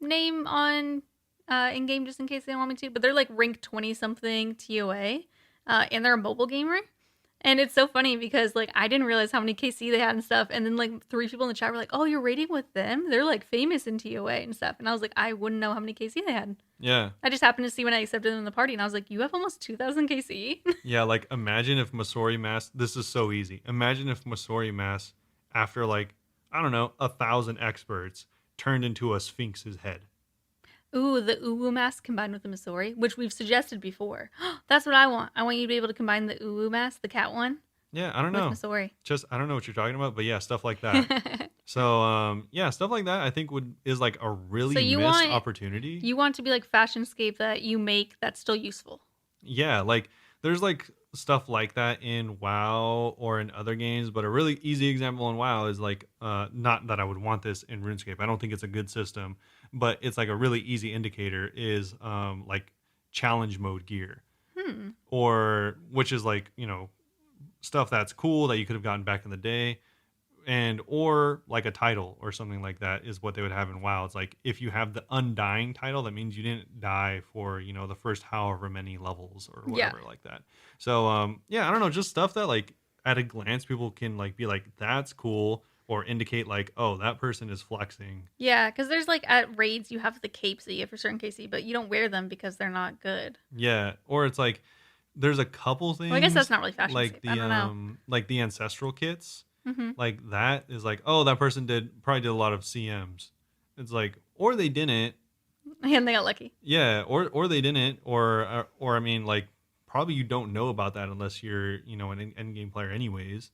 name on in game just in case they want me to, but they're like rank 20 something TOA, and they're a mobile gamer, and it's so funny because like I didn't realize how many KC they had and stuff, and then like 3 people in the chat were like, "Oh, you're raiding with them? They're like famous in TOA and stuff," and I was like, I wouldn't know how many KC they had. Yeah, I just happened to see when I accepted them in the party, and I was like, you have almost 2,000 KC. Yeah, like imagine if Masori Mass. This is so easy. Imagine if Masori Mass, after like I don't know 1,000 experts, turned into a Sphinx's head. Ooh, the Uwu mask combined with the Masori, which we've suggested before. That's what I want. I want you to be able to combine the Uwu mask, the cat one. Yeah, I don't know. With Masori. I don't know what you're talking about, but yeah, stuff like that. So, stuff like that I think is like a really missed opportunity. You want to be like fashionscape that you make that's still useful. Yeah, like there's like stuff like that in WoW or in other games, but a really easy example in WoW is like not that I would want this in RuneScape. I don't think it's a good system, but it's like a really easy indicator is like challenge mode gear. Or which is like, stuff that's cool that you could have gotten back in the day, and or like a title or something like that is what they would have in WoW. It's like if you have the undying title, that means you didn't die for the first however many levels or whatever like that. So I don't know, just stuff that like at a glance people can like be like, that's cool, or indicate like, oh, that person is flexing. Yeah, because there's like at raids you have the capes that you have for certain KC, but you don't wear them because they're not good. Yeah, or it's like there's a couple Well, I guess that's things not really fashion safe. I don't know. like the ancestral kits, Mm-hmm. like that is like, oh, that person probably did a lot of CMs. It's like, or they didn't. And they got lucky. Yeah, or they didn't, or I mean, like probably you don't know about that unless you're an end game player, anyways.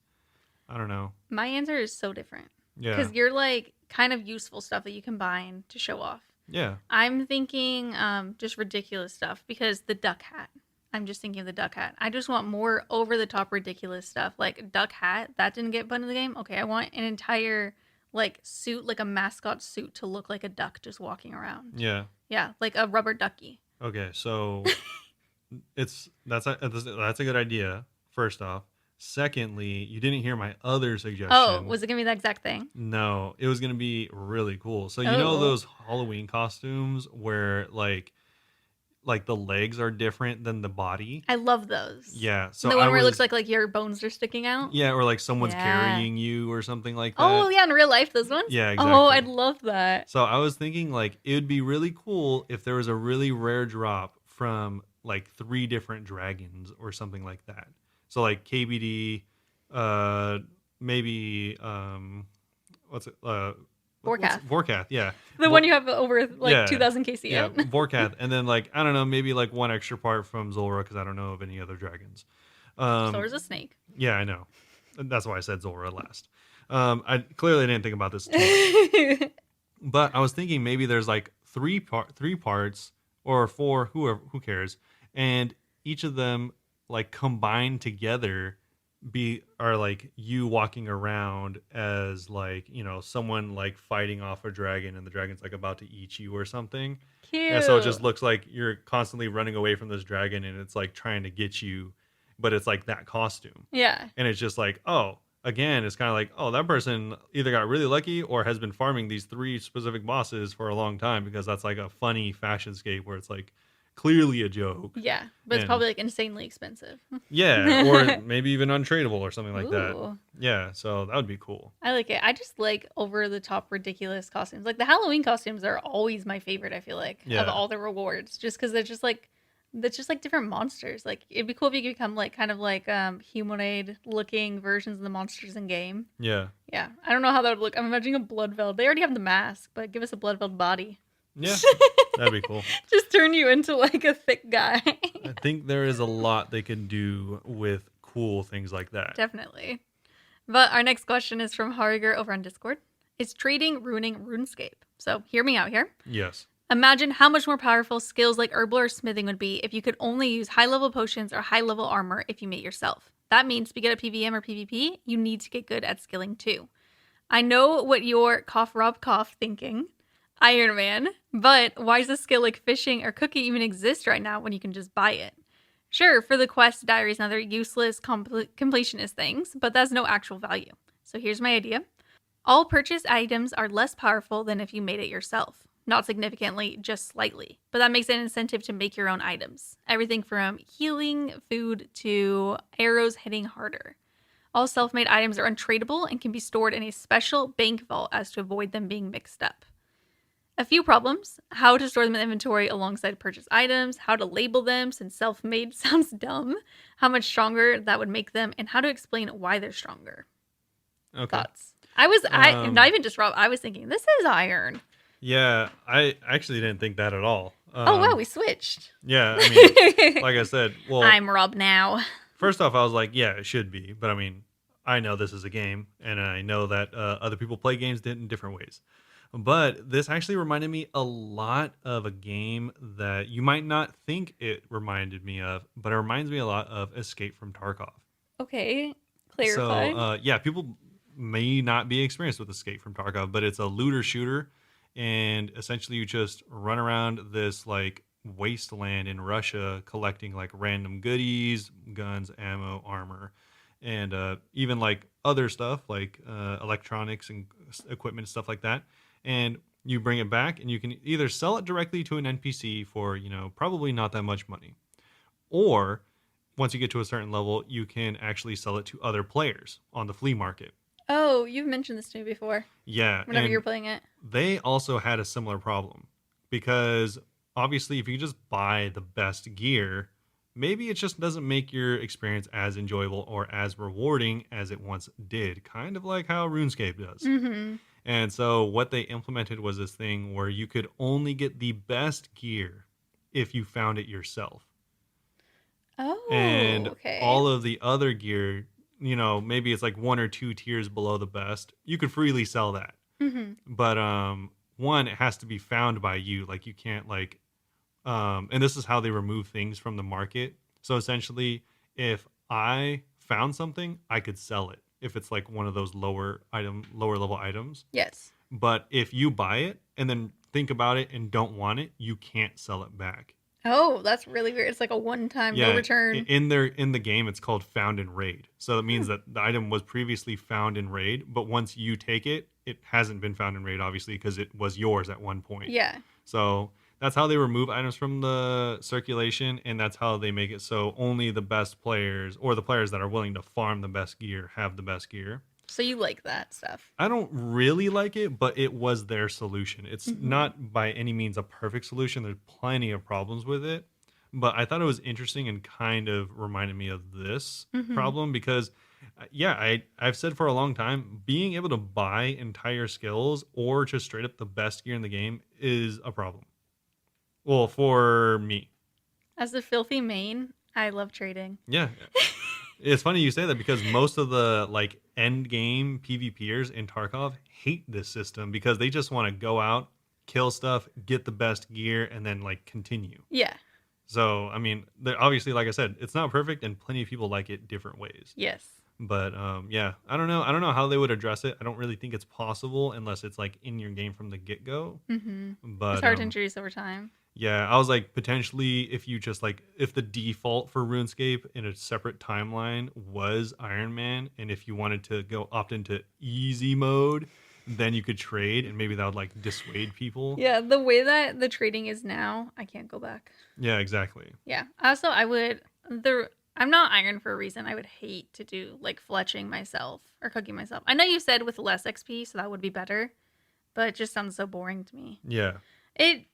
I don't know. My answer is so different. Yeah, Because you're like kind of useful stuff that you combine to show off. yeah, I'm thinking just ridiculous stuff because the duck hat. I'm just thinking of the duck hat. I just want more over the top ridiculous stuff. Like duck hat, that didn't get put in the game. Okay, I want an entire like suit, like a mascot suit to look like a duck just walking around. yeah. Yeah, like a rubber ducky. Okay, so that's a good idea. First off, secondly, you didn't hear my other suggestion. Oh, was it gonna be the exact thing? No, it was gonna be really cool. So you know Oh. those Halloween costumes where like the legs are different than the body? I love those. Yeah. So The one where it looks like your bones are sticking out. yeah, or like someone's Yeah. carrying you or something like that. Oh yeah, in real life, those ones. Yeah, exactly. Oh, I'd love that. So I was thinking like it would be really cool if there was a really rare drop from like 3 different dragons or something like that. So like KBD, maybe what's it? Vorkath. Vorkath, yeah. The one you have over like Yeah. 2,000 KC. Yeah, in. Vorkath, and then like I don't know, maybe like one extra part from Zulrah because I don't know of any other dragons. So there's a snake. Yeah, I know. That's why I said Zulrah last. I clearly didn't think about this too much. But I was thinking maybe there's like three parts or 4, who cares, and each of them like combined together are like you walking around as like someone like fighting off a dragon and the dragon's like about to eat you or something. Cute. And so it just looks like you're constantly running away from this dragon and it's like trying to get you, but it's like that costume. Yeah. And it's just like, oh, again, it's kind of like, oh, that person either got really lucky or has been farming these 3 specific bosses for a long time, because that's like a funny fashion scape where it's like clearly a joke. Yeah, but it's And- probably like insanely expensive. Yeah, or maybe even untradeable or something like that. Ooh. Yeah, so that would be cool. I like it. I just like over the top ridiculous costumes. Like the Halloween costumes are always my favorite, I feel like, Yeah. of all the rewards. Just because they're just like different monsters. Like it'd be cool if you could become like kind of like humanoid looking versions of the monsters in game. Yeah. Yeah. I don't know how that would look. I'm imagining a Bloodveld. They already have the mask, but give us a Bloodveld body. Yeah, that'd be cool. Just turn you into like a thick guy. I think there is a lot they can do with cool things like that. Definitely. But our next question is from Hariger over on Discord. Is trading ruining RuneScape? So hear me out here. Yes. Imagine how much more powerful skills like herbal or smithing would be if you could only use high-level potions or high-level armor if you made yourself. That means to be good at PvM or PvP, you need to get good at skilling too. I know what you're cough thinking, Iron Man, but why does a skill like fishing or cooking even exist right now when you can just buy it? Sure, for the quest, diaries, and other useless completionist things, but that's no actual value. So here's my idea. All purchased items are less powerful than if you made it yourself. Not significantly, just slightly. But that makes it an incentive to make your own items. Everything from healing, food, to arrows hitting harder. All self-made items are untradeable and can be stored in a special bank vault as to avoid them being mixed up. A few problems: how to store them in inventory alongside purchased items, how to label them since self-made sounds dumb, how much stronger that would make them, and how to explain why they're stronger. Okay. Thoughts? Not even just Rob, I was thinking, this is iron. Yeah, I actually didn't think that at all. Oh, wow, we switched. Yeah, I mean, like I said, well, I'm Rob now. first off, I was like, yeah, it should be. But I mean, I know this is a game, and I know that other people play games in different ways. But this actually reminded me a lot of a game that you might not think it reminded me of, but it reminds me a lot of Escape from Tarkov. Okay, clarify. So, yeah, people may not be experienced with Escape from Tarkov, but it's a looter shooter, and essentially you just run around this like wasteland in Russia collecting like random goodies, guns, ammo, armor, and even like other stuff like electronics and equipment, stuff like that. And you bring it back and you can either sell it directly to an NPC for, probably not that much money, or once you get to a certain level, you can actually sell it to other players on the flea market. Oh, you've mentioned this to me before. Yeah, Whenever and you're playing it. they also had a similar problem because obviously if you just buy the best gear, maybe it just doesn't make your experience as enjoyable or as rewarding as it once did, kind of like how RuneScape does. Mm-hmm. And so what they implemented was this thing where you could only get the best gear if you found it yourself. Oh, And okay. all of the other gear, maybe it's like one or two tiers below the best, you could freely sell that. Mm-hmm. But one, it has to be found by you. Like you can't like and this is how they remove things from the market. So essentially, if I found something, I could sell it if it's like one of those lower level items. Yes. But if you buy it and then think about it and don't want it, you can't sell it back. Oh, that's really weird. It's like a one-time no Yeah, return. in the game, it's called found in raid. So it Hmm. means that the item was previously found in raid, but once you take it, it hasn't been found in raid, obviously, because it was yours at one point. Yeah. So that's how they remove items from the circulation, and that's how they make it so only the best players or the players that are willing to farm the best gear have the best gear. So you like that stuff. I don't really like it, but it was their solution. It's Mm-hmm. not by any means a perfect solution. There's plenty of problems with it, but I thought it was interesting and kind of reminded me of this Mm-hmm. problem because, yeah, I've said for a long time, being able to buy entire skills or just straight up the best gear in the game is a problem. Well, for me, As a filthy main, I love trading. yeah. It's funny you say that because most of the like end game PvPers in Tarkov hate this system because they just want to go out, kill stuff, get the best gear, and then like continue. Yeah. So I mean, obviously, like I said, it's not perfect, and plenty of people like it different ways. Yes. But yeah, I don't know. I don't know how they would address it. I don't really think it's possible unless it's like in your game from the get go. Mm-hmm. It's But hard to introduce over time. yeah, I was like potentially if you just like if the default for RuneScape in a separate timeline was Iron Man, and if you wanted to go opt into easy mode, then you could trade, and maybe that would like dissuade people. Yeah, the way that the trading is now, I can't go back. Yeah, exactly. Yeah. Also, I would I'm not iron for a reason. I would hate to do like fletching myself or cooking myself. I know you said with less XP, so that would be better, but it just sounds so boring to me. Yeah, It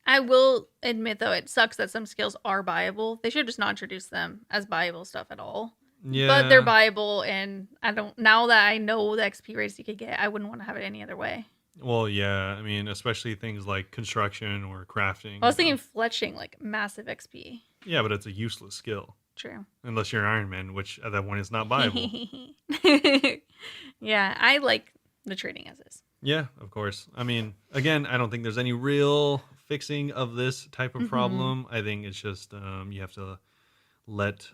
I will admit though, it sucks that some skills are buyable. They should just not introduce them as buyable stuff at all. But they're yeah. buyable, and I don't. Now that I know the XP rates you could get, I wouldn't want to have it any other way. Well, yeah. I mean, especially things like construction or crafting. I was thinking fletching, like massive XP. Yeah, but it's a useless skill True. unless you're Iron Man, which at that point is not viable. Yeah, I like the trading as is. Yeah, of course. I mean, again, I don't think there's any real fixing of this type of Hmm. problem. I think it's just you have to let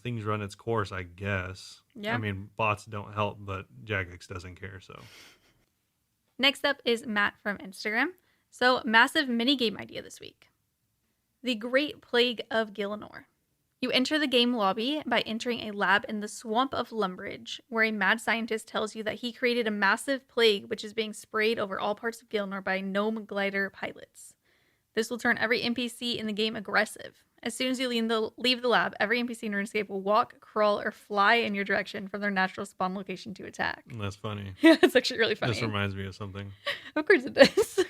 things run its course, I guess. I Yeah. mean, bots don't help, but Jagex doesn't care. So, Next up is Matt from Instagram. So, massive mini game idea this week. The Great Plague of Gielinor. You enter the game lobby by entering a lab in the Swamp of Lumbridge, where a mad scientist tells you that he created a massive plague which is being sprayed over all parts of Gielinor by gnome glider pilots. This will turn every NPC in the game aggressive. As soon as you leave the lab, every NPC in RuneScape will walk, crawl, or fly in your direction from their natural spawn location to attack. that's funny. Yeah, it's actually really This funny. reminds me of something. Of course it does.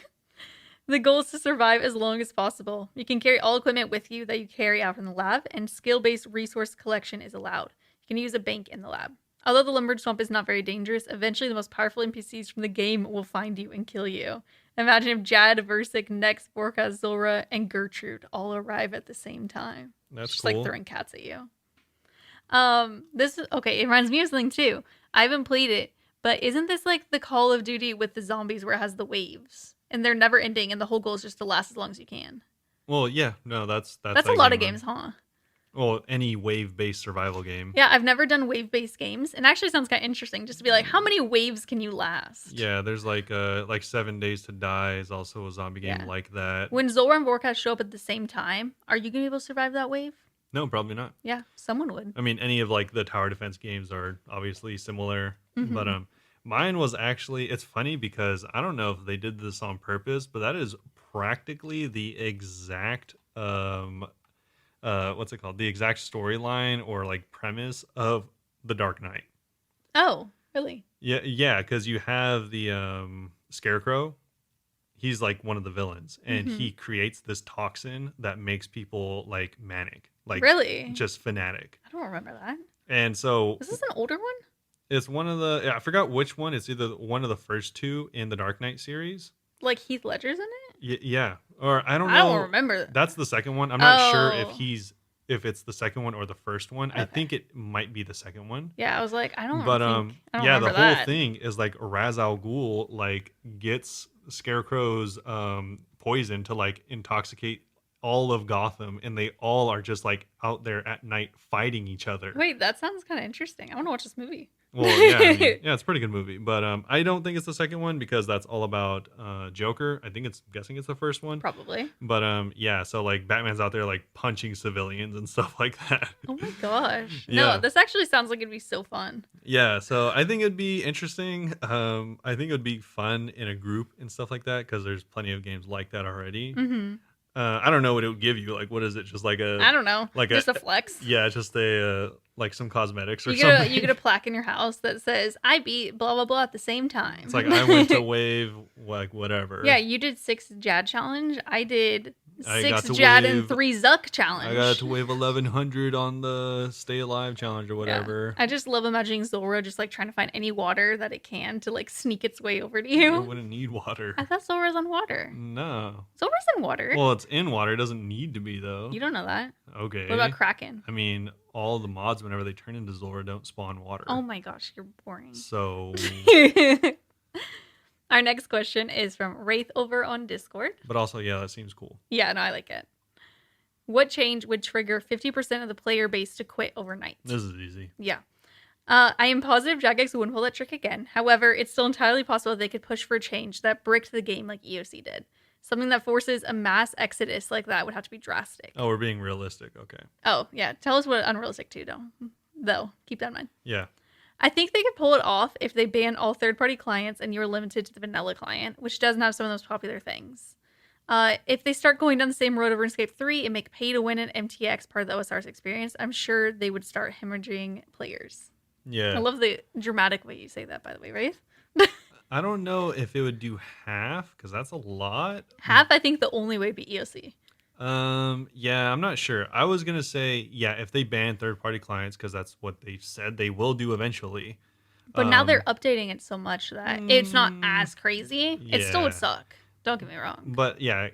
The goal is to survive as long as possible. You can carry all equipment with you that you carry out from the lab, and skill based resource collection is allowed. You can use a bank in the lab. Although the Lumbridge Swamp is not very dangerous, eventually the most powerful NPCs from the game will find you and kill you. Imagine if Jad, Versik, Nex, Vorka, Zora, and Gertrude all arrive at the same time. That's Just like cool. throwing cats at you. This okay, it reminds me of something too. I haven't played it, but isn't this like the Call of Duty with the zombies where it has the waves? And they're never ending, and the whole goal is just to last as long as you can. Well, yeah, no, that's That's a that lot game of then. games, huh? Well, any wave-based survival game. Yeah, I've never done wave based games. And actually sounds kind of interesting just to be like, how many waves can you last? Yeah, there's like 7 Days to Die is also a zombie game Yeah. like that. When Zora and Vorka show up at the same time, are you going to be able to survive that wave? No, probably not. Yeah, someone would. I mean, any of like the tower defense games are obviously similar, but Hmm. mine was actually it's funny because I don't know if they did this on purpose, but that is practically the exact what's it called? The exact storyline or like premise of The Dark Knight. Oh, really? Yeah, because you have the Scarecrow. He's like one of the villains, and he creates this toxin that makes people like manic, like Really? just fanatic. I don't remember that. And so Is this an older one? it's one of the, I forgot which one. It's either one of the first two in the Dark Knight series. Like Heath Ledger's in it? Yeah, or I don't know. I don't remember that. That's the second one. I'm not sure Oh. if it's the second one or the first one. I Okay. think it might be the second one. Yeah, I was like, I don't But think, I don't yeah, the remember whole that. thing is like Ra's al Ghul like gets Scarecrow's poison to like intoxicate all of Gotham, and they all are just like out there at night fighting each other. Wait, that sounds kind of interesting. I want to watch this movie. Well, yeah, I mean, yeah, it's a pretty good movie, but I don't think it's the second one because that's all about Joker. I think guessing it's the first one. Probably. But yeah, so like Batman's out there like punching civilians and stuff like that. Oh my gosh. Yeah. No, this actually sounds like it'd be so fun. Yeah, so I think it'd be interesting. I think it would be fun in a group and stuff like that because there's plenty of games like that already. Mm-hmm. I don't know what it would give you. Like, what is it? Just like I don't know. like Just a flex. yeah, just a like some cosmetics or You get something. you get a plaque in your house that says I beat blah blah blah at the same time. It's like I went to wave like whatever. Yeah, you did 6 Jad challenge. I did I 6 got to Jad and wave- 3 Zuck challenge. I got to wave 1100 on the Stay Alive challenge or Yeah. whatever. I just love imagining Zora just like trying to find any water that it can to like sneak its way over to It you. wouldn't need water. I thought Zora's on water. No. Zora's in water. Well, it's in water. It doesn't need to be though. You don't know that. Okay. What about Kraken? I mean, all the mods whenever they turn into Zora don't spawn water. Oh my gosh, you're boring. So, Our next question is from Wraith over on Discord. but also, yeah, that seems cool. Yeah, no, I like it. What change would trigger 50% of the player base to quit overnight? This is easy. Yeah. I am positive Jagex wouldn't pull that trick again. However, it's still entirely possible they could push for a change that bricked the game like EOC did. Something that forces a mass exodus like that would have to be drastic. Oh, we're being realistic. Okay. Oh, yeah. Tell us what unrealistic too, though. Keep that in mind. Yeah. I think they could pull it off if they ban all third-party clients and you're limited to the vanilla client, which doesn't have some of those popular things. If they start going down the same road of RuneScape 3 and make pay-to-win and MTX part of the OSRS experience, I'm sure they would start hemorrhaging players. Yeah. I love the dramatic way you say that, by the way, Wraith. I don't know if it would do half because that's a lot. Half, I think the only way would be EOC. Yeah, I'm not sure. I was gonna say, yeah, if they ban third-party clients because that's what they said they will do eventually. But now they're updating it so much that it's not as crazy. It still would yeah. suck. Don't get me wrong. But yeah,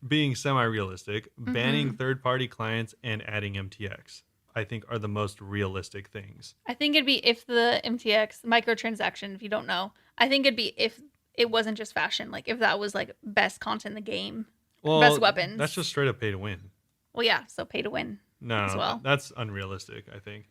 being semi-realistic, banning Mm-hmm. third-party clients and adding MTX, I think, are the most realistic things. I think it'd be if the MTX microtransaction, if you don't know, I think it'd be if it wasn't just fashion, like if that was like best content in the game, Well, best weapons. That's just straight up pay to win. Well, yeah, so pay to win. No, as well. that's unrealistic. I think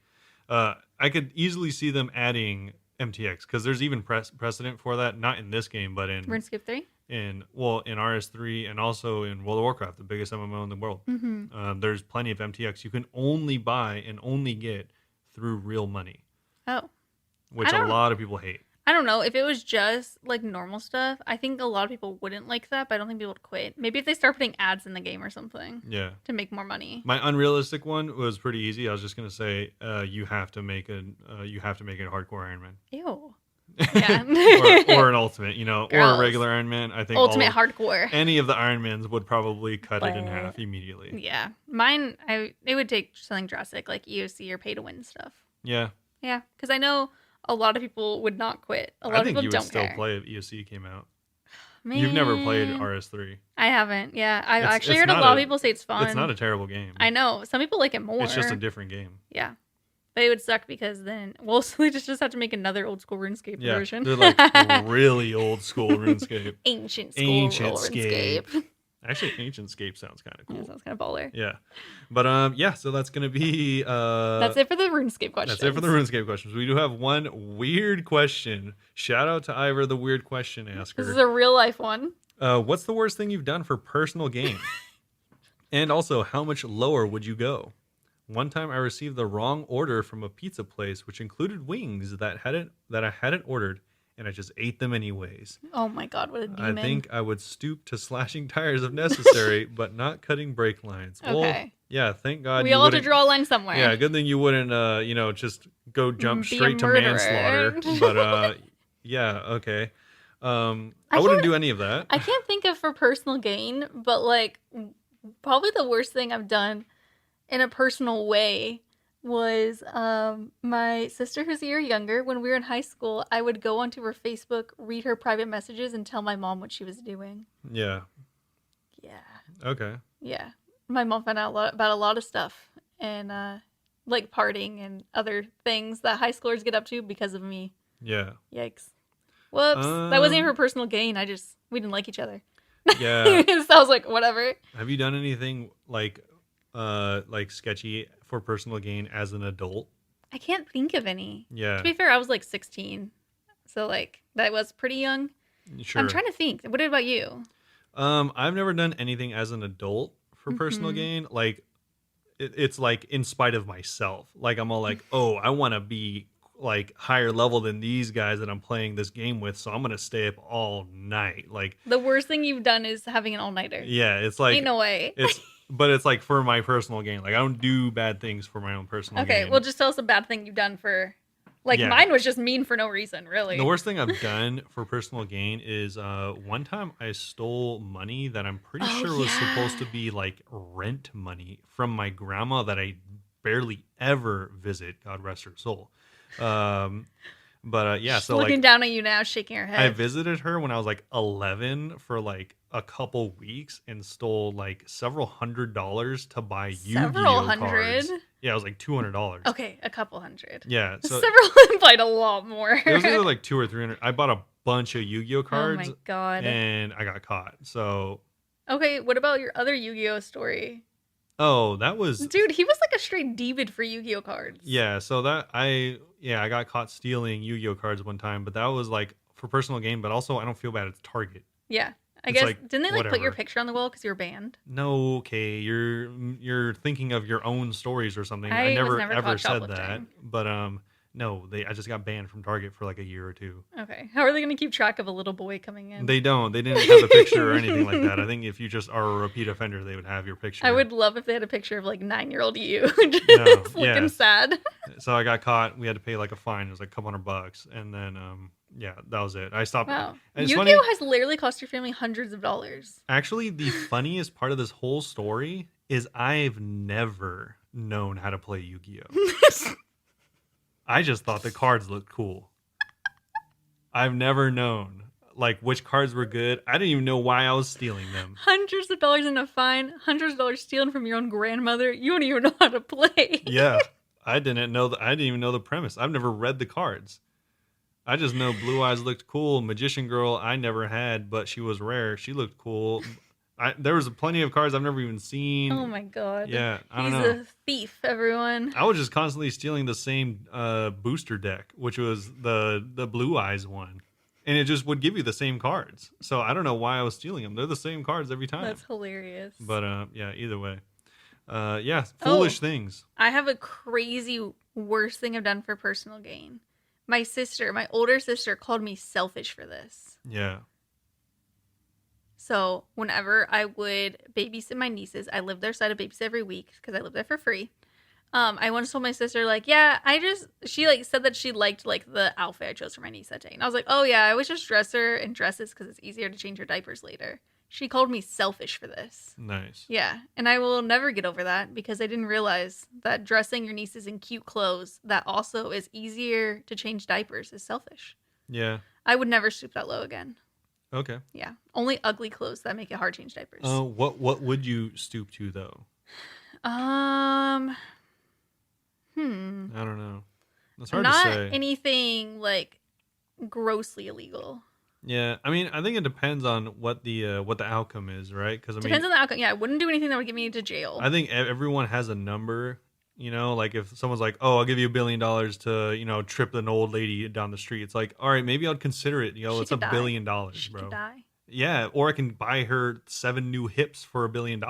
I could easily see them adding MTX because there's even precedent for that. Not in this game, but in RuneScape 3? in RS3 and also in World of Warcraft, the biggest MMO in the world. Mm-hmm. There's plenty of MTX you can only buy and only get through real money, Oh. which I a don't- lot of people hate. I don't know. If it was just like normal stuff, I think a lot of people wouldn't like that, but I don't think people would quit. Maybe if they start putting ads in the game or something Yeah. to make more money. My unrealistic one was pretty easy. I was just gonna say you have to make a hardcore Iron Man. Ew. Yeah. or an ultimate, or Gross. a regular Iron Man. I think Ultimate all of- hardcore. any of the Iron Mans would probably cut it in But- half immediately. Yeah. Mine, it would take something drastic like EOC or pay to win stuff. Yeah, Yeah. Because I know a lot of people would not quit. A lot I of think people you would don't still care. play if EOC came out. You've never played Man. RS3. I haven't. Yeah. I've It's- actually it's heard a not lot of a- people say it's fun. It's not a terrible game. I know. Some people like it more. It's just a different game. Yeah. But it would suck because then, well, so they just have to make another old school RuneScape Yeah, version. they're like really old school RuneScape. Ancient school Ancient RuneScape. Actually, Ancient Scape sounds kind of Yeah, cool. sounds kind of baller. Yeah, but yeah. So that's gonna be That's it for the RuneScape questions. That's it for the RuneScape questions. We do have one weird question. Shout out to Ivor, the weird question asker. This is a real life one. What's the worst thing you've done for personal gain? And also, how much lower would you go? One time I received the wrong order from a pizza place, which included wings that I hadn't ordered, and I just ate them anyways. Oh my god, what a demon. I think I would stoop to slashing tires if necessary, but not cutting brake lines. Well, Okay. yeah, thank God we you all have to wouldn't- draw a line somewhere. Yeah, good thing you wouldn't, just go jump Be a straight to murderer. manslaughter. But Yeah. Okay. I I wouldn't can't do any of that. I can't think of for personal gain, but like probably the worst thing I've done in a personal way was my sister who's a year younger. When we were in high school, I would go onto her Facebook, read her private messages, and tell my mom what she was doing. Yeah. Yeah. Okay. Yeah. My mom found out about a lot of stuff and like partying and other things that high schoolers get up to because of me. Yeah. Yikes. Whoops. That wasn't Um. her personal gain. We didn't like each other. Yeah. So I was like, whatever. Have you done anything like sketchy for personal gain as an adult? I can't think of any. Yeah. To be fair, I was like 16. So like that was pretty young. I'm Sure. trying to think. What about you? I've never done anything as an adult for personal Mm-hmm. gain. Like it's like in spite of myself. Like I'm all like, oh, I want to be like higher level than these guys that I'm playing this game with, so I'm gonna stay up all night. Like, The worst thing you've done is having an all-nighter. yeah, it's Ain't like no way. but it's like for my personal gain. Like I don't do bad things for my own personal Okay, gain. well just tell us a bad thing you've done for like Yeah. mine was just mean for no reason, really. The worst thing I've done for personal gain is one time I stole money that I'm pretty Oh, sure was supposed yeah. to be like rent money from my grandma that I barely ever visit. God rest her soul. Um, but yeah, She's so looking like down at you now, shaking her I head. visited her when I was like 11 for like a couple weeks and stole like several $100s to buy Several Yu-Gi-Oh hundred. cards. Yeah, it was like $200. Okay, a couple hundred. Yeah, so Several implied a lot more. it was either like 2 or 300. I bought a bunch of Yu-Gi-Oh Oh cards my god. and I got caught. So, Okay, what about your other Yu-Gi-Oh story? oh, that was Dude, he was like a straight demon for Yu-Gi-Oh cards. yeah. So I got caught stealing Yu-Gi-Oh cards one time, but that was like for personal gain. But also, I don't feel bad. It's Target. Yeah. I It's guess like didn't they like put your whatever. picture on the wall because you were banned? No, okay, you're thinking of your own stories or something. I I was never never ever caught said that. shoplifting. But no, I just got banned from Target for like a year or two. Okay. How are they gonna keep track of a little boy coming in? They don't. They didn't have a picture or anything like that. I think if you just are a repeat offender, they would have your picture. I would love if they had a picture of like 9-year-old you just No, looking yeah. sad. So I got caught. We had to pay like a fine. It was like a couple $100, and then yeah, that was it. I stopped. Wow. And it's Yu-Gi-Oh funny. has literally cost your family hundreds of dollars. Actually, the funniest part of this whole story is I've never known how to play Yu-Gi-Oh. I just thought the cards looked cool. I've never known like which cards were good. I didn't even know why I was stealing them. Hundreds of dollars in a fine, hundreds of dollars stealing from your own grandmother. You don't even know how to play. Yeah, I didn't know. I didn't even know the premise. I've never read the cards. I just know Blue Eyes looked cool. Magician Girl I never had, but she was rare. She looked cool. There was plenty of cards I've never even seen. Oh my god. Yeah, I don't He's know. a thief, everyone. I was just constantly stealing the same booster deck, which was the Blue Eyes one, and it just would give you the same cards. So I don't know why I was stealing them. They're the same cards every time. That's hilarious. But yeah, either way, yeah, foolish things. I have a crazy worst thing I've done for personal gain. My older sister, called me selfish for this. Yeah, So whenever I would babysit my nieces, I lived their side of babysit every week because I lived there for free. I once told my sister, like, yeah, she like said that she liked like the outfit I chose for my niece that day. And I was like, oh yeah, I always just dress her in dresses because it's easier to change her diapers later. She called me selfish for this. nice. Yeah, and I will never get over that because I didn't realize that dressing your nieces in cute clothes that also is easier to change diapers is selfish. Yeah. I would never stoop that low again. Okay. Yeah, only ugly clothes that make it hard to change diapers. What would you stoop to though? Um, I don't know. It's hard not to say. anything like grossly illegal. Yeah, I mean, I think it depends on what the outcome is, right? Because Depends on the outcome. Yeah, I wouldn't do anything that would get me into jail. I think everyone has a number. You know, like if someone's like, "Oh, I'll give you $1 billion to trip an old lady down the street," it's like, all right, maybe I'd consider it. She It's $1 could die. billion, She bro. could die. Yeah, or I can buy her 7 new hips for $1 billion.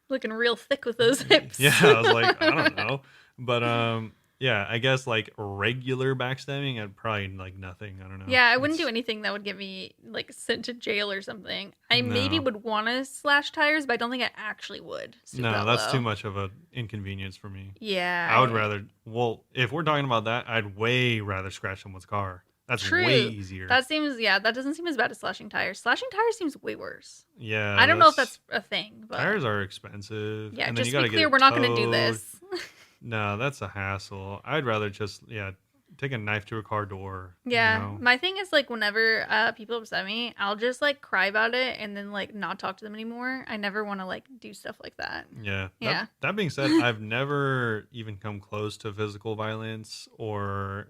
Looking real thick with those hips. Yeah, I was like, I don't know, but yeah, I guess like regular backstabbing, I'd probably like nothing. I don't know. Yeah, I wouldn't do It's- anything that would get me like sent to jail or something. I maybe No. would want to slash tires, but I don't think I actually would. stoop No, that that's low. too much of an inconvenience for me. Yeah, I would rather. Well, if we're talking about that, I'd way rather scratch someone's car That's True. way easier. That doesn't seem as bad as slashing tires. Slashing tires seems way worse. Yeah. I don't know if that's a thing, but tires are expensive. yeah, and then just you to gotta be get clear, it we're not going to do towed. this. No, that's a hassle. I'd rather just take a knife to a car door. Yeah, You know? my thing is like whenever people upset me, I'll just like cry about it and then like not talk to them anymore. I never want to like do stuff like that. Yeah. Yeah. That being said, I've never even come close to physical violence or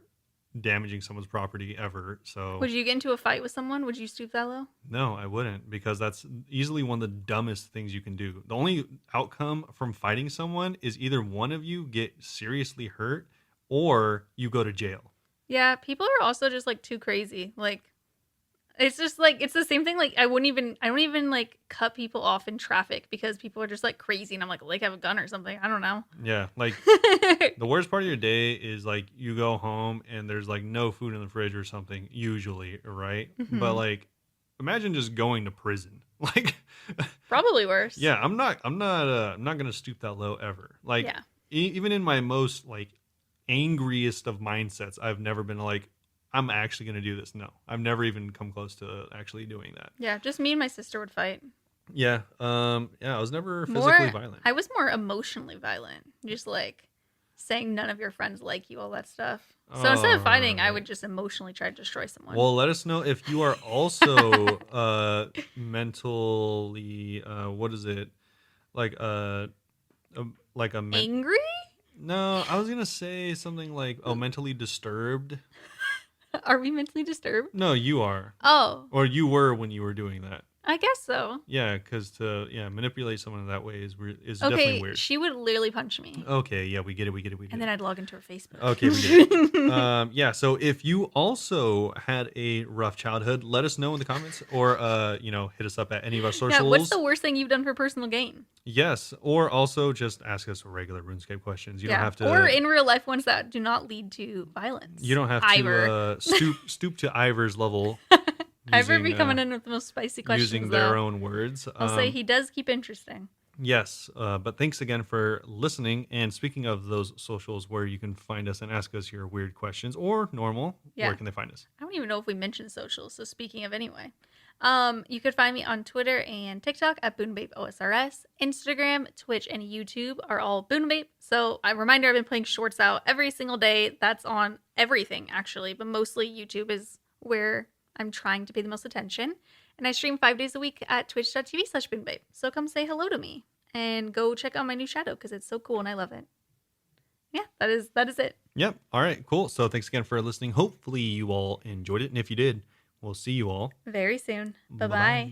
damaging someone's property ever. So Would you get into a fight with someone? Would you stoop that low? no, I wouldn't, because that's easily one of the dumbest things you can do. The only outcome from fighting someone is either one of you get seriously hurt or you go to jail. Yeah, people are also just like too crazy. Like it's just like it's the same thing. Like I don't even like cut people off in traffic because people are just like crazy and I'm like have a gun or something. I don't know. Yeah, like the worst part of your day is like you go home and there's like no food in the fridge or something, usually, right? But like imagine just going to prison. Like Probably worse. yeah, I'm not gonna stoop that low ever. Like Yeah. even in my most like angriest of mindsets, I've never been like, I'm actually going to do this. No, I've never even come close to actually doing that. Yeah, just me and my sister would fight. Yeah. I was never physically violent. I was more emotionally violent. Just like saying none of your friends like you, all that stuff. So instead of fighting, I would just emotionally try to destroy someone. Well, let us know if you are also mentally, what is it? Like a Angry? No, I was gonna say something like, mentally disturbed. Are we mentally disturbed? No, you are. Oh, Or you were when you were doing that. I guess so. Yeah, because to manipulate someone in that way is definitely weird. She would literally punch me. Okay, yeah, we get it. And then I'd log into her Facebook. Okay, we get it. Yeah, so if you also had a rough childhood, let us know in the comments, or hit us up at any of our socials. Yeah, what's the worst thing you've done for personal gain? Yes, or also just ask us regular RuneScape questions. You don't have to, or in real life ones that do not lead to violence. You don't have to stoop to Ivor's level. Ivor be coming in with the most spicy questions. Using their own words. I'll say he does keep interesting. Yes, but thanks again for listening. And speaking of those socials where you can find us and ask us your weird questions or normal, where can they find us? I don't even know if we mentioned socials. So speaking of anyway, you could find me on Twitter and TikTok at Bunebapeosrs. Instagram, Twitch, and YouTube are all Bunebape. So a reminder, I've been playing shorts out every single day. That's on everything actually, but mostly YouTube is where I'm trying to pay the most attention. And I stream 5 days a week at twitch.tv/Bunebape. So come say hello to me and go check out my new shadow because it's so cool and I love it. Yeah, that is it. Yep. All right, cool. So thanks again for listening. Hopefully you all enjoyed it. And if you did, we'll see you all very soon. Bye-bye.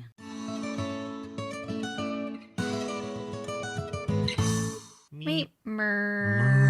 Meet Mer.